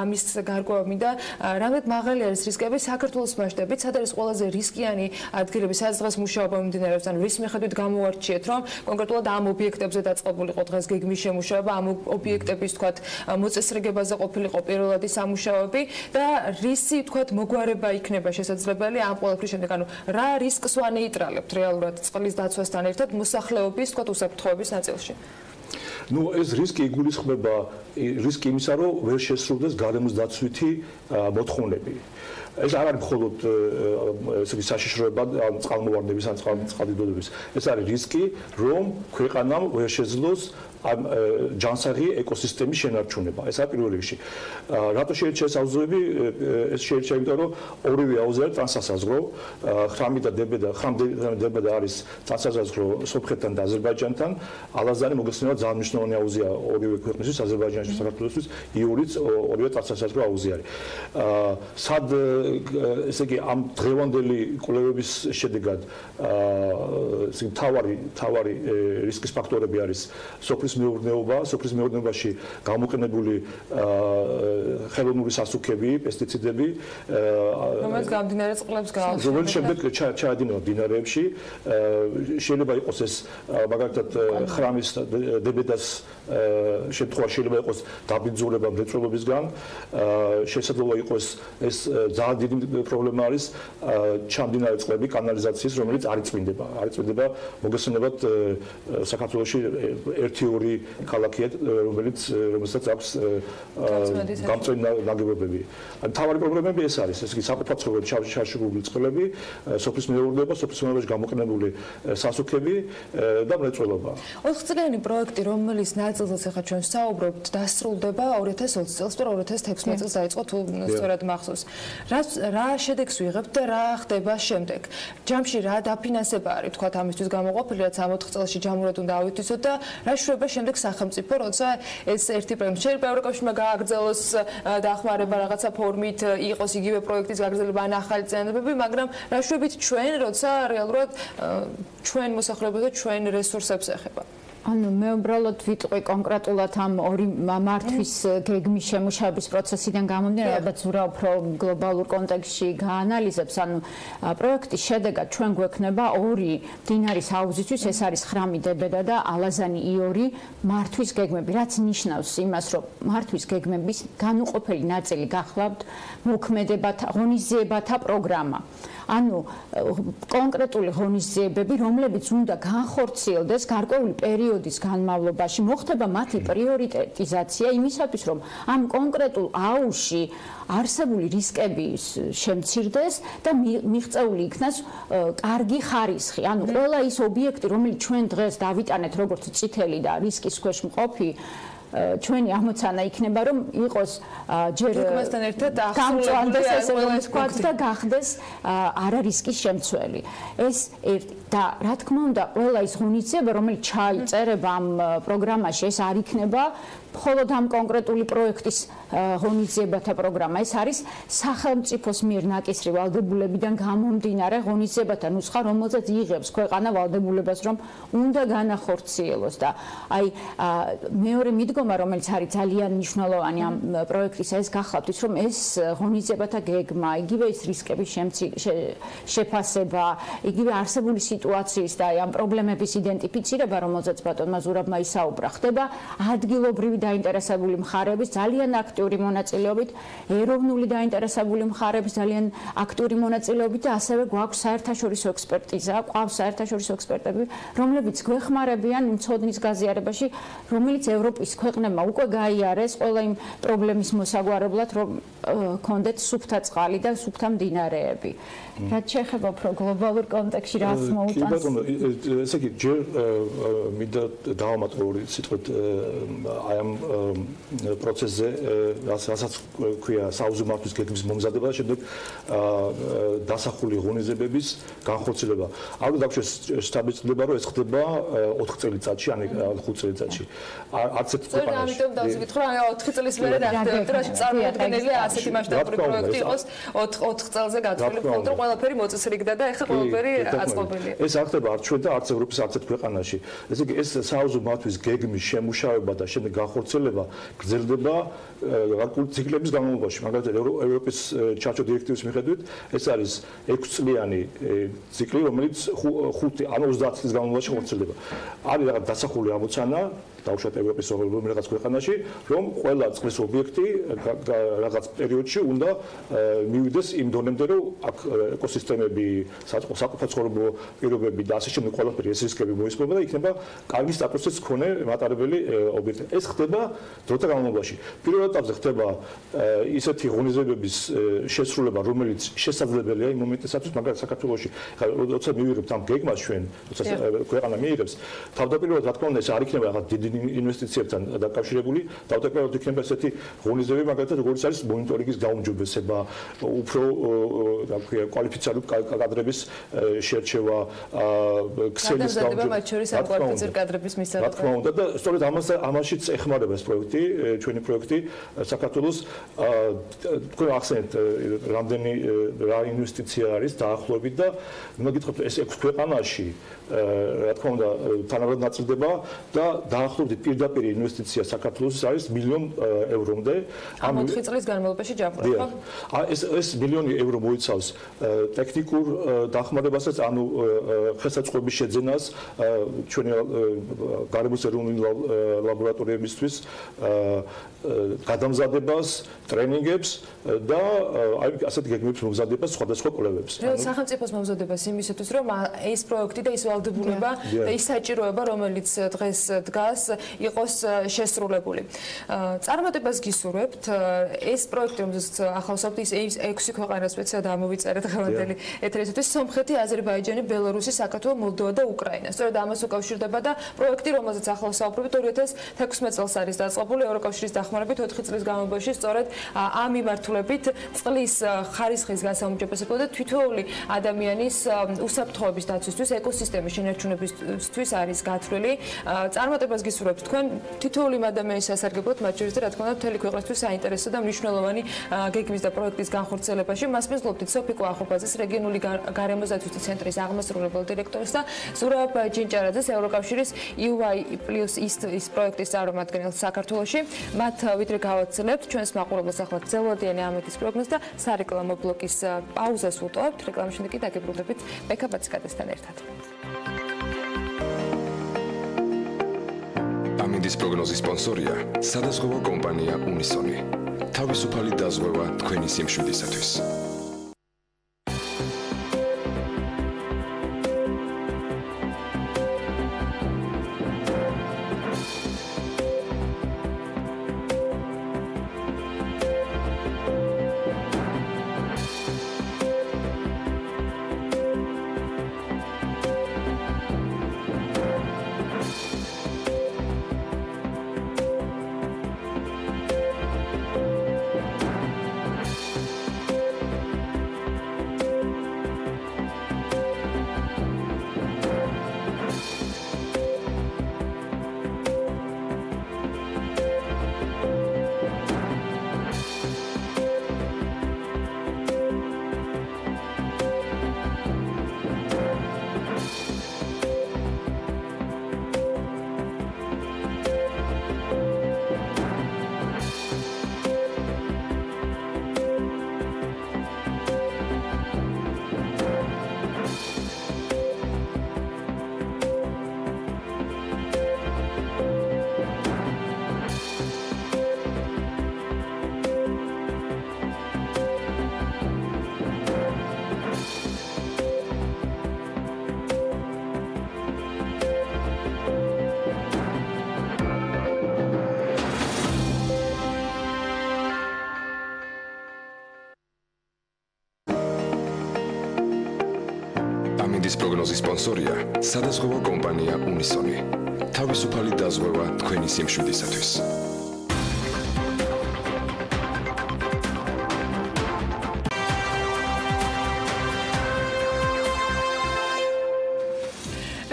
ამის გარკვევები და რამდენად მაღალი არის რისკები საქართველოს მასშტაბით, სად არის ყველაზე რისკიანი ადგილები, სადაც დღეს მუშაობა მიმდინარეობს, ანუ რის მიხედვით გამოვარჩიეთ, რომ კონკრეტულად ამ ობიექტებზე დაწყობულიყო დღეს გეგმის შემუშავება, ამ ობიექტების თქვათ მოწესრიგებაზე ყოფილიყო პირველად ის სამუშაოები და რისი თქვათ მოგვარება იქნება შესაძლებელი ამ ყველაფრის შემდეგ, ანუ რა რისკს ვანეიტრალებთ რეალურად წყლის დაცვასთან ერთად მოსახლეობის თქვათ უსაფრთხოების ნაწილში? ნუ ეს რისკი იგულისხმება რისკი იმისა, რომ ვერ შესრულდეს გარემოს დაცვითი მოთხოვნები. ეს არ არის მხოლოდ ესე იგი საშიშროება წყალმოვარდნების ან წყალდიდობების. ეს არის რისკი, რომ ქვეყანამ ვერ შეძლოს ამ ჯანსაღი ეკოსისტემის შენარჩუნება. ეს არის პირველ რიგში. რატო შეირჩა ეს აუზები? ეს შეირჩა იმიტომ, რომ ორივე აუზი არის ტრანსსასაზღვრო, ხრამი და დებედა არის ტრანსსასაზღვრო სომხეთთან და აზერბაიჯანთან. ალაზანი მოგესწრება ძალიან მნიშვნელოვანი აუზია ორივე ქვეყნისთვის, აზერბაიჯანისთვის, საქართველოსთვის, იურიც ორივე ტრანსსასაზღვრო აუზი არის. სად ესე იგი ამ დღევანდელი კვლევების შედეგად ესე თავარი რისკის ფაქტორები არის სოფლის მეურნეობაში გამოყენებული ხელოვნური სასუქები, პესტიციდები, რომელიც გამდინარე წყლებს გააჩნია. რომელიც შემდეგ ჩაედინება მდინარეებში. შეიძლება იყოს ეს მაგალითად ხრამის დებედას შემთხვევაში შეიძლება იყოს დაბინძურება მრეწველობისგან. შესაძლოა იყოს ეს ძალიან დიდი პრობლემა არის ჩამდინარე წყლები კანალიზაციის, რომელიც არ იწმინდება. მოგესალმებათ საქართველოში 1-2 ქალაქია, რომელსაც აქვს გამწვენი ნაგებობები. თავარი პრობლემები ეს არის, ესე იგი საყოფაცხოვრებელ ჩაშრული წყლები, სოფლის მეურნეობაში გამოყენებული სასუქები და მრეწველობა. 4 წლიანი პროექტი, რომელიც ნაწილზეც ახლა ჩვენ ვსაუბრობთ, დასრულდება 2020 წელს, 2016 წელს დაიწყო თუ სწორად მახსოვს. რა შედეგს ვიღებთ და რა ხდება შემდეგ? ჯამში რა დაფინანსება არის თქვა ამისთვის გამოყოფილი, რაც ამ 4 წელში ჯამურად უნდა ავითვისოთ და რა შრება შემდეგ სახელმწიფო, როცა ეს ერთი პროექტი შეიძლება ევროკავშირმა გააგრძელოს დახმარება რაღაცა ფორმით, იყოს იგივე პროექტის გაგრძელება ან ახალი წინადადებები, მაგრამ რა შვებით ჩვენ, როცა რეალურად ჩვენ მოსახლეობა და ჩვენ რესურსებს ეხება? ანუ მე უბრალოდ ვიტყვი კონკრეტულად ამ ორი მართვის გეგმის შემუშავების პროცესიდან გამომდინარე, ალბათ ზურა უფრო გლობალურ კონტექსტში გაანალიზებს, ანუ პროექტის შედეგად ჩვენ გვექნება ორი მდინარის აუზისთვის, ეს არის ხრამი დებედა და ალაზანი ი2 მართვის გეგმები, რაც ნიშნავს იმას, რომ მართვის გეგმების განუყოფელი ნაწილი გახლავთ მოქმედებათა, ღონისძიებათა პროგრამა. ანუ კონკრეტული ღონისძიებები, რომლებიც უნდა განხორციელდეს გარკვეული პერიოდის განმავლობაში, მოხდება მათი პრიორიტეტიზაცია იმისათვის, რომ ამ კონკრეტულ აუზში არსებული რისკები შემცირდეს და მიღწეული იქნას კარგი ხარისხი. ანუ ყველა ის ობიექტი, რომელიც ჩვენ დღეს დავიტანეთ როგორც წითელი და რისკის ქვეშ მყოფი, ჩვენი ამოცანა იქნება, რომ იყოს ჯერ გამწვანდეს ესე რომ ვთქვათ და გახდეს არარისკის შემცველი. ეს და რა თქმა უნდა, ყველა ის ღონისძიება, რომელიც ჩაიწერება ამ პროგრამაში, ეს არ იქნება მხოლოდ ამ კონკრეტული პროექტის ღონისძიებათა პროგრამა. ეს არის სახელმწიფოს მიერ ნაკისრი ვალდებულებიდან გამომდინარე ღონისძიებათა ნუსხა, რომელზეც იღებს ქვეყანა ვალდებულებას, რომ უნდა განახორციელოს და აი მეორე მიდგომა, რომელიც არის ძალიან მნიშვნელოვანი ამ პროექტის, ეს გახლავთ ის, რომ ეს ღონისძიებათა გეგმა, იგივე ის რისკების შეფასება, იგივე არსებული სიტუაციის და ამ პრობლემების იდენტიფიცირება, რომელზეც ბატონმა ზურაბმა ისაუბრა, ხდება ადგილობრივი დაინტერესებული მხარეების ძალიან აქტიური მონაწილეობით, ეროვნული დაინტერესებული მხარეების ძალიან აქტიური მონაწილეობით და ასევე გვაქვს საერთაშორისო ექსპერტიზა, ყავს საერთაშორისო ექსპერტები, რომლებიც გვეხმარებიან იმ ცოდნის გაზიარებაში, რომელიც ევროპის ქვეყნებმა უკვე გაიარეს ყველა იმ პრობლემის მოსაგვარებლად, რომ კონდეთ სუფთა წყალი და სუფთა მდინარეები. რაც შეეხება უფრო გლობალურ კონტექსტში რაც მოუტანს. კი ბატონო, ესე იგი ჯერ მინდა დავამატო ორი სიტყვით აი ამ პროცესზე, რასაც ქვია საუზო მართვის გეგმის მომზადება და შემდეგ დასახული ღონისძიებების განხორციელება. ალბათ დაგხვდეს შტაბის წლება, რომ ეს ხდება 4 წელიწადში, ან 5 წელიწადში. არც ერთ ქვეყანაში. ამიტომ დავსვით, რომ 4 წლის მერე დახტევთ, რომ წარმოუდგენელია ასეთი მასშტაბური პროექტი იყოს 4 წელზე გათვლილი, ხოლმე რომ ყველაფერი მოწესრიგდა და ეხლა ყველაფერი აწყობილია. ეს არ ხდება არც ჩვენ და არც ევროპის არც ერთ ქვეყანაში. ესე იგი ეს საუზო მართვის გეგმის შემუშავება და შემდეგ განხორციელება გრძელდება გარკვეული ციკლების განმავლობაში. მაგალითად ევროპის ჩარჩო დირექტივის მიხედვით ეს არის 6 წლიანი ციკლი, რომელიც 5 ან 30 წლის განმავლობაში ხორციელდება. არის რაღაც დასახული ამოცანა დაუშვათ ევროპის რომელიღაც ქვეყანაში, რომ ყველა წყლის ობიექტი რაღაც პერიოდში უნდა მივიდეს იმ დონემდე, რომ აქ ეკოსისტემები, საყოფაცხოვრებო პირობები და ასე შემდეგ ყველაფერი ეს რისკები მოისმება და იქნება კარგი სტატუსის მქონე მატარებელი ობიექტი. ეს ხდება დროთა განმავლობაში. პირველ ეტაპზე ხდება ისეთი ღონისძიებების შესრულება, რომელიც შესაძლებელია იმ მომენტისათვის, მაგალითად საქართველოში, როცა მივიღებთ ამ გეგმას ჩვენ, როცა ქვეყანა მიიღებს, თავდაპირველად რა თქმა უნდა ეს არ იქნება რაღაც დიდი ინვესტიციებთან დაკავშირებული, თავდაპირველად იქნება ესეთი ღონისძიებები, მაგალითად როგორც არის მონიტორინგის გაუმჯობესება, უფრო რა ქვია, კვალიფიცირებული კადრების შერჩევა, ქსელის გაუმჯობესება, მათ შორის ამ კვალიფიცირებული კადრების მისაღებად. რა თქმა უნდა და სწორედ ამაშიც ეხმარება ეს პროექტი, ჩვენი პროექტი საქართველოს თქვენ ახსენეთ რამდენი რა ინვესტიცია არის დაახლოებით და უნდა გითხრათ ეს 6 ქვეყანაში რა თქმა უნდა თანაბრად ნაწილდება და დაახლოებით პირდაპირ ინვესტიცია საქართველოს არის 1 მილიონი ევრომდე. ამ 4 წლის განმავლობაში ჯაფრა, ხო? ეს 1 მილიონი ევრო მოიცავს ტექნიკურ დახმარებასაც, ანუ ხელსაწყოების შეძენას ჩვენი გარემოს ეროვნული ლაბორატორიებისთვის, გადამზადებას, ტრენინგებს და აი ასეთი გეგმების მომზადებას სხვადასხვა კვლევებს. სახელმწიფოს მომზადებას იმისათვის, რომ ეს პროექტი და ის ვალდებულება და ის საჭიროება, რომელიც დღეს დგას, იყოს შესრულებული. წარმატებას გისურვებთ. ეს პროექტი, რომელზეც ახალსავთ, ის 6 ქვეყანას სპეციალად ამოვიწერეთ დღევანდელი ეთერისათვის: სომხეთი, აზერბაიჯანი, ბელარუსი, საქართველო, მოლდოვა და უკრაინა. სწორედ ამას უკავშირდება და პროექტი, რომელზეც ახალსავთ, 2016 წელს არის დაწყებული ევროკავშირის დახმარებით 4 წლის განმავლობაში, სწორედ ამ მიმართულებით წყლის ხარისხის გასაუმჯობესებლად და თითოეული ადამიანის უსაფრთხოების დაცვისთვის, ეკოსისტემის სისტემის შენარჩუნებისთვის არის გათვლილი. წარმატებას გისურვებთ თქვენ თითოეული ადამიანის სასარგებლოდ, მათ შორის და რა თქმა უნდა მთელი ქვეყნისთვის საინტერესო და მნიშვნელოვანი გეგმის და პროექტის განხორციელებაში. მას მისვლობთ სოფიკო ახობაძეს, რეგიონული გარემოსდაცვის ცენტრის აღმასრულებელ დირექტორს და ზურაბ ჯინჭარაძეს, ევროკავშირის EU+ის პროექტის წარმომადგენელს საქართველოში. მათ ვიდრე გავაცელებთ ჩვენს მაყურებელს ახლა ძელვადიანი ამეთის პროგნოზს და სარეკლამო ბლოკის პაუზას ვუტოვებთ. რეკლამის შემდეგ კი დაგებრუნდებით ბექა ბაციკაძესთან ერთად. ამინდის პროგნოზის სპონსორია სადაზღვევო კომპანია უნისონი. თავისუფალი დაზღვევა თქვენი სიმშვიდისათვის. ამინდის პროგნოზის სპონსორია სადაზღვევო კომპანია უნისონი. თავისუფალი დაზღვევა თქვენი სიმშვიდისათვის.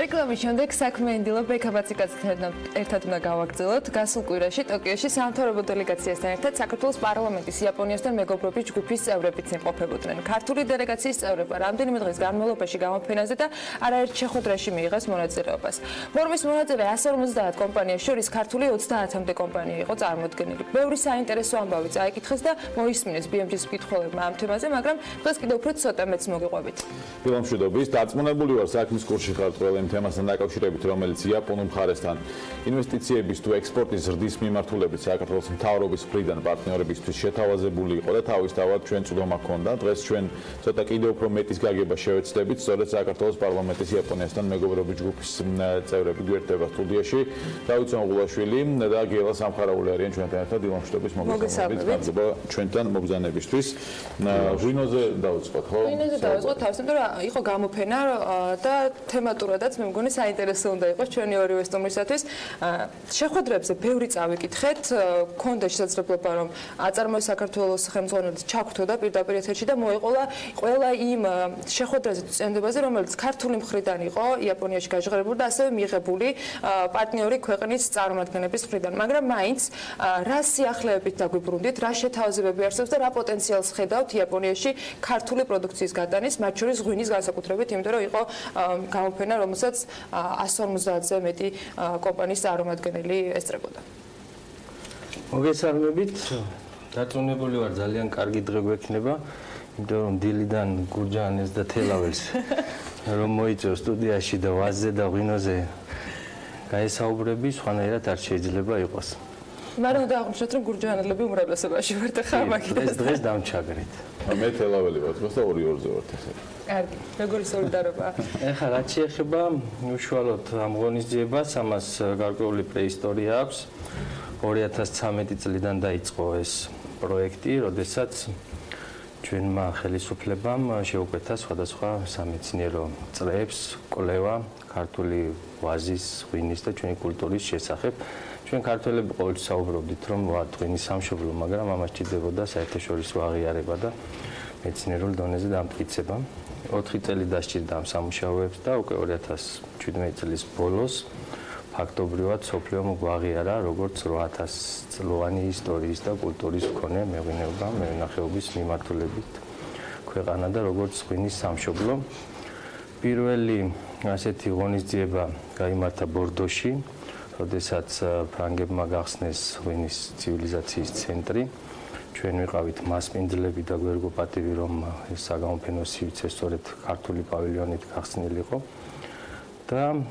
რეკლამის შემდეგ საქმე ენდილა ბექა ბაციკაძესთან ერთად უნდა გავაგრძელოთ. გასულ კვირაში ტოკიოში სამთავრობო დელეგაციასთან ერთად საქართველოს პარლამენტის იაპონიასთან მეგობრობის ჯგუფის წევრებიც იმყოფებოდნენ. ქართული დელეგაციის წევრებმა რამდენიმე დღის განმავლობაში გამოფენაზე და არაერთ შეხვედრაში მიიღეს მონაწილეობას. ფორუმის მონაწილე 150 კომპანიას შორის ქართული 30-მდე კომპანია იყო წარმოდგენილი. ბევრი საინტერესო ამბავი წაიკითხეს და მოისმინეს BMG-ის მკითხველებმა ამ თემაზე, მაგრამ დღეს კიდევ უფრო ცოტა მეც მოგიყვებით. მშვიდობის, დარწმუნებული ვარ საქმის კურსში ხართ ყველა იმ თემასთან დაკავშირებით, რომელიც იაპონურ მხარესთან ინვესტიციების თუ ექსპორტის ზრდის მიმართულებით საქართველოს მთავრობის მხრიდან პარტნიორებისთვის შეთავაზებული იყო და თავისთავად ჩვენ წვდომა ჰქონდა. დღეს ჩვენ ცოტა კიდევ უფრო მეტის გაგება შევეცდებით, სწორედ საქართველოს პარლამენტის იაპონიასთან მეგობრობის ჯგუფის წევრები გვერდება სტუდიაში. დავით ზონღულაშვილი და გიელა სამხარაული არიან ჩვენთან ერთად ილამშტობის მოგესალმებით. გაგება ჩვენთან მოგზაურობისთვის. ღვინოზე დავიწყოთ, ხო? ღვინოზე დავიწყოთ, თავის იმიტომ რომ იყო გამოფენა და თემატურადაც მე მგონი საინტერესო უნდა იყოს ჩვენი ორივე სტუმრისათვის. შეხვედრებზე ბევრი წავიკითხეთ, ქონდა შესაძლებლობა რომ აწარმოეს საქართველოს ხელმძღვანელიც ჩაგვთოდა პირდაპირ ეთერში და მოეყოლა ყველა იმ შეხვედრაზე წენდებაზე, რომელიც ქართული მხრიდან იყო იაპონიაში გაჟღერებული და ასევე მიღებული პარტნიორი ქვეყნის წარმომადგენლების მხრიდან. მაგრამ მაინც რა სიახლეებით დაგვიბრუნდით, რა შეთავაზებები არსებობს და რა პოტენციალს ხედავთ იაპონიაში ქართული პროდუქციის გატანის, მათ შორის ღვინის განსაკუთრებით, იმიტომ რომ იყო გამოფენა, რომელსაც 150-ზე მეტი კომპანიის წარმომადგენელი ესწრებოდა. მოგესალმებით. დარწმუნებული ვარ, ძალიან კარგი დღე გვექნება, იმიტომ რომ დილიდან გურჯაანეს და თელაველს რომ მოიწევ სტუდიაში და ვაზზე და ღვინოზე გაესაუბრები, სხვანაირად არ შეიძლება იყოს. მაგრამ უნდა აღვნიშნოთ, რომ გურჯაანელები უმრავლესობაში ვართ ხა მაგით. დღეს დამჩაგრით. მე თელაველი ვარ, დღეს და 2-2-ზე ვართ ესე. კარგი, როგორი სოლიდარობა. ეხლა რაც შეეხება უშუალოდ ამ ღონისძიებას, ამას გარკვეული პრეისტორია აქვს. 2013 წლიდან დაიწყო ეს პროექტი, როდესაც ჩვენმა ხელისუფლებამ შეუკვეთა სხვადასხვა სამეცნიერო წრეებს, კვლევა ქართული ვაზის, ღვინის და ჩვენი კულტურის შესახებ. ჩვენ ქართველები ყოველთვის საუბრობდით, რომ ღვინის სამშობლო, მაგრამ ამას ჭირდებოდა საერთაშორისო აღიარება და მეცნიერულ დონეზე დამტკიცება. 4 წელი დასჭირდა ამ სამუშაოებს და უკვე 2017 წლის ბოლოს ფაქტობრივად სოფლიომ გვაღიარა როგორც 8000 წლოვანი ისტორიის და კულტურის მქონე მეღვინეობა, მევენახეობის მიმართულებით ქვეყანა და როგორც ღვინის სამშობლო. პირველი ასეთი ღონისძიება გაიმართა ბორდოში, როდესაც ფრანგებმა გახსნეს ღვინის ცივილიზაციის ცენტრი. ჩვენ ვიყავით მასპინძლები და გვერგო პატივი, რომ ეს საგამოფენო სივრცე სწორედ ქართული პავილიონით გახსნილიყო. და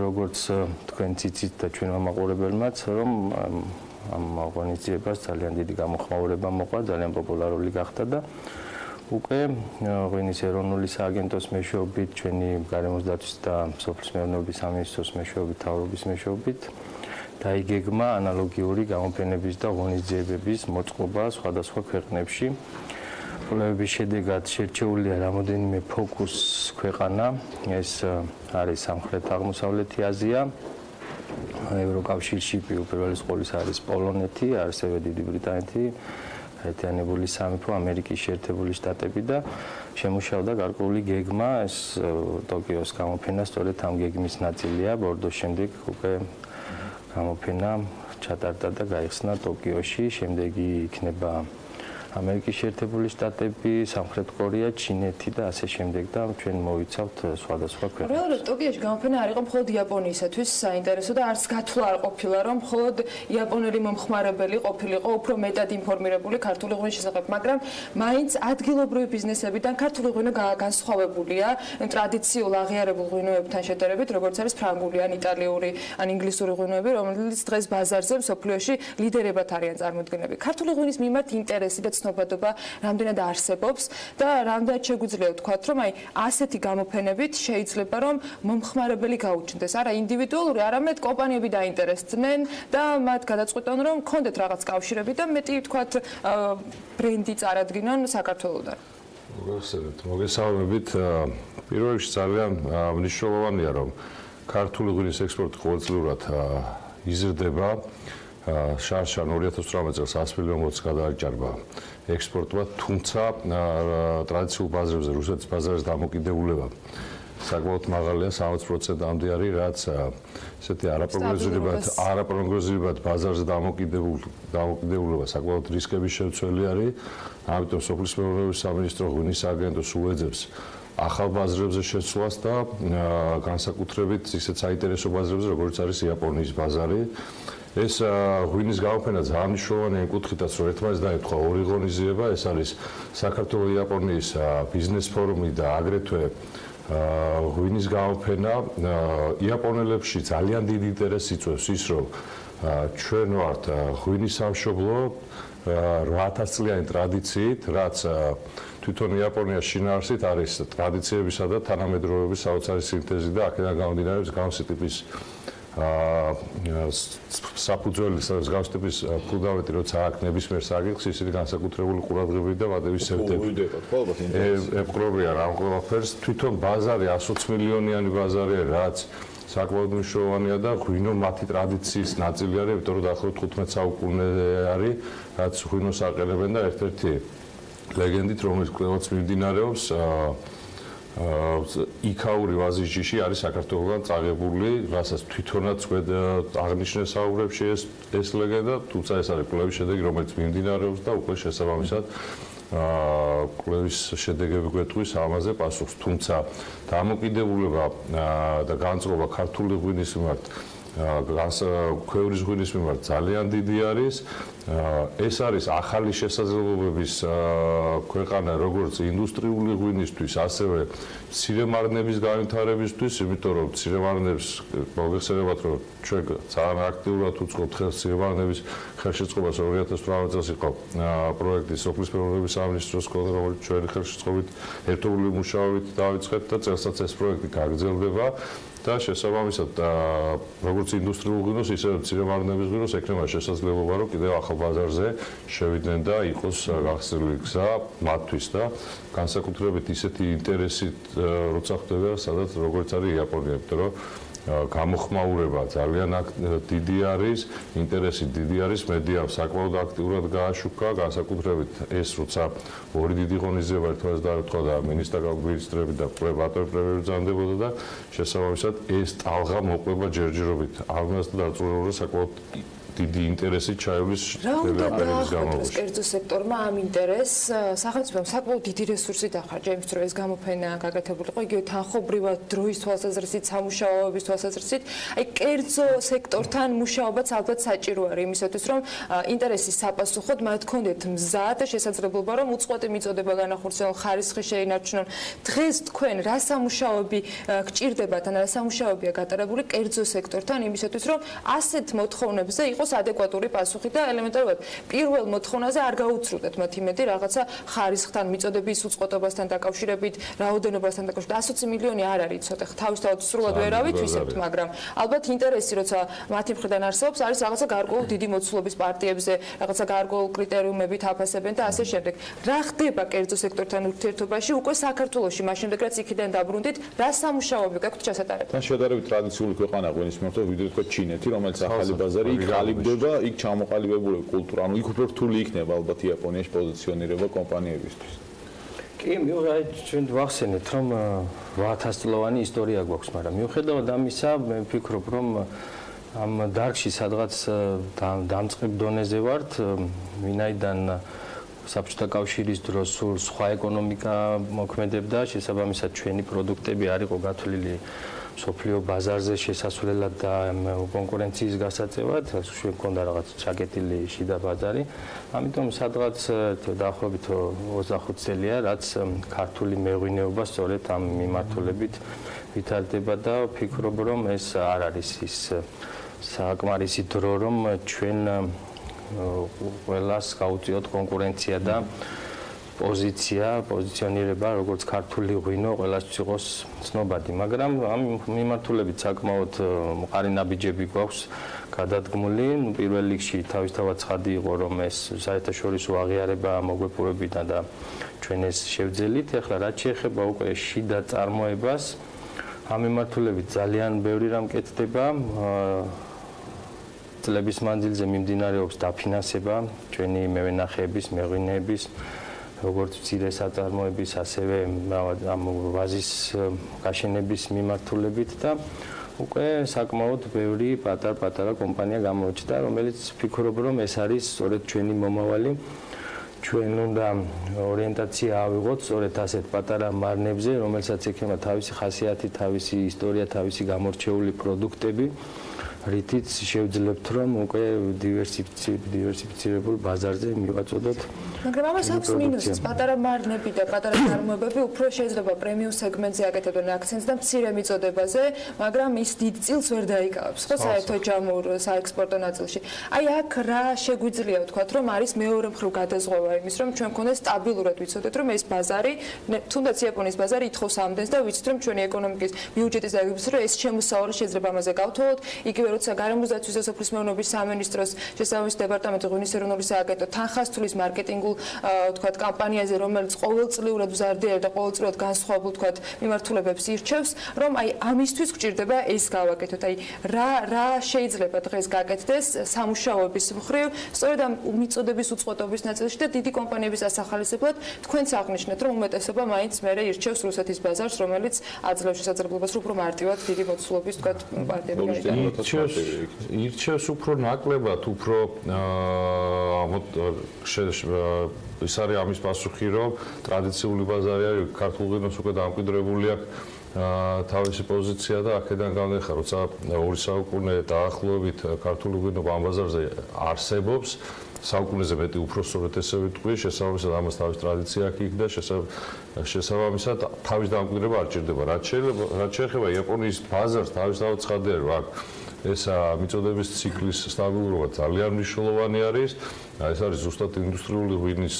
როგორც თქვენ ციცით და ჩვენ მომაყურებელმაც, რომ ამ ღონისძიებას ძალიან დიდი გამოხმაურება მოყვა, ძალიან პოპულარული გახდა და უკვე ღვინის ეროვნული სააგენტოს მეშვეობით, ჩვენი გარემოს დაცვის და სოფლის მეურნეობის სამინისტროს მეშვეობით, მთავრობის მეშვეობით დაიგეგმა ანალოგიური გამოფენების და ღონისძიებების მოწყობა სხვადასხვა ქვეყნებში. კვლევების შედეგად შერჩეულია რამოდენიმე ფოკუს ქვეყანა, ეს არის სამხრეთ-აღმოსავლეთი აზია, ევროკავშირში უპირველეს ყოვლისა არის პოლონეთი, ასევე დიდი ბრიტანეთი, ერთიანებული სამეფო, ამერიკის შეერთებული შტატები და შემუშავდა გარკვეული გეგმა, ეს ტოკიოს გამოფენა სწორედ ამ გეგმის ნაწილია, ბორდოს შემდეგ უკვე გამოფენა ჩატარდა და გაიხსნა ტოკიოში, შემდეგი იქნება ამერიკის შეერთებული შტატები, სამხრეთ კორეა, ჩინეთი და ასე შემდეგ და ჩვენ მოვიცავთ სხვადასხვა ქვეყნებს. რეალურად ტოკიოში გამოფენა არ იყო მხოლოდ იაპონიისათვის საინტერესო და არც გათვლა არ ყოფილა, რომ მხოლოდ იაპონელი მომხმარებელი ყოფილიყო უფრო მეტად ინფორმირებული ქართული ღვინის შესახებ, მაგრამ მაინც ადგილობრივი ბიზნესებიდან ქართული ღვინო განსხვავებულია ტრადიციულ აღიარებულ ღვინოებთან შედარებით, როგორც არის ფრანგული, ან იტალიური, ან ინგლისური ღვინოები, რომელიც დღეს ბაზარზე მსოფლიოში ლიდერებად არიან წარმოდგენები. ქართული ღვინის მიმართ ინტერესი და ცნობადობა რამდენად არსებობს და რამდენად შეგვიძლია ვთქვათ, რომ აი ასეთი გამოფენებით შეიძლება რომ მომხმარებელი გაუჩნდეს, არა ინდივიდუალური, არამედ კომპანიები დაინტერესდნენ და მათ გადაწყვეტონ, რომ კონდეთ რაღაც კავშირები და მეტი ვთქვათ ბრენდი წარადგინონ საქართველოსთან. მოგესალმებით. პირველ რიგში ძალიან მნიშვნელოვანია, რომ ქართული ღვინის ექსპორტი ყოველწლიურად იზრდება. შარშან 2018 წელს 100 მილიონ მოც გადააჭარბა ექსპორტმა, თუმცა ტრადიციულ ბაზრებზე, რუსეთის ბაზარზე დამოკიდებულება საკმაოდ მაღალია, 60%-ამდე არის, რაც ესეთი არაპროგნოზირებად ბაზარზე დამოკიდებულება საკმაოდ რისკების შემცველი არის. ამიტომ სოფლის მეურნეობის სამინისტრო ღვინის სააგენტოს უეძებს ახალ ბაზრებზე შესვლას და განსაკუთრებით ისეთ საინტერესო ბაზრებზე, როგორც არის იაპონიის ბაზარი. ეს ღვინის გამოფენა ძალიან მნიშვნელოვანია იმ კუთხითაც, რომ ერთმანეთს დაემთხვა ორი ღონისძიება, ეს არის საქართველოს-იაპონიის ბიზნეს ფორუმი და აგრეთვე ღვინის გამოფენა. იაპონელებში ძალიან დიდი ინტერესი იწვევს ის, რომ ჩვენ ვართ ღვინის სამშობლო 8000 წლიანი ტრადიციით, რაც თვითონ იაპონიას შინაარსით არის ტრადიციებისა და თანამედროვეობის საოცარი სინთეზი და აქედან გამომდინარეობს გამოსი ტიპის საფუძველი მსგავსი ტიპის ფუნდამენტი, როცა აქ ნებისმიერ საკითხს ისინი განსაკუთრებული ყურადღებით და ვადების სევდებით ეპყრობიან ამ ყველაფერს. თვითონ ბაზარი 120 მილიონიანი ბაზარია, რაც საკმაოდ მნიშვნელოვანია და ღვინო მათი ტრადიციის ნაწილი არის, იმიტომ რომ დაახლოებით 15 საუკუნე არის, რაც ღვინოს აყენებენ და ერთ-ერთი ლეგენდით, რომელიც კვლევაც მიმდინარეობს, იქაური ვაზის ჯიში არის საქართველოსთან წაღებული, რასაც თვითონაც აღნიშნეს საუბრებში ეს ლეგენდა, თუმცა ეს არის კვლევის შედეგი, რომელიც მიმდინარეობს და უკვე შესაბამისად კვლევის შედეგები გვეტყვის ამაზე პასუხს. თუმცა დამოკიდებულება და განწყობა ქართული ღვინის მიმართ, ქვევრის ღვინის მიმართ ძალიან დიდი არის. ეს არის ახალი შესაძლებლობების ქვეყანა როგორც ინდუსტრიული ღვინისთვის, ასევე მცირემარნების განვითარებისთვის, იმიტომ რომ მცირემარნებს მოგეხსენებათ, რომ ჩვენ ძალიან აქტიურად უწყობთ ხელს მცირემარნების ხელშეწყობას. 2018 წელს იყო პროექტი სოფლის მეურნეობის სამინისტროს მქონე, რომელიც ჩვენი ხელშეწყობით ერთობლივი მუშაობით დავიწყეთ და წელსაც ეს პროექტი გაგრძელდება. და შესაბამისად როგორც ინდუსტრიულ ღვინოს, ისე მცირემარნების ღვინოს ექნება შესაძლებლობა, რომ კიდევ ახალ ბაზარზე შევიდნენ და იყოს გახსნილი გზა მათთვის და განსაკუთრებით ისეთი ინტერესით როცა ხდება, სადაც როგორც არის იაპონია, იმიტომ რომ გამოხმაურება ძალიან დიდი არის, ინტერესი დიდი არის, მედიამ საკმაოდ აქტიურად გააშუქა, განსაკუთრებით ეს როცა ორი დიდი ღონისძიება ერთმანეთს დაემთხვა და მინისტრები და ბატონები ბრძანდებოდა და შესაბამისად ეს ტალღა მოყვება ჯერჯერობით. ამას დაწურებულა საკმაოდ დიდი ინტერესი ჩაივლის დეველოპერების გამო. კერძო სექტორმა ამ ინტერესს სახელმწიფომ საკმაოდ დიდი რესურსი დახარჯა იმის რომ ეს გამოფენა გაკეთებულიყო იგივე თანხმობრივად დროის თვალსაზრისით, სამუშაოების თვალსაზრისით. აი კერძო სექტორთან მუშაობაც ალბათ საჭირო არის იმისათვის რომ ინტერესის საპასუხოდ მათ ქონდეთ მზა და შესაძლებლობა რომ უწყვეტი მიწოდება განახორციელონ, ხარისხი შეინარჩუნონ. დღეს თქვენ რა სამუშაოები გჭირდებათ ან რა სამუშაოებია გატარებული კერძო სექტორთან იმისათვის რომ ასეთ მოთხოვნებზე იყოს ადეკვატური პასუხი და ელემენტარულად პირველ მოთხოვნაზე არ გაუცრუდეთ მათ იმედი რაღაცა ხარისხთან, მიწოდების უწყვეტობასთან დაკავშირებით, რაოდენობასთან დაკავშირებით 120 მილიონი არ არის ცოტა თავისთავად სრულად ვერ ავითვისებთ, მაგრამ ალბათ ინტერესი როცა მათი მხრიდან არსებობს არის რაღაცა გარკვეული დიდი მოცულობის პარტიებზე, რაღაცა გარკვეული კრიტერიუმებით აფასებენ და ასე შემდეგ. რა ხდება კერძო სექტორთან ურთიერთობაში უკვე საქართველოში, მაშინდე რაც იქიდან დაბრუნდით, რა სამუშაოები გაქვთ ჩასატარებული? თან შედარებით ტრადიციული ქვეყანა ღვინის მიმართულებით ვიდრე თქვა ჩინეთი, რომელიც ახალი ბაზარი იქ ყალიბდება, იქ ჩამოყალიბებული კულტურა, ანუ იქ უფრო რთული იქნება ალბათ იაპონიაში პოზიციონირება კომპანიებისთვის. კი, მიუხედავად ჩვენ ვახსენეთ, რომ 8000 წლოვანი ისტორია გვაქვს, მაგრამ მიუხედავად ამისა, მე ვფიქრობ, რომ ამ დარგში სადღაც დამწყებ დონეზე ვართ, ვინაიდან საბჭოთა კავშირის დროს სულ სხვა ეკონომიკა მოქმედებდა, შესაბამისად ჩვენი პროდუქტები არ იყო გათვლილი სოფლიო ბაზარზე შესასვლელად და კონკურენციის გასაწევად, ჩვენ გვქონდა რაღაც ჩაკეტილი შიდა ბაზარი. ამიტომ სადღაც დაახლოებით 25 წელია, რაც ქართული მეღვინეობა სწორედ ამ მიმართულებით ვითარდება და ვფიქრობ, რომ ეს არ არის ის საკმარისი დრო, რომ ჩვენ ყველას გაუწიოთ კონკურენცია და პოზიციონირება, როგორც ქართული ღვინო ყველასთვის იყოს ცნობადი, მაგრამ ამ მიმართულებით საკმაოდ მყარი ნაბიჯები გვაქვს გადადგმული. პირველ რიგში თავისთავად ცხადი იყო, რომ ეს საერთაშორისო აღიარება მოგვეპოვებინა და ჩვენ ეს შევძელით. ეხლა რაც შეეხება უკვე შიდა წარმოებას, ამ მიმართულებით ძალიან ბევრი რამ კეთდება. წლების მანძილზე მიმდინარეობს დაფინანსება ჩვენი მევენახეების, მეღვინეების როგორც მცირე საწარმოების, ასევე ამ ვაზის გაშენების მიმართულებით და უკვე საკმაოდ ბევრი პატარ-პატარა კომპანია გამოჩნდა, რომელიც ვფიქრობ, რომ ეს არის სწორედ ჩვენი მომავალი. ჩვენ უნდა ორიენტაცია ავიღოთ სწორედ ასეთ პატარა მარნებზე, რომელსაც ექნება თავისი ხასიათი, თავისი ისტორია, თავისი გამორჩეული პროდუქტები. რითიც შევძლებთ, რომ უკვე დივერსიფიცირებულ ბაზარზე მივაწოდოთ. მაგრამ ამას აქვს მინუსიც, პატარა მარნები და პატარა წარმოებები უფრო შეიძლება პრემიუმ სეგმენტზე აკეთებდნენ აქცენტს და მცირე მიწოდებაზე, მაგრამ ის დიდ წილს ვერ დაიკავებს, ხო, საერთო ჯამურ საექსპორტო ნაწილში. აი აქ რა შეგვიძლია ვთქვათ, რომ არის მეორე მხრივ გადაზღვა იმის, რომ ჩვენ გქონდეს სტაბილურად ვიცოდეთ, რომ ეს ბაზარი, თუნდაც იაპონიის ბაზარი ითხოვს ამდენს და ვიცით, რომ ჩვენი ეკონომიკის ბიუჯეტის დაგეგმვის, რომ ეს შემოსავალი შეიძლება ამაზე გავთვალოთ, იგივე როცა გარემოსდაცვის და სოფლის მეურნეობის სამინისტროს შესაბამისი დეპარტამენტი ღვინის ეროვნული სააგენტო თანხას თulis მარკეტინგულ ვთქვათ კამპანიაზე, რომელიც ყოველწლიურად მზარდია და ყოველწლიურად განსხვავებულ ვთქვათ მიმართულებებს ირჩევს, რომ აი ამისთვის გჭირდება ეს გავაკეთოთ. აი რა შეიძლება დღეს გაკეთდეს სამუშაოების მხრივ, სწორედ ამ მიწოდების უწყვეტობის ნაწილში და დიდი კომპანიების ასახალისებლად თქვენც აღნიშნეთ, რომ უმეტესობა მაინც მერე ირჩევს რუსეთის ბაზარს, რომელიც აძლევს შესაძლებლობას უფრო მარტივად დიდი მოცულობის ვთქვათ პარტიები გაიგოს. ირჩევს უფრო ნაკლებად, უფრო ის არის ამის პასუხი, რომ ტრადიციული ბაზარი არის, ქართულ ღვინოს უკვე დამკვიდრებული აქვს თავისი პოზიცია და აქედან განეხა, როცა 2 საუკუნე დაახლოებით ქართული ღვინო ამ ბაზარზე არსებობს, საუკუნეზე მეტი უფრო სწორედ ესე ვიტყვი, შესაბამისად ამას თავის ტრადიცია აქვს იქ და შესაბამისად თავის დამკვიდრება არ ჭირდება. რაც შეეხება იაპონიის ბაზარს, თავისთავად ცხადია, რომ აქ ეს მიწოდების ციკლის სტაბილურობა ძალიან მნიშვნელოვანი არის. ეს არის ზუსტად ინდუსტრიული ღვინის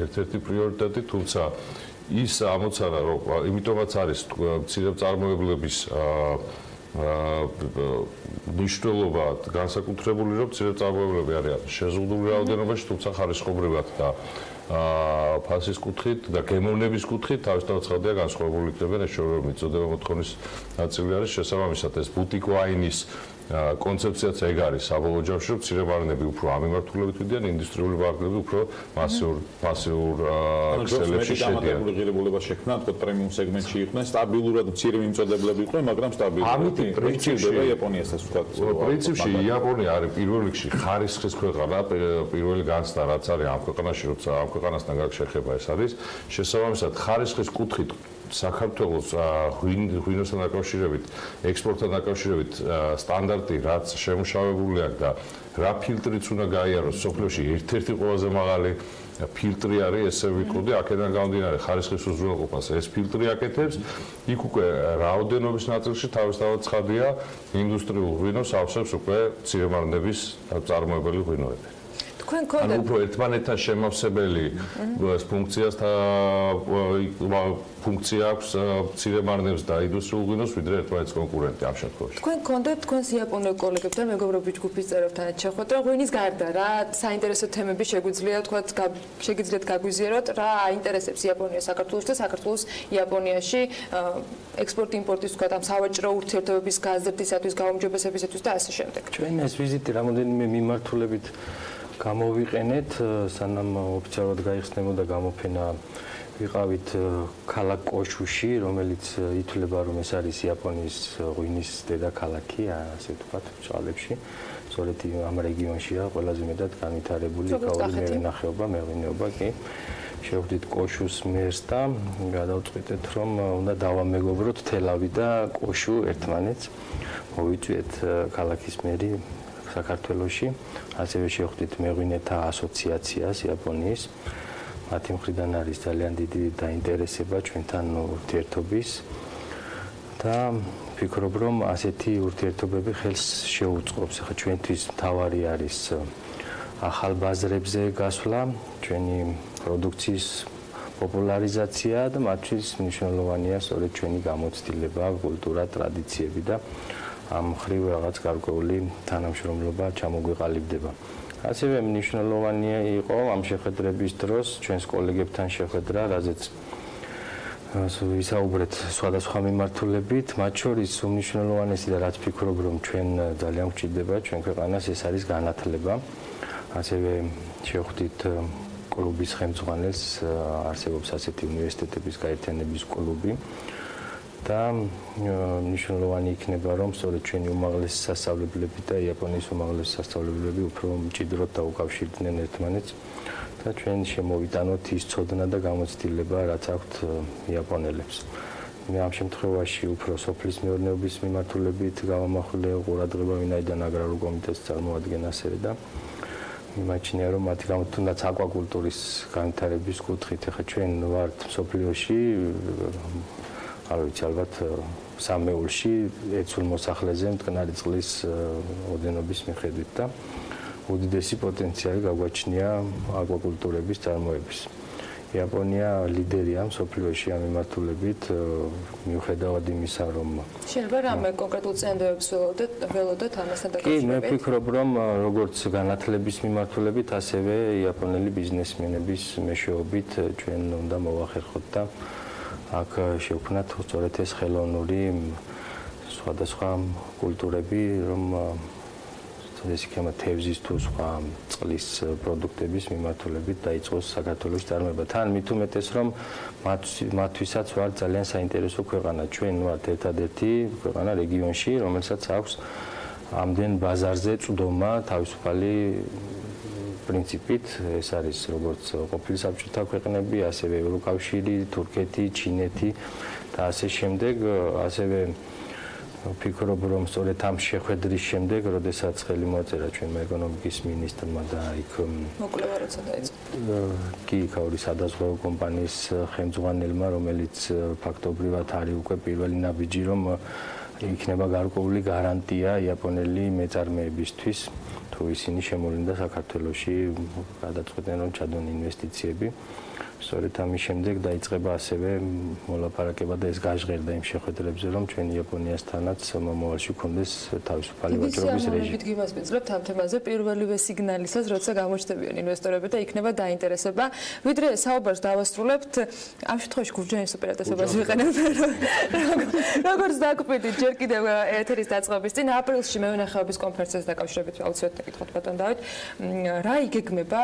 ერთ-ერთი პრიორიტეტი, თუმცა ის ამოცანა, რომ იმიტომაც არის მცირე წარმოებლების მნიშვნელობა განსაკუთრებული, რომ მცირე წარმოებლები არიან შეზღუდული რაოდენობაში, თუმცა ხარისხობრივად და ფასის კუთხით და გემოვნების კუთხით თავისთავად ცხადია განსხვავებული იქნება ეს შორეულ მიწოდება მოთხოვნის ნაწილი არის შესაბამისად ეს ბუტიკ ვაინის კონცეფციაც ეგ არის საბოლოო ჯამში რომ მცირე მარნები უფრო ამიმართულებით ვიდიან ინდუსტრიული მარკეტები უფრო მასიურ ქსელებში შედიან ღირებულება შექმნა თქო პრემიუმ სეგმენტში იყვნენ სტაბილურად მცირე მიმწოდებლები იყვნენ მაგრამ სტაბილურად ამით პრინციპში იაპონიასაც ვთქვათ პრინციპში იაპონია არის პირველ რიგში ხარისხის ქვეყანა პირველი განცდა რაც არის ამ ქვეყანაში როცა ამ ქვეყანასთან გაქვს შეხება ეს არის შესაბამისად ხარისხის კუთხით საქართველოს ღვინოსთან დაკავშირებით, ექსპორტთან დაკავშირებით სტანდარტი რაც შემუშავებული აქვს და რა ფილტრიც უნდა გაიაროს სოფლიოში ერთ-ერთი ყველაზე მაღალი ფილტრი არის ესე ვიტყოდი აქედან გამომდინარე ხარისხის უზრუნველყოფას ეს ფილტრი აკეთებს იქ უკვე რაოდენობის ნაწილში თავისთავად ცხადია ინდუსტრიულ ღვინოს ავსებს უკვე მცირემარნების წარმოებელი ღვინოები თქვენ გქონდათ უფრო ერთმანეთთან შემავსებელი ფუნქციას ფუნქცია აქვს მცირემარნებს და ინდუსტრიულ ღვინოს ვიდრე ერთმანეთის კონკურენტი ამ შემთხვევაში. თქვენ გქონდათ თქვენს იაპონელ კოლეგებთან მეგობრობის ჯგუფის წევრებთან შეხვედრა ღვინის გარდა რა საინტერესო თემები შეგვიძლია თქვათ შეგიძლიათ გაგვიზიაროთ რა აინტერესებს იაპონიას საქართველოს და საქართველოს იაპონიაში ექსპორტ იმპორტის თქვათ ამ სავაჭრო ურთიერთობების გაზრდისათვის გაუმჯობესებისათვის და ასე შემდეგ. ჩვენ ეს ვიზიტი რამოდენიმე მიმართულებით გამოვიყენეთ სანამ ოფიციალურად გაიხსნებოდა გამოფენა ვიყავით ქალაქ კოშუში რომელიც ითვლება რომ ეს არის იაპონიის ღვინის დედაქალაქი ასე ვთქვათ ჭალებში სწორედ ამ რეგიონშია ყველაზე მეტად განვითარებული კაული მეღვინეობა კი შევხვდით კოშუს მერს და გადავწყვიტეთ რომ უნდა დავამეგობროთ თელავი და კოშუ ერთმანეთს მოვიწვიეთ ქალაქის მერი საქართველოში ასევე შევხვდით მეღვინეთა ასოციაციას იაპონიის მათი მხრიდან არის ძალიან დიდი დაინტერესება ჩვენთან ურთიერთობის და ვფიქრობ რომ ასეთი ურთიერთობები ხელს შეუწყობს ახლა ჩვენთვის მთავარი არის ახალ ბაზრებზე გასვლა ჩვენი პროდუქციის პოპულარიზაცია და მათთვის მნიშვნელოვანია სწორედ ჩვენი გამოცდილება კულტურა ტრადიციები და ამ ხრივ რაღაც გარკვეული თანამშრომლობა ჩამოგვიყალიბდება. ასევე მნიშვნელოვანია იყო ამ შეხვედრების დროს ჩვენს კოლეგებთან შეხვედრა, რაზეც ვისაუბრეთ სხვადასხვა მიმართულებით, მათ შორის უმნიშვნელოვანესი და რაც ვფიქრობ რომ ჩვენ ძალიან გვჭირდება ჩვენ ქვეყანას ეს არის განათლება. ასევე შეხვდით კლუბის ხელმძღვანელს, არსებობს ასეთი უნივერსიტეტების გაერთიანების კლუბი. და მნიშვნელოვანი იქნება რომ სწორედ ჩვენი უმაღლესი სასწავლებლები და იაპონიის უმაღლესი სასწავლებლები უფრო მჭიდროდ დაუკავშირდნენ ერთმანეთს და ჩვენ შემოვიტანოთ ის ცოდნა და გამოცდილება რაც აქვთ იაპონელებს. მე ამ შემთხვევაში უფრო სოფლის მეურნეობის მიმართულებით გავამახვილე ყურადღება ვინაიდან აგრარულ კომიტეტს წარმოადგენს ასევე და მიმაჩნია რომ მათი თუნდაც აკვაკულტურის განვითარების კუთხით ახლა ჩვენ ვართ სოფლიოში არ ვიცი ალბათ სამეულში ეცულ მოსახლეზე მტკნარი წყლის ოდენობის მიხედვით და უდიდესი პოტენციალი გაგვაჩნია აკვაკულტურების წარმოების. იაპონია ლიდერია სოფლიოში ამ მიმართულებით მიუხედავად იმისა რომ შეიძლება რამე კონკრეტულ წენდოებს ველოდოთ ამასთან დაკავშირებით. კი, მე ვფიქრობ რომ როგორც განათლების მიმართულებით ასევე იაპონელი ბიზნესმენების მეშვეობით ჩვენ უნდა მოვახერხოთ და აქ შევქმნათ სწორედ ეს ხელოვნური სხვადასხვა კულტურები, რომ ეს იქნება თევზის თუ სხვა წყლის პროდუქტების მიმართულებით დაიწყოს საქართველოს წარმოება. თან მით უმეტეს რომ მათთვისაც ვარ ძალიან საინტერესო ქვეყანა. ჩვენ ვართ ერთადერთი ქვეყანა რეგიონში, რომელსაც აქვს ამდენ ბაზარზე წვდომა თავისუფალი პრინციპით ეს არის როგორც ყოფილი საბჭოთა ქვეყნები, ასევე ევროკავშირი, თურქეთი, ჩინეთი და ასე შემდეგ, ასევე ვფიქრობ რომ სწორედ ამ შეხვედრის შემდეგ, როდესაც ხელი მოაწერა ჩვენმა ეკონომიკის მინისტრმა და იქ მოკვლევა როცა დაიწყო. კი, ქაური სადაზღვევო კომპანიის ხელმძღვანელმა, რომელიც ფაქტობრივად არის უკვე პირველი ნაბიჯი, რომ იქნება გარკვეული გარანტია იაპონელი მეწარმეებისთვის, თუ ისინი შემოვლინდა საქართველოში, გადაწყვეტენ რომ ჩადონ ინვესტიციები. სწორედ ამის შემდეგ დაიწყება ასევე მოლაპარაკება და ეს გაჟღერდა იმ შეხვედრებზე, რომ ჩვენ იაპონიასთანაც მომავალში გქონდეს თავისუფალი ვაჭრობის რეჟიმი. დიდ გიმასპინძლობთ ამ თემაზე პირველივე სიგნალისას, როცა გამოჩნდებიან ინვესტორები და იქნება დაინტერესება. ვიდრე საუბარს დავასრულებთ, ამ შემთხვევაში გურჯაანის უპირატესობას ვიყენებ. როგორც დაგვიდით ჯერ კიდევ ეთერის დაწყების წინ აპრილში მევენახეობის კონფერენციას დაკავშირებით აუცილებლად ნაკითხოთ ბატონ დავით. რა იგეგმება,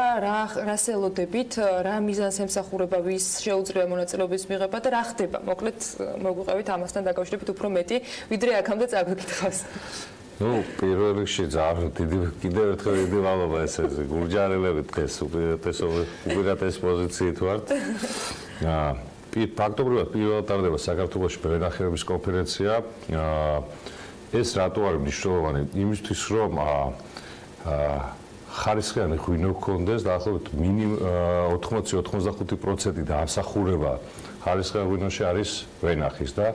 რას ელოდებით, რა მიზანს ემსახურება, ვის შეუძლია მონაწილეობის მიღება და რა ხდება? მოკლედ მოგვიყევით ამასთან დაკავშირებით უფრო მეტი, ვიდრე აქამდე წაგვიკითხავს. ნუ პირველ რიგში ძალიან დიდი კიდევ ერთხელ დიდი მადლობა ესე გურჯაანელები დღეს უპირატეს პოზიციით ვართ. ფაქტობრივად პირველად ტარდება საქართველოში მევენახეობის კონფერენცია. ეს რატო არის მნიშვნელოვანი? იმისთვის რომ ხარისხიანი ღვინო გქონდეს დაახლოებით მინიმუმ 80-85% დაამსახურება ხარისხიან ღვინოში არის ვენახის და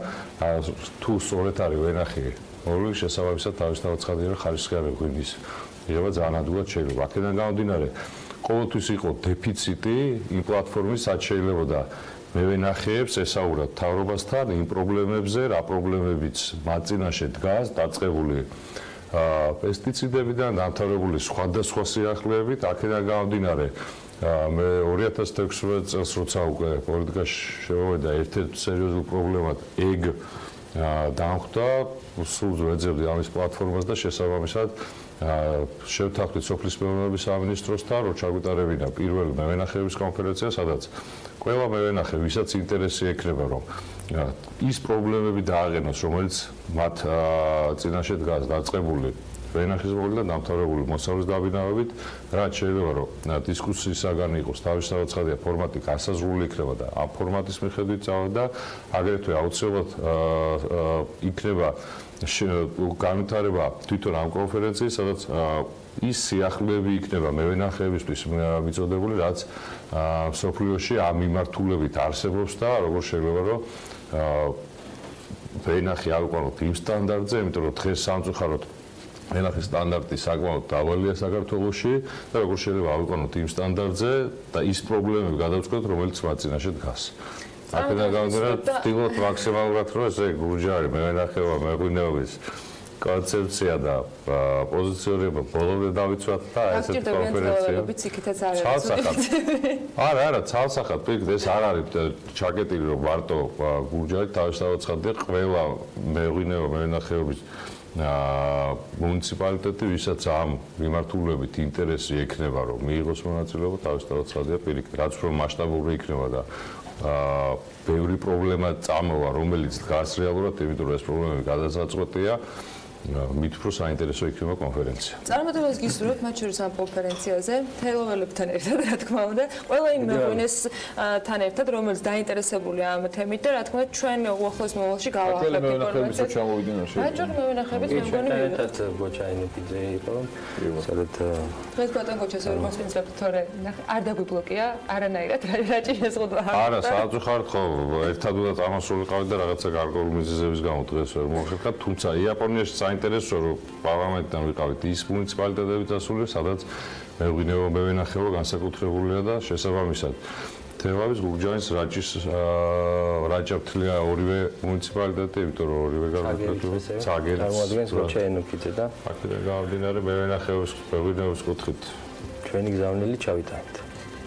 თუ სწორედ არის ვენახი ორი შესაბამისად თავისთავად ცხადია ხარისხიანი ღვინის მიღება ძალიან ადვილად შეიძლება. აქედან გამომდინარე ყოველთვის იყო დეფიციტი იმ პლატფორმის რაც შეიძლებოდა მევენახეებს ესაურად თავრობასთან იმ პრობლემებზე, რა პრობლემებიც მათ წინაშე დგას დაწყებული პესტიციდებიდან დამთავრებული სხვადასხვა სიახლეებით, აქედან გამომდინარე მე 2016 წელს როცა უკვე პოლიტიკაში შევავედა ერთ-ერთ სერიოზულ პრობლემად ეგ დამხვდა, სულ ვეძებდი ამის პლატფორმას და შესაბამისად შევთანხმდით სოფლის მეურნეობის სამინისტროსთან, რომ ჩაგვიტარებინა პირველი მევენახეების კონფერენცია, სადაც ყველა მევენახე, ვისაც ინტერესი ექნება, რომ ის პრობლემები დააყენოს, რომელიც მათ წინაშე დგას დაწყებული ვენახის მოვლენიდან დამთავრებული მოსავლის დაბინავებით, რაც შეიძლება რომ დისკუსიის საგანი იყოს თავისთავად ცხადია ფორმატი გასაზღვრული იქნება და ამ ფორმატის მიხედვით წავა და აგრეთვე აუცილებლად იქნება განვითარება თვითონ ამ კონფერენციის, სადაც ის სიახლეები იქნება მევენახეებისთვის მიწოდებული, რაც მსოფლიოში ამ მიმართულებით არსებობს და როგორ შეიძლება რომ ვენახი ავიყვანოთ იმ სტანდარტზე, იმიტომ რომ დღეს სამწუხაროდ ვენახის სტანდარტი საკმაოდ დავალია საქართველოში და როგორ შეიძლება ავიყვანოთ იმ სტანდარტზე და ის პრობლემები გადავწყვეტოთ, რომელიც მათ წინაშე დგას. აქედან გამომდინარე, ვთქვით მაქსიმალურად, რომ ესე გურჯაანი მევენახეობა მეღვინეობის კონცეფცია და პოზიციონირება ბოლომდე დავიცვათ და ესეთი კონფერენცია. არა, ცალსახად პირიქით ეს არ არის ჩაკეტილი რომ მარტო გურჯაანი თავისთავად ცხადია ყველა მეღვინეობა მევენახეობის მუნიციპალიტეტი, ვისაც ამ მიმართულებით ინტერესი ექნება რომ მიიღოს მონაწილეობა, თავისთავად ცხადია პირიქით, რაც უფრო მასშტაბური იქნება და ბევრი პრობლემა წამოვა, რომელიც დგას რეალურად, იმიტომ რომ ეს პრობლემები გადაწყვეტია, მით უფრო საინტერესო იქნება კონფერენცია. წარმატებას გისურვებთ მათ შორის ამ კონფერენციაზე, თელოველებთან ერთად, რა თქმა უნდა, ყველა იმ მეღვინესთან ერთად, რომელიც დაინტერესებულია ამ თემით და რა თქმა უნდა, ჩვენ უახლოეს მომავალში გავაახლებთ ინფორმაციას. აჭარ მევენახეებით მე მგონი ერთად გოჩაინებიძე იყო. სადაც დღეს ბატონ გოჩას ვერ მოსპინძლებთ, თორე არ დაგვიბლოკია არანაირად რა ჭირესხდება. არა, საერთოდ ხო, ერთად უნდა წამოსულიყავით და რაღაცა გარკვეული მიზეზების გამო დღეს ვერ მოხერხდა, თუმცა იაპონიაში საინტერესოა რომ პარლამენტიდან ვიყავით ის მუნიციპალიტეტები დასული, სადაც მეღვინეობა მევენახეობა განსაკუთრებულია და შესაბამისად თელავის გურჯაანის რაჭა-ფთლია ორივე მუნიციპალიტეტი, იმიტომ რომ ორივე განსაკუთრებული ცაგერიც წარმოადგენს გოჩაინოფიძე და აქედან გამომდინარე მევენახეობის მეღვინეობის კუთხით ჩვენი გზავნილი ჩავიტანეთ.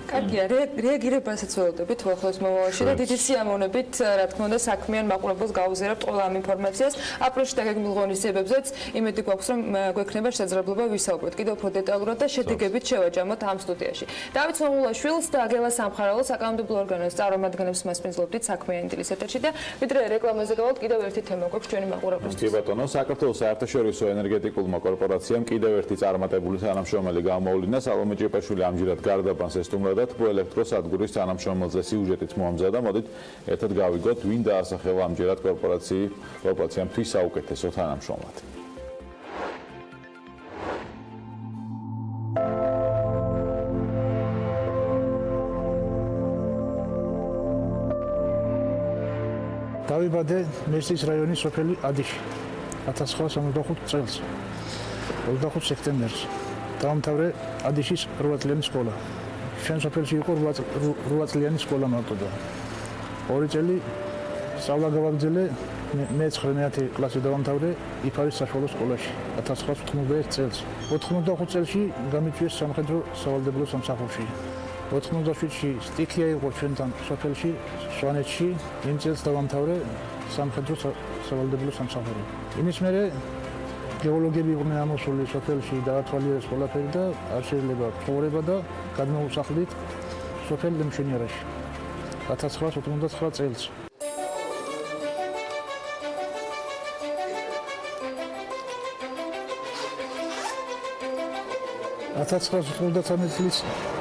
კარგია, რეაგირებასაც ველოდებით უახლოეს მომავალში და დიდი სიამოვნებით, რა თქმა უნდა, საქმიან მაყურებელს გავუზიარებთ ყველა ამ ინფორმაციას. აპრილში დაგეგმილ ღონისძიებებზეც იმედი გვაქვს, რომ გვექნება შესაძლებლობა ვისაუბროთ კიდევ უფრო დეტალურად და შედეგებით შევაჯამოთ ამ სტუდიაში. დავით სომულაშვილს და აგელა სამხარაულ საკანონმდებლო ორგანოს წარმომადგენლებს მასპინძლობდით საქმიანი დილის ეთერში და ვიდრე რეკლამაზე გავალთ, კიდევ ერთი თემა გვაქვს ჩვენი მაყურებლისთვის. კი ბატონო, საქართველოს საერთაშორისო ენერგეტიკულმა კორპორაციამ კიდევ ერთი წარმატებული თანამშრომელი გამოავლინა. სალომე ჭეპაშვილი ამჯერად გარდაბანს ესტუმრა და თბო ელექტროსადგურის თანამშრომელზე სიუჟეტით მოამზადა. მოდით ერთად გავიგოთ, ვინ დაასახელა ამჯერად კორპორაციამთვის საუკეთესო თანამშრომლად. დავიბადე მესტის რაიონის სოფელი ადიში 1965 წელს 25 სექტემბერს. დაამთავრე ადიშის 8 წლიანი სკოლა. ჩვენ სოფელში იყო 8 წლიანი სკოლა მარტო და 2 წელი სწავლა გავაგრძელე მე 9 კლასი დავამთავრე იფარის საშუალო სკოლაში 1991 წელს 95 წელში გამიწვიეს სამხედრო სავალდებულო სამსახურში 97-ში სტიქია იყო ჩვენთან სოფელში სვანეთში იმ წელს დავამთავრე სამხედრო სავალდებულო სამსახური იმის მერე გეოლოგები იყვნენ ამოსული სოფელში დაათვალიერეს ყველაფერი და არ შეიძლება ცხოვრება და გადმოუსახლით სოფელ მშვენიერაში 1999 წელს 1993 წლის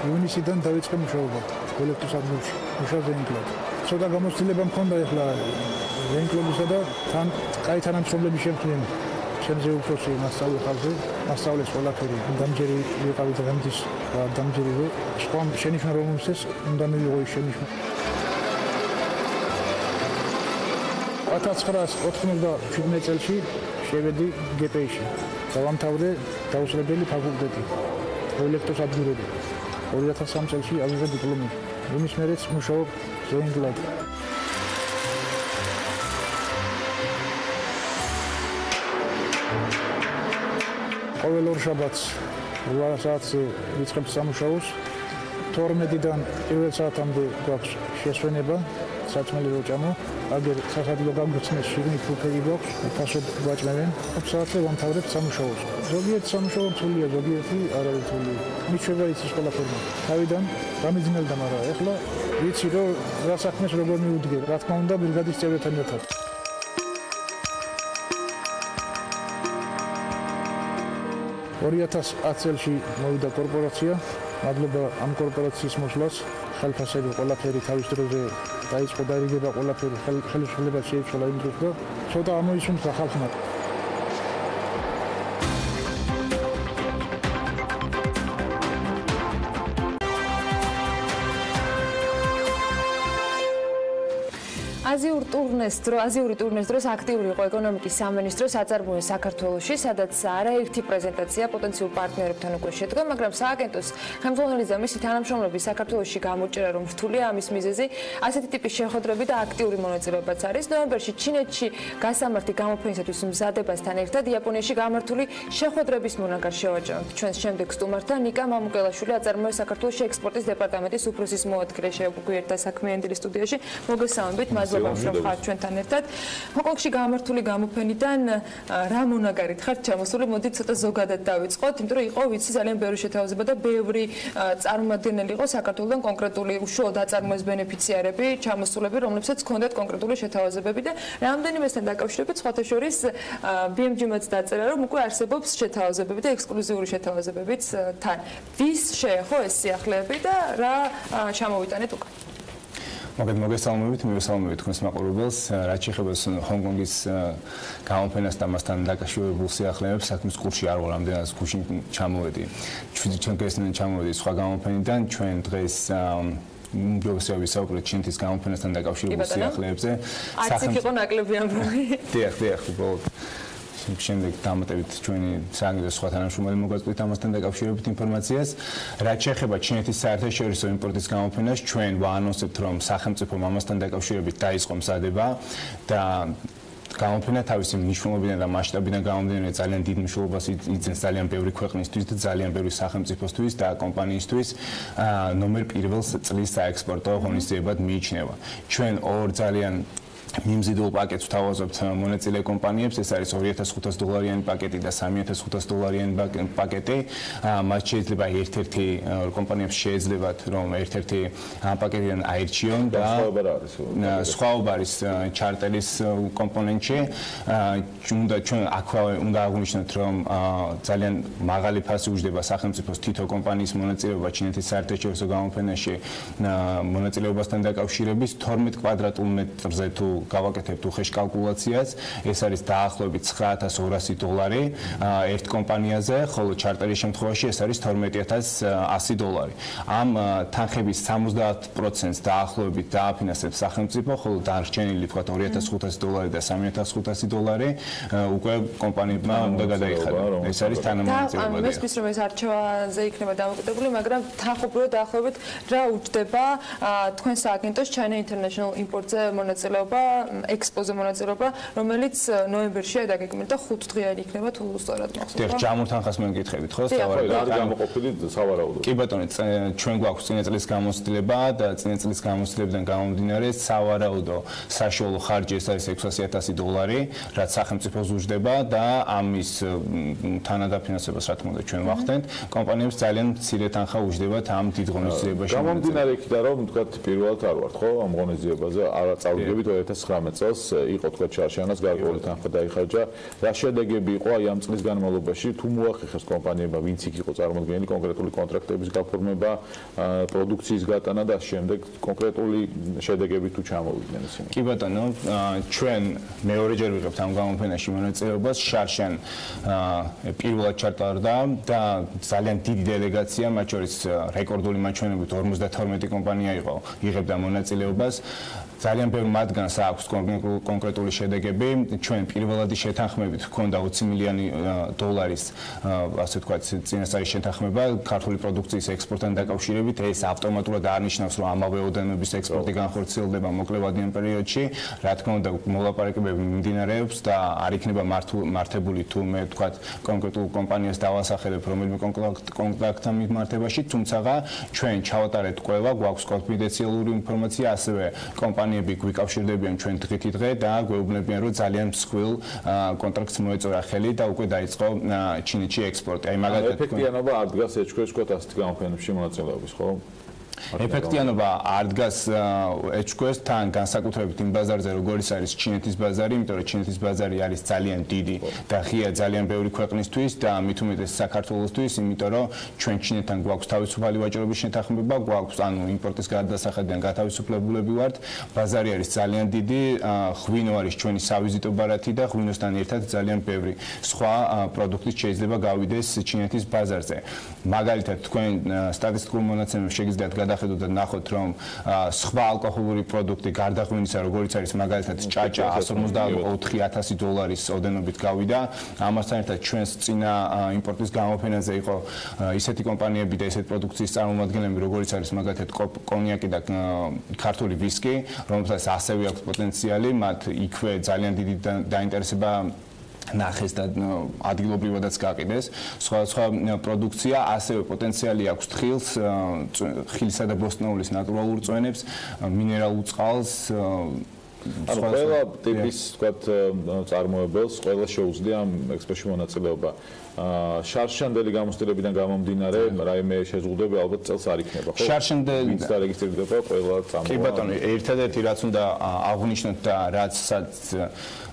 ივნისიდან დავიწყე მუშაობა კოლექტივ სადგურში, მუშაობ ვენკლად. ცოტა გამოცდილება მქონდა ახლა ვენკლობისა და თან კაი თანამშრომლები შემქმნიან. ჩემზე უფროსი მასწავლე ხალხი, მასწავლეს ყველაფერი, დამჯერი ვიყავი დღემდის და დამჯერივე. სხვა შენიშვნა რომ მომწეს, უნდა მივიღო ის შენიშვნა. 1997 წელში შევედი გპ-ში. დავამთავრე დაუსრულებელი ფაკულტეტი. ელექტროსადგურები 2003 წელში ავიღე დიპლომი. იმის მერეც მუშაობ ზეინგლად. ყოველ ორ შაბათს 8 საათზე ვიწყებ სამუშაოს. 12-დან 1 საათამდე გვაქვს შესვენება, საწმელი როჭამო. აგერ სასადილო გამგრძნეს შიგნით ფუფები გვაქვს, ფასად გვაჭმევენ. 4 საათზე ვამთავრებ სამუშაოს. ზოგიერთ სამუშაო რთულია, ზოგიერთი არ არის რთული. მიჩვევა იცის ყველაფერმა. თავიდან გამიძნელდა, მაგრამ ეხლა ვიცი რომ რა საქმეს როგორ მიუდგე. რა თქმა უნდა, ბრიგადის წევრებთან ერთად. 2010 წელში მოვიდა კორპორაცია. მადლობა ამ კორპორაციის მოსვლას, ხელფასები ყველაფერი თავის დროზე დაიწყო დაირიგება ყველაფერი ხელისუფლება შეიცვალა იმ დროს და ცოტა ამოისუნთქა ხალხმა. აზიური ტურნეს დროს აქტიური იყო ეკონომიკის სამინისტრო საწარმოო საქართველოში, სადაც არაერთი პრეზენტაცია პოტენციურ პარტნიორებთან უკვე შედგა, მაგრამ სააგენტოს ხელმძღვანელის და მისი თანამშრომლების საქართველოში გამოჭრა რომ რთულია ამის მიზეზი ასეთი ტიპის შეხვედრები და აქტიური მონაწილეობაც არის. ნოემბერში ჩინეთში გასამართი გამოფენისათვის მზადებასთან ერთად იაპონიაში გამართული შეხვედრების მონაგარ შევაჭამთ. ჩვენს შემდეგ სტუმართან ნიკა მამუკელაშვილი აწარმოებს საქართველოს ექსპორტის დეპარტამენტის უფროსის მოადგილე შეგვიერთდა საქმიანობრივ სტუდიაში. მოგესალმებით, მადლობა რომ ხართ ჩვენთან ერთად. ჰონკონგში გამართული გამოფენიდან რა მონაგარით ხართ ჩამოსული? მოდით ცოტა ზოგადად დავიწყოთ, იმიტომ რომ იყო ვიცი ძალიან ბევრი შეთავაზება და ბევრი წარმომადგენელი იყო საქართველოსთან კონკრეტული უშუალოდ აწარმოების ბენეფიციარები, ჩამოსულები, რომლებსაც ჰქონდათ კონკრეტული შეთავაზებები და რამდენიმესთან დაკავშირებით სხვათა შორის BMG-მაც დაწერა, რომ უკვე არსებობს შეთავაზებები და ექსკლუზიური შეთავაზებებიც თან. ვის შეეხო ეს სიახლეები და რა ჩამოვიტანეთ უკვე? მოგესალმებით თქვენს მაყურებელს, რაც შეეხება ჰონკონგის გამოფენას და მასთან დაკავშირებულ სიახლეებს, საქმის კურსში არ ვარ ამდენად გუშინ ჩამოვედი. ჩვენ გესმენთ ჩამოვედი სხვა გამოფენიდან, ჩვენ დღეს მოგესალმებით ვისაუბრეთ ჩინეთის გამოფენასთან დაკავშირებულ სიახლეებზე. არც იქ იყო ნაკლები ამბავი. დიახ, უბრალოდ შემდეგ დამატებით ჩვენი სააგენტო სხვა თანამშრომელი მოგაწყვეტთ ამასთან დაკავშირებით ინფორმაციას. რაც შეეხება ჩინეთის საერთაშორისო იმპორტის გამოფენას, ჩვენ ვაანონსებთ, რომ სახელმწიფომ ამასთან დაკავშირებით დაიწყო მზადება და გამოფენა თავისი მნიშვნელობიდან და მასშტაბიდან გამომდინარე ძალიან დიდ მნიშვნელობას იძენს ძალიან ბევრი ქვეყნისთვის და ძალიან ბევრი სახელმწიფოსთვის და კომპანიისთვის. ნომერ 1 წლის საექსპორტო ღონისძიებად მიიჩნევა. ჩვენ ორ ძალიან მიმზიდულ პაკეტს ვთავაზობთ მონაწილე კომპანიებს, ეს არის $2,500 პაკეტი და $3,500 პაკეტი. მათ შეიძლება ერთ-ერთი კომპანიებს შეეძლებათ, რომ ერთ-ერთი ამ პაკეტიდან აირჩიონ და სხვაობა არის ჩარტერის კომპონენტში. ჩვენ უნდა აღვნიშნოთ, რომ ძალიან მაღალი ფასი უჯდება სახელმწიფოს თითო კომპანიის მონაწილეობა ჩინეთის საერთაშორისო გამოფენაში მონაწილეობასთან დაკავშირების 12 კვადრატულ მეტრზე თუ გავაკეთებთ უხეშ კალკულაციას, ეს არის დაახლოებით $9,200 ერთ კომპანიაზე, ხოლო ჩარტერის შემთხვევაში ეს არის $12,100. ამ თანხების 70%-ს დაახლოებით დააფინანსებს სახელმწიფო, ხოლო დარჩენილი თქვა $2,500 და $3,500 უკვე კომპანიებმა უნდა გადაიხადოს. ეს არის თანამონაწილეობა. და მესმის რომ ეს არჩევანზე იქნება დამოკიდებული, მაგრამ თანხობრივად დაახლოებით რა უჯდება თქვენ სააგენტოს China International Import-ზე მონაწილეობა, ექსპოზე მონაწილეობა, რომელიც ნოემბერში დაგეგმეთ და 5 დღიანი იქნება თუ სწორად მახსოვს. დიახ, ჯამურ თანხას მოგეკითხებით, ხო? სავარაუდოდ გამოყოფილი სავარაუდოდ. კი ბატონო, ჩვენ გვაქვს წინა წლის გამოცდილება და წინა წლის გამოცდილებიდან გამომდინარე, სავარაუდო საშუალო ხარჯი ეს არის $600,000, რაც სახელმწიფოს უჯდება და ამის თანადაფინანსებას რა თქმა უნდა ჩვენ ვახდენთ. კომპანიებს ძალიან მცირე თანხა უჯდებათ ამ დიდ ღონისძიებაში. გამომდინარე იქიდან რომ თქვათ პირველად არ ვართ ხო ამ ღონისძიებაზე, არ წავიდებით 2019 წელს იყო თქვათ შარშანას გარკვეული თანხა დაიხარჯა. რა შედეგები იყო აი ამ წლის განმავლობაში თუ მოახერხეს კომპანიებმა ვინც იქ იყო წარმოდგენილი კონკრეტული კონტრაქტების გაფორმება, პროდუქციის გატანა და შემდეგ კონკრეტული შედეგები თუ ჩამოვიდნენ ისინი. კი ბატონო, ჩვენ მეორეჯერ ვიღებთ ამ გამოფენაში მონაწილეობას. შარშან პირველად ჩატარდა და ძალიან დიდი დელეგაცია, მათ შორის რეკორდული მაჩვენებლით 52 კომპანია იყო, იღებდა მონაწილეობას. ძალიან ბევრ მათგანს აქვს კონკრეტული შედეგები. ჩვენ პირველადი შეთანხმებით ჰქონდა $20 მილიონი, ასე ვთქვათ, წინასწარი შეთანხმება ქართული პროდუქციის ექსპორტთან დაკავშირებით. ეს ავტომატურად არ ნიშნავს, რომ ამავე ოდენობის ექსპორტი განხორციელდება მოკლევადიან პერიოდში. რა თქმა უნდა, მოლაპარაკებები მიმდინარეობს და არ იქნება მართებული თუ მე ვთქვათ კონკრეტულ კომპანიას დავასახელებ რომელიმე კონტრაქტთან მიმართებაში, თუმცა ჩვენ ჩავატარეთ კვლევა, გვაქვს კონფიდენციალური ინფორმაცია, ასევე კომპანიები გვიკავშირდებიან ჩვენ დღითი დღე და გვეუბნებიან, რომ ძალიან მსხვილ კონტრაქტს მოეწოვა ხელი და უკვე დაიწყო ჩინეთში ექსპორტი. აი მაგალითად ეფექტიანობა არ დგას ეჭქვეშ თქვათ ასეთ გამოფენებში მონაწილეობის, ხო? ეფექტიანობა არ დგას ეჭქვეშ თან განსაკუთრებით იმ ბაზარზე, როგორიც არის ჩინეთის ბაზარი, იმიტომ რომ ჩინეთის ბაზარი არის ძალიან დიდი და ღია ძალიან ბევრი ქვეყნისთვის და მით უმეტეს საქართველოსთვის, იმიტომ რომ ჩვენ ჩინეთთან გვაქვს თავისუფალი ვაჭრობის შეთანხმება, გვაქვს ანუ იმპორტის გადასახედიდან გათავისუფლებულები ვართ. ბაზარი არის ძალიან დიდი, ღვინო არის ჩვენი სავიზიტო ბარათი და ღვინოსთან ერთად ძალიან ბევრი სხვა პროდუქტი შეიძლება გავიდეს ჩინეთის ბაზარზე. მაგალითად, თქვენ სტატისტიკურ მონაცემებს შეგიძლიათ გადახედოთ და ნახოთ, რომ სხვა ალკოჰოლური პროდუქტი გარდა ღვინისა, როგორც არის მაგალითად ჭაჭა, $184,000 ოდენობით გავიდა. ამასთან ერთად ჩვენს წინა იმპორტის გამოფენაზე იყო ისეთი კომპანიები და ისეთი პროდუქციის წარმომადგენლები, როგორც არის მაგალითად კონიაკი და ქართული ვისკი, რომელთაც ასევე აქვს პოტენციალი, მათ იქვე ძალიან დიდი დაინტერესება ნახეს და ადგილობრივადაც გაყიდეს. სხვა პროდუქცია, ასევე პოტენციალი აქვს ხილსა და ბოსტნეულის ნატურალურ წვენებს, მინერალურ წყალს. ანუ ყველა ტიპის თქვათ წარმოებელს ყველა შეუძლია ამ ექსპერტში მონაწილეობა. შარშანდელი გამოცდილებიდან გამომდინარე, რაიმე შეზღუდვები ალბათ წელს არ იქნება, ხო? შარშანდელი ვინც დარეგისტრირდება ყველა წარმოება. კი ბატონო, ერთადერთი რაც უნდა აღვნიშნოთ და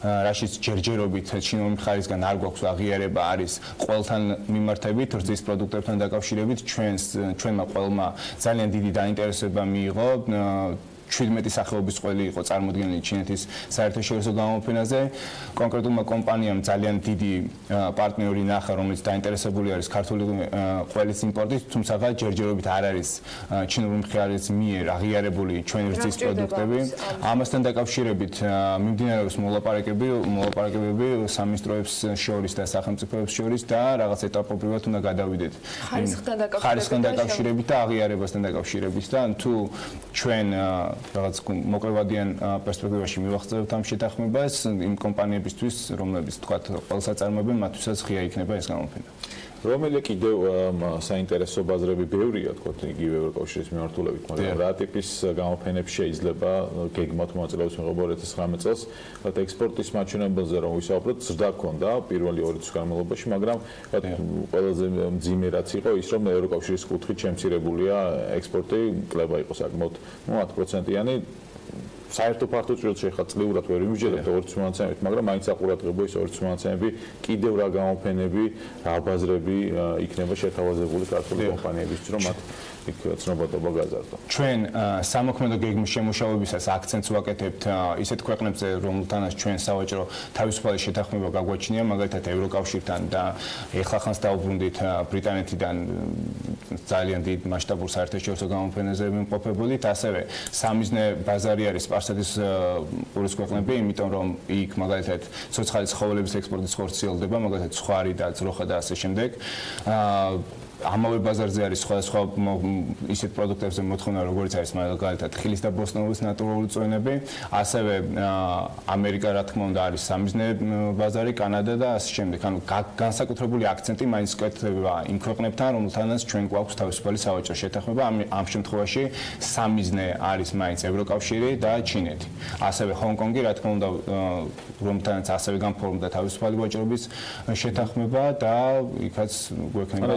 რაშიც ჯერჯერობით ჩინური მხარისგან არ გვაქვს აღიარება არის ყველთან მიმართებით, რძის პროდუქტებთან დაკავშირებით ჩვენმა ყველმა ძალიან დიდი დაინტერესება მიიღო. 17 სახეობის ყველი იყო წარმოდგენილი ჩინეთის საერთაშორისო გამოფენაზე. კონკრეტულმა კომპანიამ ძალიან დიდი პარტნიორი ნახა, რომელიც დაინტერესებული არის ქართული ყველის იმპორტით, თუმცა ჯერჯერობით არ არის ჩინური მხარის მიერ აღიარებული ჩვენი რძის პროდუქტები. ამასთან დაკავშირებით მიმდინარეობს მოლაპარაკებები სამინისტროებს შორის და სახელმწიფოებს შორის და რაღაც ეტაპობრივად უნდა გადავიდეთ. ხარისხთან დაკავშირებით და აღიარებასთან დაკავშირებით და თუ ჩვენ რაღაც მოკლევადიან პერსპექტივაში მივახცევთ ამ შეთანხმებას იმ კომპანიებისთვის, რომლებიც თქვათ ყველსაწარმოებენ, მათთვისაც ღია იქნება ეს გამოფენა. რომელი კიდევ საინტერესო ბაზრები ბევრია, თქვათ იგივე ევროკავშირის მიმართულებით, მაგრამ რა ტიპის გამოფენებში შეიძლება გეგმათ მონაწილეობის მიღება 2019 წელს, თქვათ ექსპორტის მაჩვენებელზე რომ ვისაუბროთ, ზრდა ჰქონდა პირველი 2 წლის განმავლობაში, მაგრამ ყველაზე მძიმე რაც იყო ის, რომ ევროკავშირის კუთხით შემცირებულია ექსპორტი, კლება იყო საკმაოდ 10%-იანი საერთო ფართო ჭრილში ხა წლიურად ვერ იმიჯერებთ 20 მონაცემებით, მაგრამ მაინც აყურადღებო ის 20 მონაცემები, კიდევ რა გამოფენები, რა ბაზრები იქნება შეთავაზებული ქართული კომპანიებისთვის, რომ მათ იქ ცნობადობა გაზარდო. ჩვენ სამოქმედო გეგმის შემუშავებისას აქცენტს ვაკეთებთ ისეთ ქვეყნებზე, რომელთანაც ჩვენ სავაჭრო თავისუფალი შეთანხმება გაგვაჩნია, მაგალითად ევროკავშირთან და ეხლა ხანს დაუბრუნდით ბრიტანეთიდან ძალიან დიდ მასშტაბურ საერთაშორისო გამოფენაზე მიმყოფებოდით, ასევე სამიზნე ბაზარი არის სპარსეთის ყურის ქვეყნები, იმიტომ რომ იქ მაგალითად ცოცხალი ცხოველების ექსპორტის ხორციელდება, მაგალითად სხვარი და ძროხა და ასე შემდეგ. ამავე ბაზარზე არის სხვადასხვა ისეთ პროდუქტებზე მოთხოვნა, როგორც არის მაგალითად ხილის და ბოსტნეულის ნატურალური წვენები, ასევე ამერიკა რა თქმა უნდა არის სამიზნე ბაზარი, კანადა და ასე შემდეგ. ანუ განსაკუთრებული აქცენტი მაინც კეთდება იმ ქვეყნებთან, რომელთანაც ჩვენ გვაქვს თავისუფალი სავაჭრო შეთანხმება. ამ შემთხვევაში სამიზნე არის მაინც ევროკავშირი და ჩინეთი. ასევე ჰონკონგი რა თქმა უნდა, რომელთანაც ასევე განფორმდა თავისუფალი ვაჭრობის შეთანხმება და იქაც გვექნება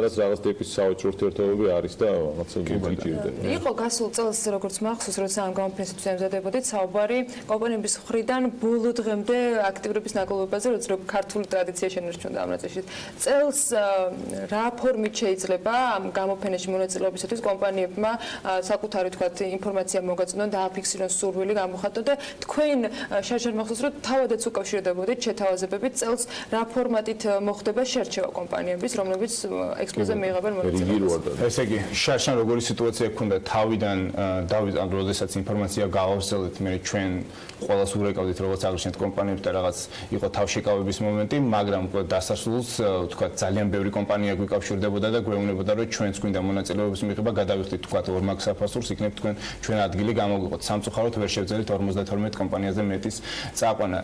რაც რაღაც ტიპის სავაჭრო ურთიერთობები არის და რაღაცა გიჭირდება. იყო გასულ წელს როგორც მახსოვს, როცა ამ გამოფენისთვის ემზადებოდით, საუბარი კომპანიების მხრიდან ბოლო დღემდე აქტიურობის ნაკლებობაზე, როცა ქართული ტრადიცია შენარჩუნდა ამ ნაწილში. წელს რა ფორმით შეიძლება ამ გამოფენაში მონაწილეობისათვის კომპანიებმა საკუთარი თქვათ ინფორმაცია მოგაწოდონ და აფიქსირონ სურვილი გამოხატონ და თქვენ შარშან მახსოვს, რომ თავადაც უკავშირდებოდით შეთავაზებებით წელს რა ფორმატით მოხდება შერჩევა კომპანიების, რომლებიც ექსპოზე მიიღებენ მონაწილეობას. ესე იგი, შარშან როგორი სიტუაცია გქონდა თავიდან დავიწყეთ, როდესაც ინფორმაცია გავავსებთ, მე ჩვენ ყველას ურეკავდით, როგორც აღნიშნეთ კომპანიებს და რაღაც იყო თავშეკავების მომენტი, მაგრამ დასასრულს თქვა ძალიან ბევრი კომპანია გვიკავშირდებოდა და გვეუბნებოდა, რომ ჩვენც გვინდა მონაწილეობის მიღება, გადავიხდით თქვა ორმაგ საფასურს, იქნებ ჩვენ ადგილი გამოგვიყოთ. სამწუხაროდ ვერ შევძელით 52 კომპანიაზე მეტის წაყვანა.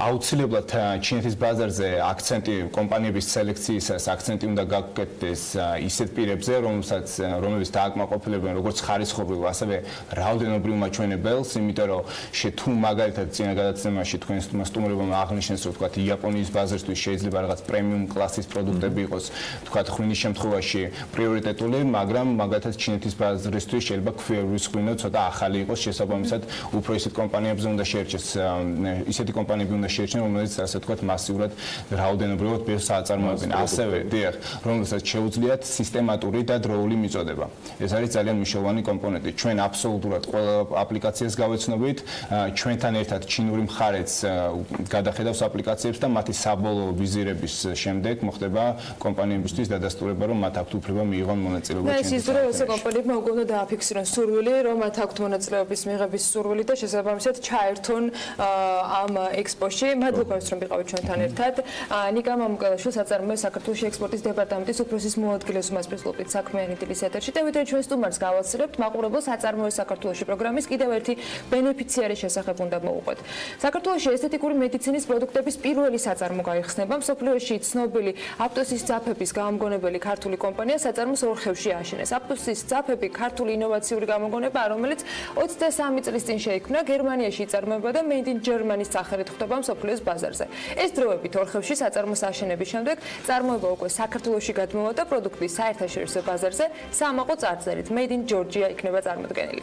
აუცილებლად ჩინეთის ბაზარზე აქცენტი კომპანიების სელექციისას აქცენტი უნდა გაკეთდეს ისეთ პირებზე, რომლებიც დააკმაყოფილებენ როგორც ხარისხობრივ, ასევე რაოდენობრივ მაჩვენებელს, იმიტომ რომ თუ მაგალითად წინა გადაცემაში თქვენ სტუმრებმა აღნიშნეს, რომ თქვა იაპონიის ბაზარისთვის შეიძლება რაღაც პრემიუმ კლასის პროდუქტები იყოს, თქვა ხვინის შემთხვევაში პრიორიტეტული, მაგრამ მაგალითად ჩინეთის ბაზარისთვის შეიძლება ქვევისხვინო ცოტა ახალი იყოს, შესაბამისად უფრო ისეთ კომპანიებზე უნდა შეერჩეს, ისეთი კომპანიები უნდა შეერჩენ, რომელიც ასე თქვა მასიურად რაოდენობრივად ბევრს აწარმოებენ. ასევე დიახ, რომელსაც შეუძლიათ სისტემატური და დროული მიწოდება. ეს არის ძალიან მნიშვნელოვანი კომპონენტი. ჩვენ აბსოლუტურად ყველა აპლიკაციას გავეცნობით, ჩვენთან ერთად ჩინური მხარეც გადახედავს აპლიკაციებს და მათი საბოლოო ვიზირების შემდეგ მოხდება კომპანიებისთვის დადასტურება, რომ მათ აქვთ უფლება მიიღონ მონაწილეობა ჩინეთის. ეს ისე რომ ეს კომპანიებმა უკვე უნდა დააფიქსირონ სურვილი, რომ მათ აქვთ მონაწილეობის მიღების სურვილი და შესაბამისად ჩაერთონ ამ ექსპოში. მადლობა, რომ ვიყავით ჩვენთან ერთად. ნიკა მამუკელაშვილი, საწარმოო საქართველოს ექსპორტის დეპარტამენტის უფროსის მოადგილეს უმასპინძლობით საქმიანი დილის ეთერში. დავით ჩვენ სტუმარს გავაცნობთ მაყურებელ საწარმოო საქართველოში პროგრამის კიდევ ერთი ბენეფიციარის შესახებ უნდა მოვუყვეთ. საქართველოში ესთეტიკური მედიცინის პროდუქტების პირველი საწარმო გაიხსნება. მსოფლიოში ცნობილი აპტოსის ძაფების გამომგონებელი ქართული კომპანია საწარმოს ორხევში აშენეს. აპტოსის ძაფები ქართული ინოვაციური გამოგონებაა, რომელიც 23 წლის წინ შეიქმნა, გერმანიაში იწარმოება და Made in Germany-ის სახელით ხვდება მსოფლიოს ბაზარზე. ეს დროებით ორხევში საწარმოს აშენების შემდეგ წარმოება უკვე საქართველოში გადმოვა და პროდუქტი საერთაშორისო ბაზარზე სამაყო წარწერით Made in Georgia იქნება წარმოდგენილი.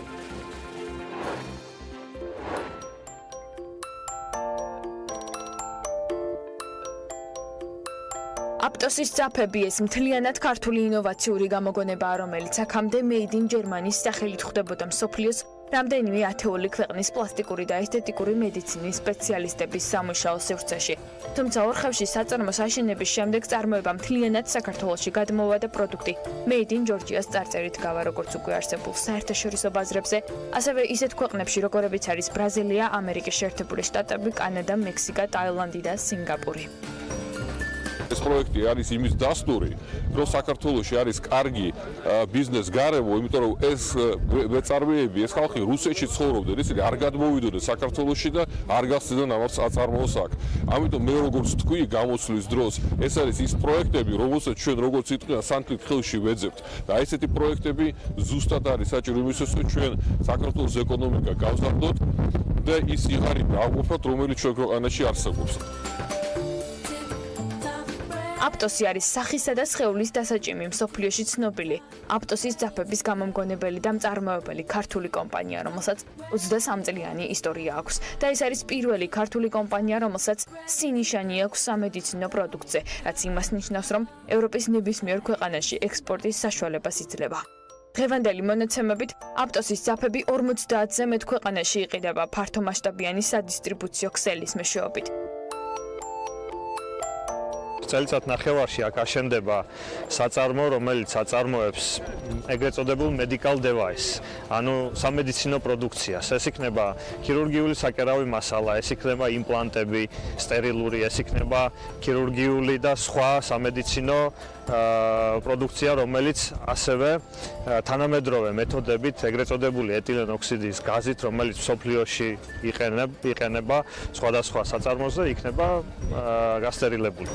აპტოსის ძაფები ეს მთლიანად ქართული ინოვაციური გამოგონებაა, რომელიც აქამდე Made in Germany-ის სახელით ხვდებოდა მსოფლიოს რამდენიმე ათეული ქვეყნის პლასტიკური და ესთეტიკური მედიცინის სპეციალისტების სამუშაო სივრცეში. თუმცა ორხევში საწარმოს აშენების შემდეგ წარმოება მთლიანად საქართველოში გადმოვა და პროდუქტი Made in Georgia-ს წარწერით გავა, როგორც უკვე არსებულ საერთაშორისო ბაზრებზე, ასევე ისეთ ქვეყნებში, როგორებიც არის ბრაზილია, ამერიკის შეერთებული შტატები, კანადა, მექსიკა, ტაილანდი და სინგაპური. ეს პროექტი არის იმის დასტური, რომ საქართველოში არის კარგი ბიზნეს გარემო, იმიტომ რომ ეს მეწარმეები, ეს ხალხი რუსეთში ცხოვრობდნენ, ისინი არ გადმოვიდოდნენ საქართველოში და არ გასცდნენ ამას აწარმოოს აქ. ამიტომ მე როგორც თქვი, გამოცვლის დროს ეს არის ის პროექტები, რომელსაც ჩვენ როგორც იტყვია, სანთლით ხელში ვეძებთ და ესეთი პროექტები ზუსტად არის საჭირო იმისათვის, რომ ჩვენ საქართველოს ეკონომიკა გავზარდოთ და ის იღარიბა, ავყოფოთ, რომელიც ჩვენ ქვეყანაში არსებობს. აპტოსი არის სახისა და სხეულის დასაჭიმი მსოფლიოში ცნობილი. აპტოსის ძაფების გამომგონებელი და მწარმოებელი ქართული კომპანია, რომელსაც 23 წლიანი ისტორია აქვს. და ეს არის პირველი ქართული კომპანია, რომელსაც სინიშანი აქვს სამედიცინო პროდუქტზე, რაც იმას ნიშნავს, რომ ევროპის ნებისმიერ ქვეყანაში ექსპორტის საშუალებას იძლევა. დღევანდელი მონაცემებით აპტოსის ძაფები 50-ზე მეტ ქვეყანაში იყიდება ფართომასშტაბიანი სადისტრიბუციო ქსელის მეშვეობით. წელიწად ნახევარში აქ აშენდება საწარმო, რომელიც აწარმოებს ეგრეთ წოდებულ medical device, ანუ სამედიცინო პროდუქციას. ეს იქნება ქირურგიული საკერავი მასალა, ეს იქნება იმპლანტები, სტერილური, ეს იქნება ქირურგიული და სხვა სამედიცინო პროდუქცია, რომელიც ასევე თანამედროვე მეთოდებით, ეგრეთ წოდებული ეთილენოქსიდის გაზით, რომელიც მსოფლიოში იყენება სხვადასხვა საწარმოზე, იქნება გასტერილებული.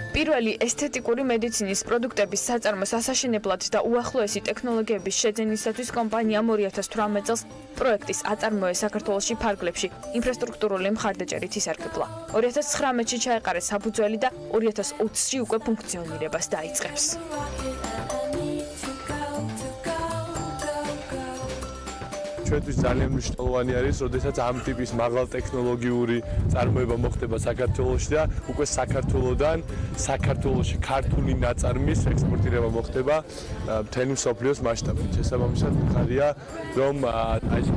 პირველი ესთეტიკური მედიცინის პროდუქტების საწარმოს ასაშენებლად და უახლოესი ტექნოლოგიების შეძენისათვის კომპანიამ 2018 წელს პროექტის აწარმოე საქართველოში ფარგლებში ინფრასტრუქტურული მხარდაჭერით ისარგებლა. 2019-ში ჩაეყარეს საფუძველი და 2020-ში უკვე ფუნქციონირებას დაიწყებს. ჩვენთვის ძალიან მნიშვნელოვანი არის, როდესაც ამ ტიპის მაღალტექნოლოგიური წარმოება მოხდება საქართველოში და უკვე საქართველოდან საქართველოში ქართული ნაწარმის ექსპორტირება მოხდება მთელი მსოფლიოს მასშტაბით. შესაბამისად, მხარია, რომ აი ეს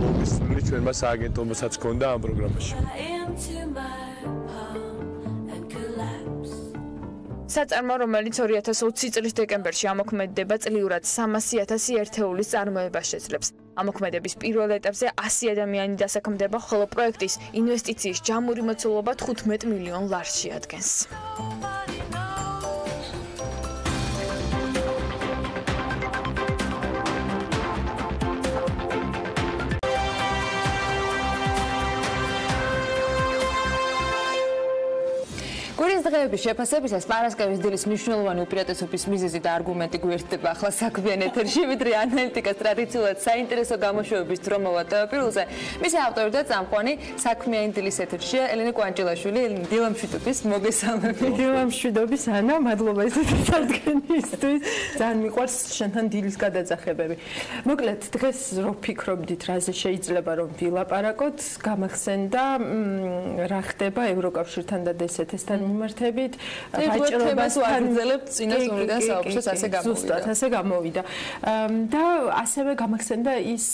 ლობისტული ჩვენმა სააგენტოებსაც ჰქონდა ამ პროგრამაში. საწარმო, რომელიც 2020 წლის დეკემბერში ამოქმედდება, წლიურად 300,000 ერთეულის წარმოებას შეძლებს. ამოქმედების პირველ ეტაპზე 100 ადამიანი დასაქმდება, ხოლო პროექტის ინვესტიციის ჯამური მოცულობა 15 მილიონ ლარს შეადგენს. გურის დღეების შეფასებისას პარასკევის დილის მნიშვნელოვანი უპირატესობის მიზეზი და არგუმენტი გვერდდება ახლა საქმიან ეთერში, ვიდრე ანალიტიკას ტრადიციულად საინტერესო გამოშვების დრო მოვა ტელეპირულზე. მისი ავტორი და წამყვანი საქმიანი დილის ეთერშია ელენე კვანჭილაშვილი. ელენე, დილამშვიდობის, მოგესალმები. დილამშვიდობის, ანა, მადლობა ესეთი წარდგენისთვის. ძალიან მიყვარს შენთან დილის გადაძახებები. მოკლედ, დღეს რო ფიქრობდით, რაზე შეიძლება რომ ვილაპარაკოთ, გამახსენდა რა ხდება ევროკავშირთან და DST-თან მიმართებით ვაჭრობას ვაგრძელებთ წინას ორიდან საუბრს ასე გამოვიდა. ზუსტად ასე გამოვიდა. და ასევე გამახსენდა ის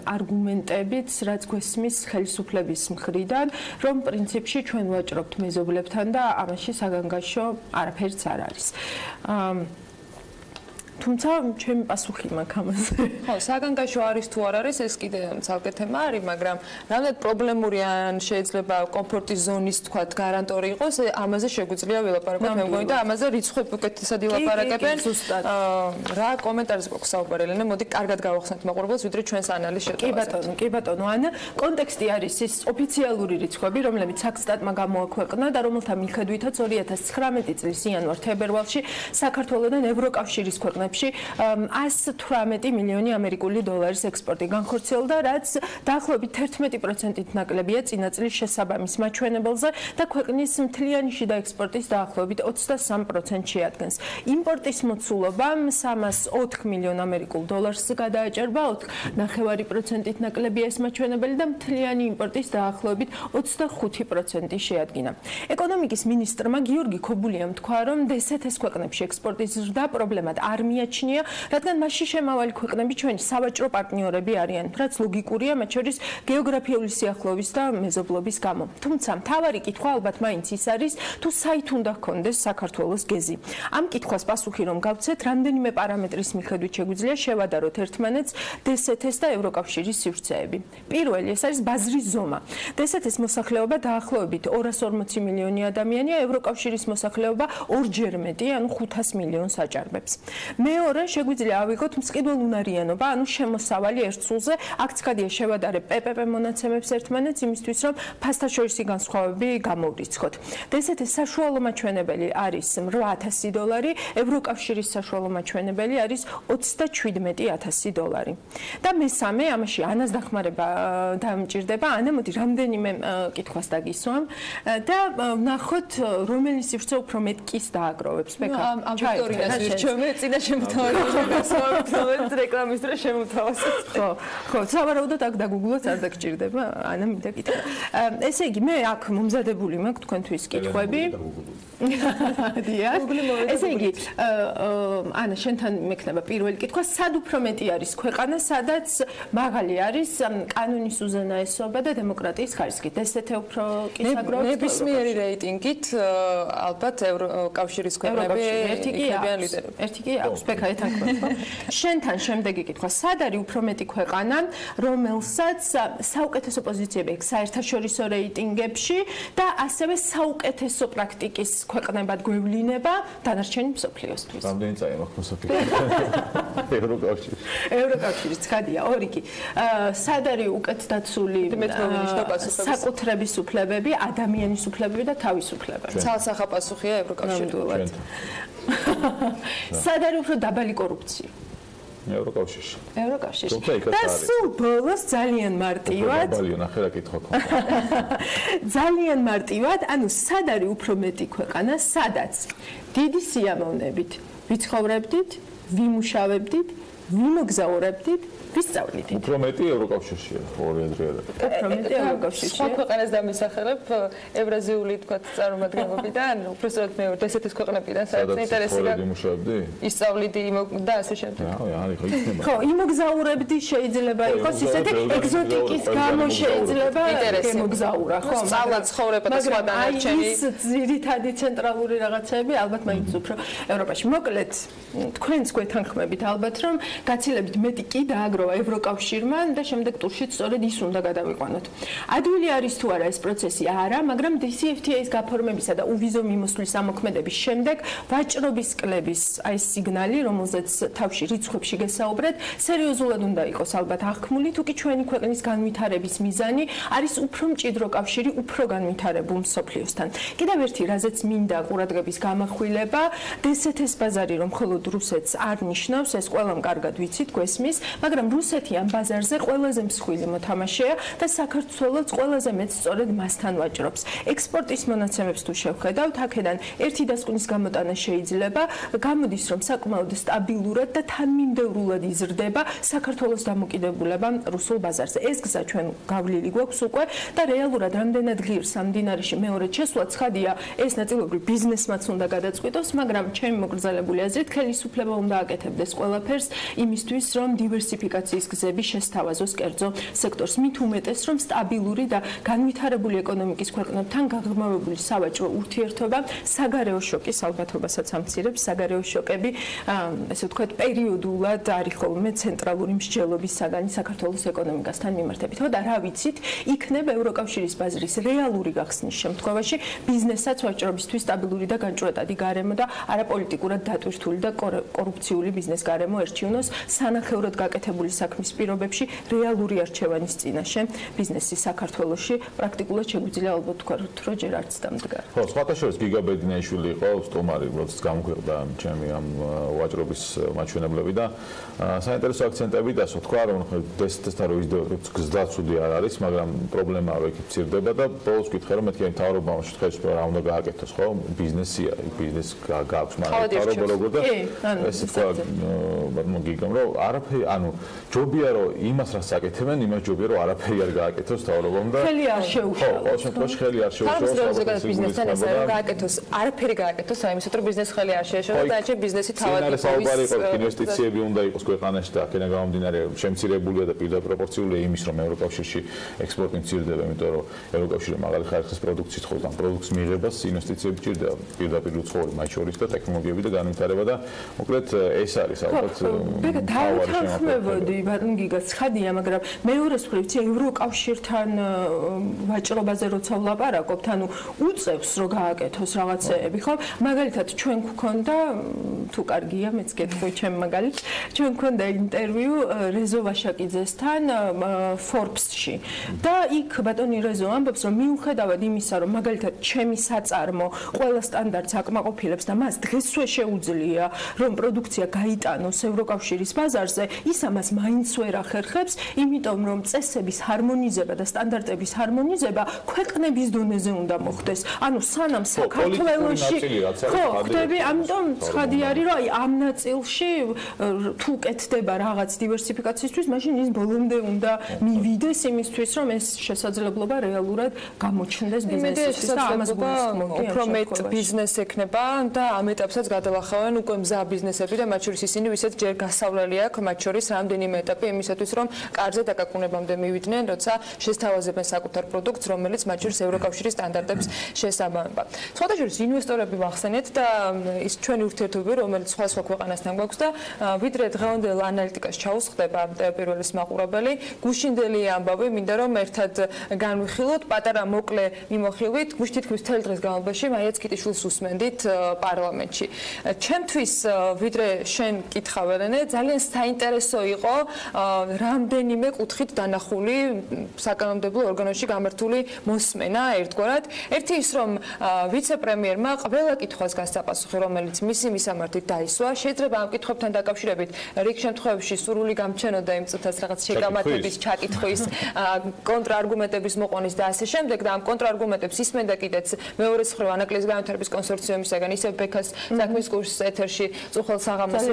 არგუმენტებიც, რაც გვესმის ხელისუფლების მხრიდან, რომ პრინციპში ჩვენ ვაჭრობთ მეზობლებთან და ამაში საგანგაშო არაფერიც არ არის. თუმცა ჩემი პასუხი მაქვს ამაზე. ხო, საგანგაშო არის თუ არ არის, ეს კიდე ცალკე თემა არის, მაგრამ რამდენად პრობლემური ან შეიძლება კომფორტის ზონის თქვათ გარანტორი იყოს, ამაზე შეგვიძლია ვილაპარაკოთ, მე მგონი და ამაზე რიცხვები უკეთესად ილაპარაკებენ. რა კომენტარზე გვაქვს საუბარი, ელენე, მოდი კარგად გავახსენოთ მაყურებელს, ვიდრე ჩვენს ანალიზს შევთავაზებთ. კი ბატონო, ანა, კონტექსტი არის ის ოფიციალური რიცხვები, რომლებიც საქსტატმა გამოაქვეყნა და რომელთა მიხედვითაც 2019 წლის იანვარ-თებერვალში საქართველოსთან ევროკავშირის ქვეყნებში 118 მილიონი ამერიკული დოლარის ექსპორტი განხორციელდა, რაც დაახლოებით 11%-ით ნაკლებია წინა წლის შესაბამის მაჩვენებელზე და ქვეყნის მთლიანი შიდა ექსპორტის დაახლოებით 23% შეადგენს. იმპორტის მოცულობა 304 მილიონ ამერიკულ დოლარს გადააჭერბა, 4.9%-ით ნაკლებია ეს მაჩვენებელი და მთლიანი იმპორტის დაახლოებით 25% შეადგინა. ეკონომიკის მინისტრმა გიორგი ქობულიამ თქვა, რომ DST-ს ქვეყნებში ექსპორტის ზრდა პრობლემად არ მიაჩნია, რადგან მასში შემავალი ქვეყნები ჩვენი სავაჭრო პარტნიორები არიან, რაც ლოგიკურია, მათ შორის გეოგრაფიული სიახლოვის და მეზობლობის გამო. თუმცა მთავარი კითხვა ალბათ მაინც ის არის, თუ საით უნდა ჰქონდეს საქართველოს გეზი. ამ კითხვას პასუხი რომ გავცეთ, რამდენიმე პარამეტრის მიხედვით შეგვიძლია შევადაროთ ერთმანეთს DST-ს და ევროკავშირის სივრცეები. პირველი, ეს არის ბაზრის ზომა. DST-ს მოსახლეობა დაახლოებით 240 მილიონი ადამიანია, ევროკავშირის მოსახლეობა ორჯერ მეტი, ანუ 500 მილიონს აჭარბებს. მეორე შეგვიძლია ავიღოთ მწყიდველუნარიანობა, ანუ შემოსავალი ერთ სულზე, აქ ცხადია შევადარებ PPP მონაცემებს ერთმანეთს იმისთვის, რომ ფასთაშორისი განსხვავებები გამოვრიცხოთ. DST-ის საშუალო მაჩვენებელი არის $8,000, ევროკავშირის საშუალო მაჩვენებელი არის $27,000. და მესამე, ამაში ანას დახმარება დამჭირდება. ანა, მოდი რამდენიმე კითხვას დაგისვამ და ვნახოთ, რომელი სივრცე უფრო მეტ კის დააგროვებს. ბექა, ამ ვიქტორინას ვირჩევენ, წინა შემოთავაზებთ რეკლამის დროს შემოთავაზეთ. ხო, სავარაუდოდ აქ დაგუგლოთ, არ დაგჭირდება. ანა მინდა კითხვა. ესე იგი, მე აქ მომზადებული მაქვს თქვენთვის კითხვები. დიახ. ესე იგი, ანა, შენთან მექნება პირველი კითხვა, სად უფრო მეტი არის ქვეყანა, სადაც მაღალი არის კანონის უზენაესობა და დემოკრატიის ხარისხი. DST უფრო კისაგროვებს. ნებისმიერი რეიტინგით ალბათ ევროკავშირის ქვეყნები იქნებიან ლიდერები. ერთი კი აქვს, ბექა ეთანხმება, ხო? შენთან შემდეგი კითხვა, სად არის უფრო მეტი ქვეყანა, რომელსაც საუკეთესო პოზიციები აქვს საერთაშორისო რეიტინგებში და ასევე საუკეთესო პრაქტიკის ქვეყნებად გვევლინება დანარჩენი მსოფლიოსთვის. რამდენი წაი მაქვს მსოფლიოს? ევროკავშირი ცხადია, ორი კი. სად არის უკეთდაცული საკუთრების უფლებები, ადამიანის უფლებები და თავისუფლებები? ცალსახა პასუხია ევროკავშირში. სად არის უფრო დაბალი კორუფცია? ევროკავშირში. ევროკავშირში. და სულ ბოლოს ძალიან მარტივად. დაბალია, ნახე რა კითხვა ხო. ძალიან მარტივად, ანუ სად არის უფრო მეტი ქვეყანა, სადაც დიდი სიამოვნებით ვიცხოვრებდით, ვიმუშავებდით, ვიმოგზაურებდით, ვისწავლით. უფრო მეტი ევროკავშირშია, ორი ადრეა. უფრო მეტი ევროკავშირშია. სხვა ქვეყანას დამისახელებ ევრაზიული თქვა წარმომადგენლობიდან, უბრალოდ მე DST-ის ქვეყნებიდან საერთოდ ინტერესი გაქვს. ვიმუშავებდი? ისწავლიდი და ასე შემდეგ. ხო, იმოგზაურებდი შეიძლება იყოს ისეთი ეგზოტიკის გამო შეიძლება გემოგზაურა, ხო? სწავლა, ცხოვრება და სხვა დანარჩენი. ის ძირითადი ცენტრალური რაღაცები ალბათ მაინც უფრო ევროპაში. მოკლედ, თქვენს გვეთანხმებით ალბათ რომ გაცილებით მეტი კი დააგროვა ევროკავშირმა და შემდეგ ტურში სწორედ ის უნდა გადავიყვანოთ. ადვილი არის თუ არა ეს პროცესი? არა, მაგრამ DCFTA-ის გაფორმებისა და უვიზო მიმოსვლის ამოქმედების შემდეგ ვაჭრობის კლების აი სიგნალი, რომელზეც თავში რიცხვებში გესაუბრეთ, სერიოზულად უნდა იყოს ალბათ აღქმული, თუ კი ჩვენი ქვეყნის განვითარების მიზანი არის უფრო მჭიდრო კავშირი უფრო განვითარებულ მსოფლიოსთან. კიდევ ერთი, რაზეც მინდა ყურადღების გამახვილება, DST-ის ბაზარი რომ მხოლოდ რუსეთს არ ნიშნავს, ეს ყველამ კარგად ვიცით, გვესმის, მაგრამ რუსეთი ამ ბაზარზე ყველაზე მსხვილი მოთამაშეა და საქართველოც ყველაზე მეც სწორედ მასთან ვაჭრობს. ექსპორტის მონაცემებს თუ შევხედავთ, აქედან ერთი დასკვნის გამოტანა შეიძლება, გამოდის რომ საკმაოდ სტაბილურად და თანმიმდევრულად იზრდება საქართველოს დამოკიდებულება რუსულ ბაზარზე. ეს გზა ჩვენ გავლილი გვაქვს უკვე და რეალურად რამდენად ღირს ამ დინარში მეორე შესვლა ცხადია, ეს ნაწილობრივ ბიზნესმაც უნდა გადაწყვიტოს, მაგრამ ჩემი მოგრძალებული აზრით ხელისუფლება უნდა აკეთებდეს ყველაფერს იმისთვის, რომ დივერსიფიკაციის გზები შესთავაზოს კერძო სექტორს. მით უმეტეს, რომ სტაბილური და განვითარებული ეკონომიკის ქვეყნებთან გაღრმავებული სავაჭრო ურთიერთობა საგარეო შოკის ალბათობასაც ამცირებს. საგარეო შოკები, ესე ვთქვათ, პერიოდულად არის ხოლმე ცენტრალური მსჯელობის საგანი საქართველოს ეკონომიკასთან მიმართებით. ხო და რა ვიცით, იქნება ევროკავშირის ბაზრის რეალური გახსნის შემთხვევაში ბიზნესსაც ვაჭრობისთვის სტაბილური და განჭვრეტადი გარემო და არაპოლიტიკურად დატვირთული და კორუფციული ბიზნეს გარემო ერჩივნოს სანახევროდ გაკეთებული საქმის პირობებში რეალური არჩევანის წინაშე ბიზნესი საქართველოში პრაქტიკულად შეგვიძლია ალბათ თქვა რომ ჯერ არც დამდგარ. ხო, სხვათა შორის გიგაბედნიაშვილი იყო სტუმარი, როდესაც გამოქვეყნდა ჩემი ამ ვაჭრობის მაჩვენებლები და საინტერესო აქცენტები დასვა, თქვა რომ DST-თან რო ისდევთ გზდა ცუდი არ არის, მაგრამ პრობლემა რო იქ მცირდება და ბოლოს ვკითხე რომ მეთქი მთავრობა შეხედავს რა უნდა გააკეთოს, ხო? ბიზნესია, ბიზნეს გააქვს, მაგრამ მთავრობა როგორ და ეს თქვა მოგიგამ რომ არაფერი, ანუ ჯობია რომ იმას რაც აკეთებენ, იმას ჯობია რომ არაფერი არ გააკეთოს მთავრობამ და ხელი არ შეუშალოს. ხო, შემთხვევაში ხელი არ შეუშალოს. ზოგადად ბიზნესთან ესე რომ გააკეთოს, არაფერი გააკეთოს, აიმისოთ რომ ბიზნეს ხელი არ შეეშალა და აჩე ბიზნესი თავად იყოს. საუბარი იყო ინვესტიციები უნდა იყოს ქვეყანაში და აქედან გამომდინარე შემცირებულია და პირდაპირ პროპორციულია იმის რომ ევროკავშირში ექსპორტი მცირდება, იმიტომ რომ ევროკავშირი მაღალი ხარისხის პროდუქციით ხოვს ამ პროდუქტს მიღებას ინვესტიციები ჭირდება პირდაპირ უცხოური მათ შორის და ტექნოლოგიები და განვითარება და მოკლედ ეს არის ალბათ დავთანხმებოდი ბატონ გიგა ცხადია, მაგრამ მეორე მხრივ ევროკავშირთან ვაჭრობაზე როცა ვლაპარაკობთ, ანუ უწევს რომ გააკეთოს რაღაცეები, ხო? მაგალითად ჩვენ გვქონდა თუ კარგია, მეც გეტყვი ჩემ მაგალითს. ჩვენ გვქონდა ინტერვიუ რეზო ვაშაკიძესთან Forbes-ში. და იქ ბატონი რეზო ამბობს, რომ მიუხედავად იმისა, რომ მაგალითად ჩემი საწარმო ყველა სტანდარტს აკმაყოფილებს და მას დღესვე შეუძლია, რომ პროდუქცია გაიტანოს ევროკავშირის ბაზარზე, ის ამას მაინც ვერ ახერხებს, იმიტომ რომ წესების ჰარმონიზება და სტანდარტების ჰარმონიზება ქვეყნების დონეზე უნდა მოხდეს. ანუ სანამ საქართველოში ხო, ხდები, ამიტომ ცხადი არის, რომ აი ამ ნაწილში თუ კეთდება რაღაც დივერსიფიკაციისთვის, მაშინ ის ბოლომდე უნდა მივიდეს იმისთვის, რომ ეს შესაძლებლობა რეალურად გამოჩნდეს ბიზნესისთვის და ამას გულისხმობთ. უფრო მეტ ბიზნესი ექნება და ამ ეტაპსაც გადალახავენ უკვე მზა ბიზნესები და მათ შორის ისინი, ვისაც ჯერ გასავლელი აქვს, მათ შორის რამდენიმე ეტაპი იმისათვის, რომ კარზე დაკაკუნებამდე მივიდნენ, როცა შესთავაზებენ საკუთარ პროდუქტს, რომელიც მათ შორის ევროკავშირის სტანდარტებს შესაბამება. სხვათა შორის ინვესტორები ვახსენეთ და ის ჩვენი ურთიერთობები, რომელიც სხვა ქვეყანასთან გვაქვს და ვიდრე დღევანდელ ანალიტიკას ჩაუსხდება პირველის მაყურებელი, გუშინდელი ამბავი, მინდა რომ ერთად განვიხილოთ, პატარა მოკლე მიმოხილვით, გუშინ თითქმის მთელი დღის განმავლობაში მაიაც კიტიშვილს უსმენდით პარლამენტში. ჩემთვის ვიდრე შენ კითხავ ელენე, ძალიან საინტერესო იყო რამდენიმე კუთხით დანახული საკანონმდებლო ორგანოში გამართული მოსმენა ერთგვარად. ერთი ის, რომ ვიცე-პრემიერმა ყველა კითხვას გასაპასუხე, რომელიც მისი მისამართით დაისვა, შეიძლება ამ კითხვებთან დაკავშირებით რიგ შემთხვევებში სურვილი გამჩენოდა იმ წუთას რაღაც შეგამათების ჩაკითხვის, კონტრარგუმენტების მოყვანის და ასე შემდეგ და ამ კონტრარგუმენტებს ისმენდა კიდეც მეორე მხრივ ანაკლის განვითარების კონსორციუმისაგან, ისევ ბექას საქმის კურსის ეთერში წუხელ საღამოს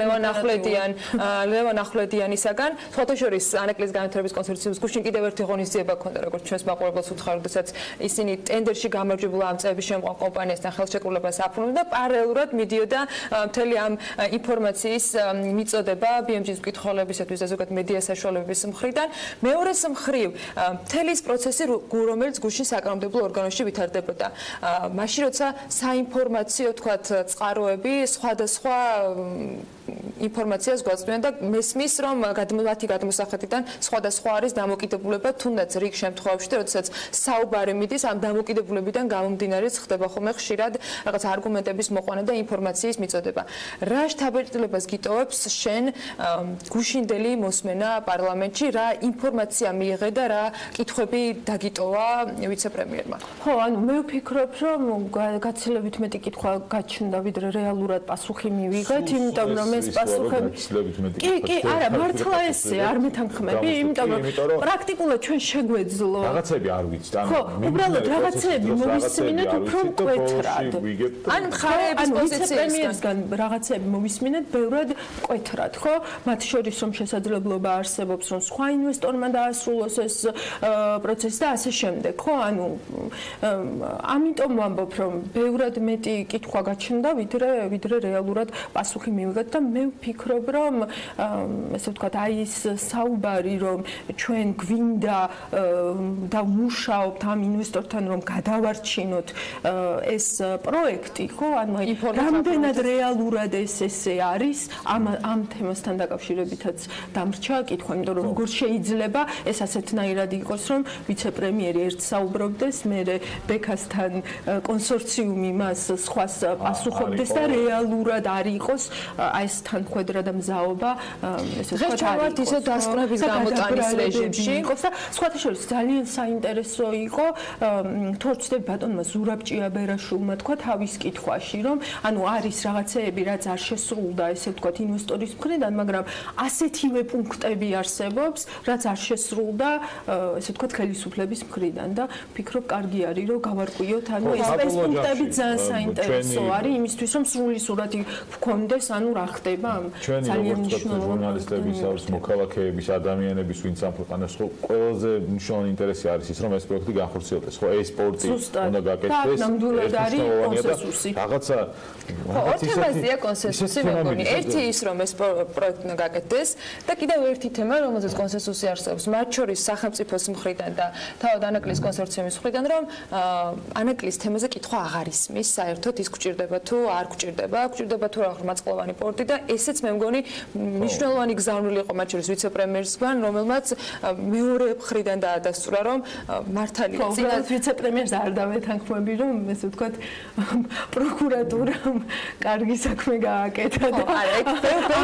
ლევან ახვლედიანისაგან. სხვათა შორის ანაკლის განვითარების კონსორციუმის გუშინ კიდევ ერთი ღონისძიება ჰქონდა, როგორც ჩვენს მაყურებელს უთხრა, როდესაც ისინი ტენდერში გამარჯვებულ ამ წეების შემყვან კომპანიასთან ხელშეკრულებას აფრთხილდნენ და პარალელურად მიდიოდა მთელი ამ ინფორმაციის მიწოდება BMG-ის მკითხველებისათვის და ზოგადად მედია საშუალებების მხრიდან. მეორეს მხრივ, მთელი ის პროცესი, რომელიც გუშინ საკანონმდებლო ორგანოში ვითარდებოდა. მაშინ როცა საინფორმაციო თქვათ წყაროები სხვადასხვა ინფორმაციას გვაწვდიან და მესმის, რომ მათი გადმოსახადიდან სხვადასხვა არის დამოკიდებულება, თუნდაც რიგ შემთხვევებში და როდესაც საუბარი მიდის, ამ დამოკიდებულებიდან გამომდინარე ხდება ხოლმე ხშირად რაღაც არგუმენტების მოყვანა და ინფორმაციის მიწოდება. რა შთაბეჭდილებას გიტოვებს შენ გუშინდელი მოსმენა პარლამენტში, რა ინფორმაცია მიიღე და რა კითხვები დაგიტოვა ვიცე-პრემიერმა? ხო, ანუ მე ვფიქრობ, რომ გაცილებით მეტი კითხვა გაჩნდა, ვიდრე რეალურად პასუხი მივიღეთ, იმიტომ რომ ეს პასუხები კი, არა, მართლა ესე არ მეთანხმები, იმიტომ რომ პრაქტიკულად ჩვენ შეგვეძლო რაღაცები არ ვიცით, ანუ უბრალოდ რაღაცები მოვისმინეთ უფრო მკვეთრად. ან მხარეების პოზიციისგან რაღაცები მოვისმინეთ ბევრად მკვეთრად, ხო? მათ შორის რომ შესაძლებლობა არსებობს, რომ სხვა ინვესტორმა დაასრულოს ეს პროცესი და ასე შემდეგ, ხო? ანუ ამიტომ ვამბობ, რომ ბევრად მეტი კითხვა გაჩნდა, ვიდრე რეალურად პასუხი მივიღეთ და მე ვფიქრობ, რომ ესე ვთქვათ, აი ეს საუბარი, რომ ჩვენ გვინდა და მუშაობთ ამ ინვესტორთან, რომ გადავარჩინოთ ეს პროექტი, ხო? ანუ რამდენად რეალურად ესე არის, ამ თემასთან დაკავშირებითაც დამრჩა კითხვა, იმიტომ რომ როგორ შეიძლება ეს ასეთნაირად იყოს, რომ ვიცე-პრემიერი ერთ საუბრობდეს, მერე ბექასთან კონსორციუმი მას სხვას პასუხობდეს და რეალურად არ იყოს აი ეს თანხმედრა და მზაობა, ესე ვთქვათ, ვართ ისე დასკვნების გამოტანის რეჟიმში. და სხვათა შორის ძალიან საინტერესო იყო, თორ ვცდები ბატონმა ზურაბ ჭიაბერაშვილმა თქვა თავის კითხვაში, რომ ანუ არის რაღაცეები, რაც არ შესრულდა, ესე ვთქვათ, ინვესტორის მხრიდან, მაგრამ ასეთივე პუნქტები არსებობს, რაც არ შესრულდა, ესე ვთქვათ, ხელისუფლების მხრიდან და ვფიქრობ, კარგი არის, რომ გავარკვიოთ, ანუ ეს პუნქტები ძალიან საინტერესო არის იმისთვის, რომ სრული სურათი გვქონდეს, ანუ რა ხდება ამ ძალიან მნიშვნელოვანი ჟურნალისტების, მოქალაქეების, ადამიანების, ვინც ამ ქვეყანას ხო ყველაზე მნიშვნელოვანი ინტერესი არის ის, რომ ეს პროექტი განხორციელდეს, ხო, e-სპორტი უნდა გაკეთდეს, ნამდვილად არის კონსენსუსი. რაღაცა ორი თემაზეა კონსენსუსი მეგონი. ერთი ის, რომ ეს პროექტი უნდა გაკეთდეს და კიდევ ერთი თემა, რომელზეც კონსენსუსი არსებობს, მათ შორის სახელმწიფოს მხრიდან და თავად ანაკლის კონსორციუმის მხრიდან, რომ ანაკლის თემაზე კითხვა აღარ ისმის, საერთოდ ის გვჭირდება თუ არ გვჭირდება, თუ რა ხმაწყლოვანი პორტი და და ესეც მე მგონი მნიშვნელოვანი გზავნილი იყო მათ შორის ვიცე-პრემიერისგან, რომელმაც მეორე მხრიდან დაადასტურა, რომ მართალია წინა ვიცე-პრემიერს არ დავეთანხმები, რომ ესე ვთქვათ პროკურატურამ კარგი საქმე გააკეთა და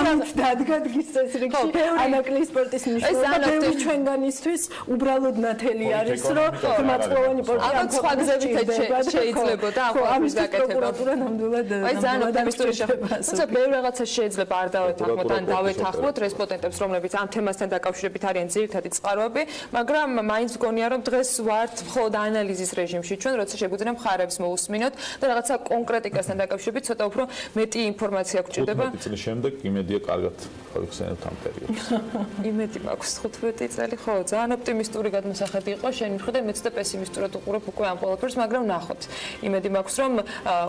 ამით დადგა დღის წესრიგში ანაკლიის სპორტის მნიშვნელობა ბევრი ჩვენგანისთვის უბრალოდ ნათელი არის, რომ მაწვოვანი სპორტი ამ სხვა გზებით შეიძლებოდა ამის პროკურატურა ნამდვილად აი ძალიან ოპტიმისტური შეხედვა. თუმცა ბევრ რაღაცას შეიძლება არ დავეთანხმოთ ან დავეთანხმოთ რესპონდენტებს, რომლებიც ამ თემასთან დაკავშირებით არიან ძირითადი წყაროები, მაგრამ მაინც გონია რომ დღეს ვართ მხოლოდ ანალიზის რეჟიმში ჩვენ, როცა შეგვიძლია მხარებს მოусმინოთ და რაღაცა კონკრეტიკასთან დაკავშირებით ცოტა უფრო მეტი ინფორმაცია გვჭირდება. 15 წლის შემდეგ იმედია კარგად გავიხსენებთ ამ პერიოდს. იმედი მაქვს 15 წელი, ხო, ძალიან ოპტიმისტური გადმოსახედი იყო შენი მხრიდან, მეც და პესიმისტურად უყურებ უკვე ამ ყველაფერს, მაგრამ ნახოთ. იმედი მაქვს რომ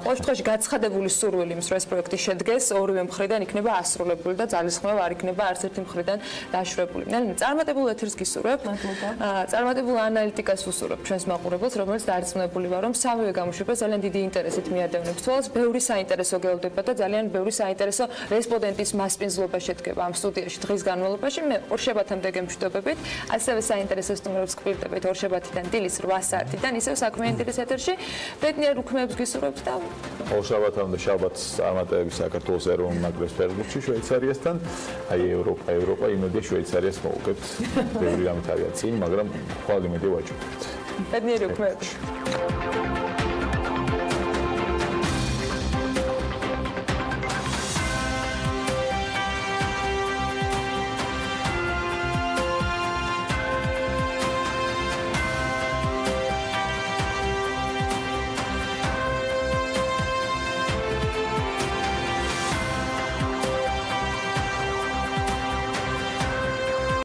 ყოველ შემთხვევაში გაცხადებული სურვილი იმის, რომ ეს პროექტი შედგეს, ორივე მხრიდან იქნება ასრულებული და ძალისხმევა არ იქნება არც ერთი მხრიდან დაშვებული. წარმატებულ ეთერს გისურვებ. წარმატებულ ანალიტიკას ვუსურვებ ჩვენს მაყურებელს, რომელიც დარწმუნებული ვარ, რომ სამივე გამოშვება ძალიან დიდი ინტერესით მიადევნებს თვალს, ბევრი საინტერესო გელოდება და ძალიან ბევრი საინტერესო რესპონდენტის მასპინძლობა შედგება ამ სტუდიაში დღის განმავლობაში. მე ორშაბათამდე გემშვიდობებით, ასევე საინტერესო სტუმრებს გვპირდებით ორშაბათიდან დილის 8 საათიდან, ისევ საქმიანი დილის ეთერში. ბედნიერ უქმეებს გისურვებთ და ორშაბათამდე შაბათს წარმატებები საქართველოს ეროვნულ ნაკრებს ფეხბურთში შვეიცარიასთან. აი ევროპა იმედია შვეიცარიას მოვუგებთ. ბევრი რამით არიან წინ, მაგრამ ხვალ იმედი ვაჭრობთ. ბედნიერი უქმეები.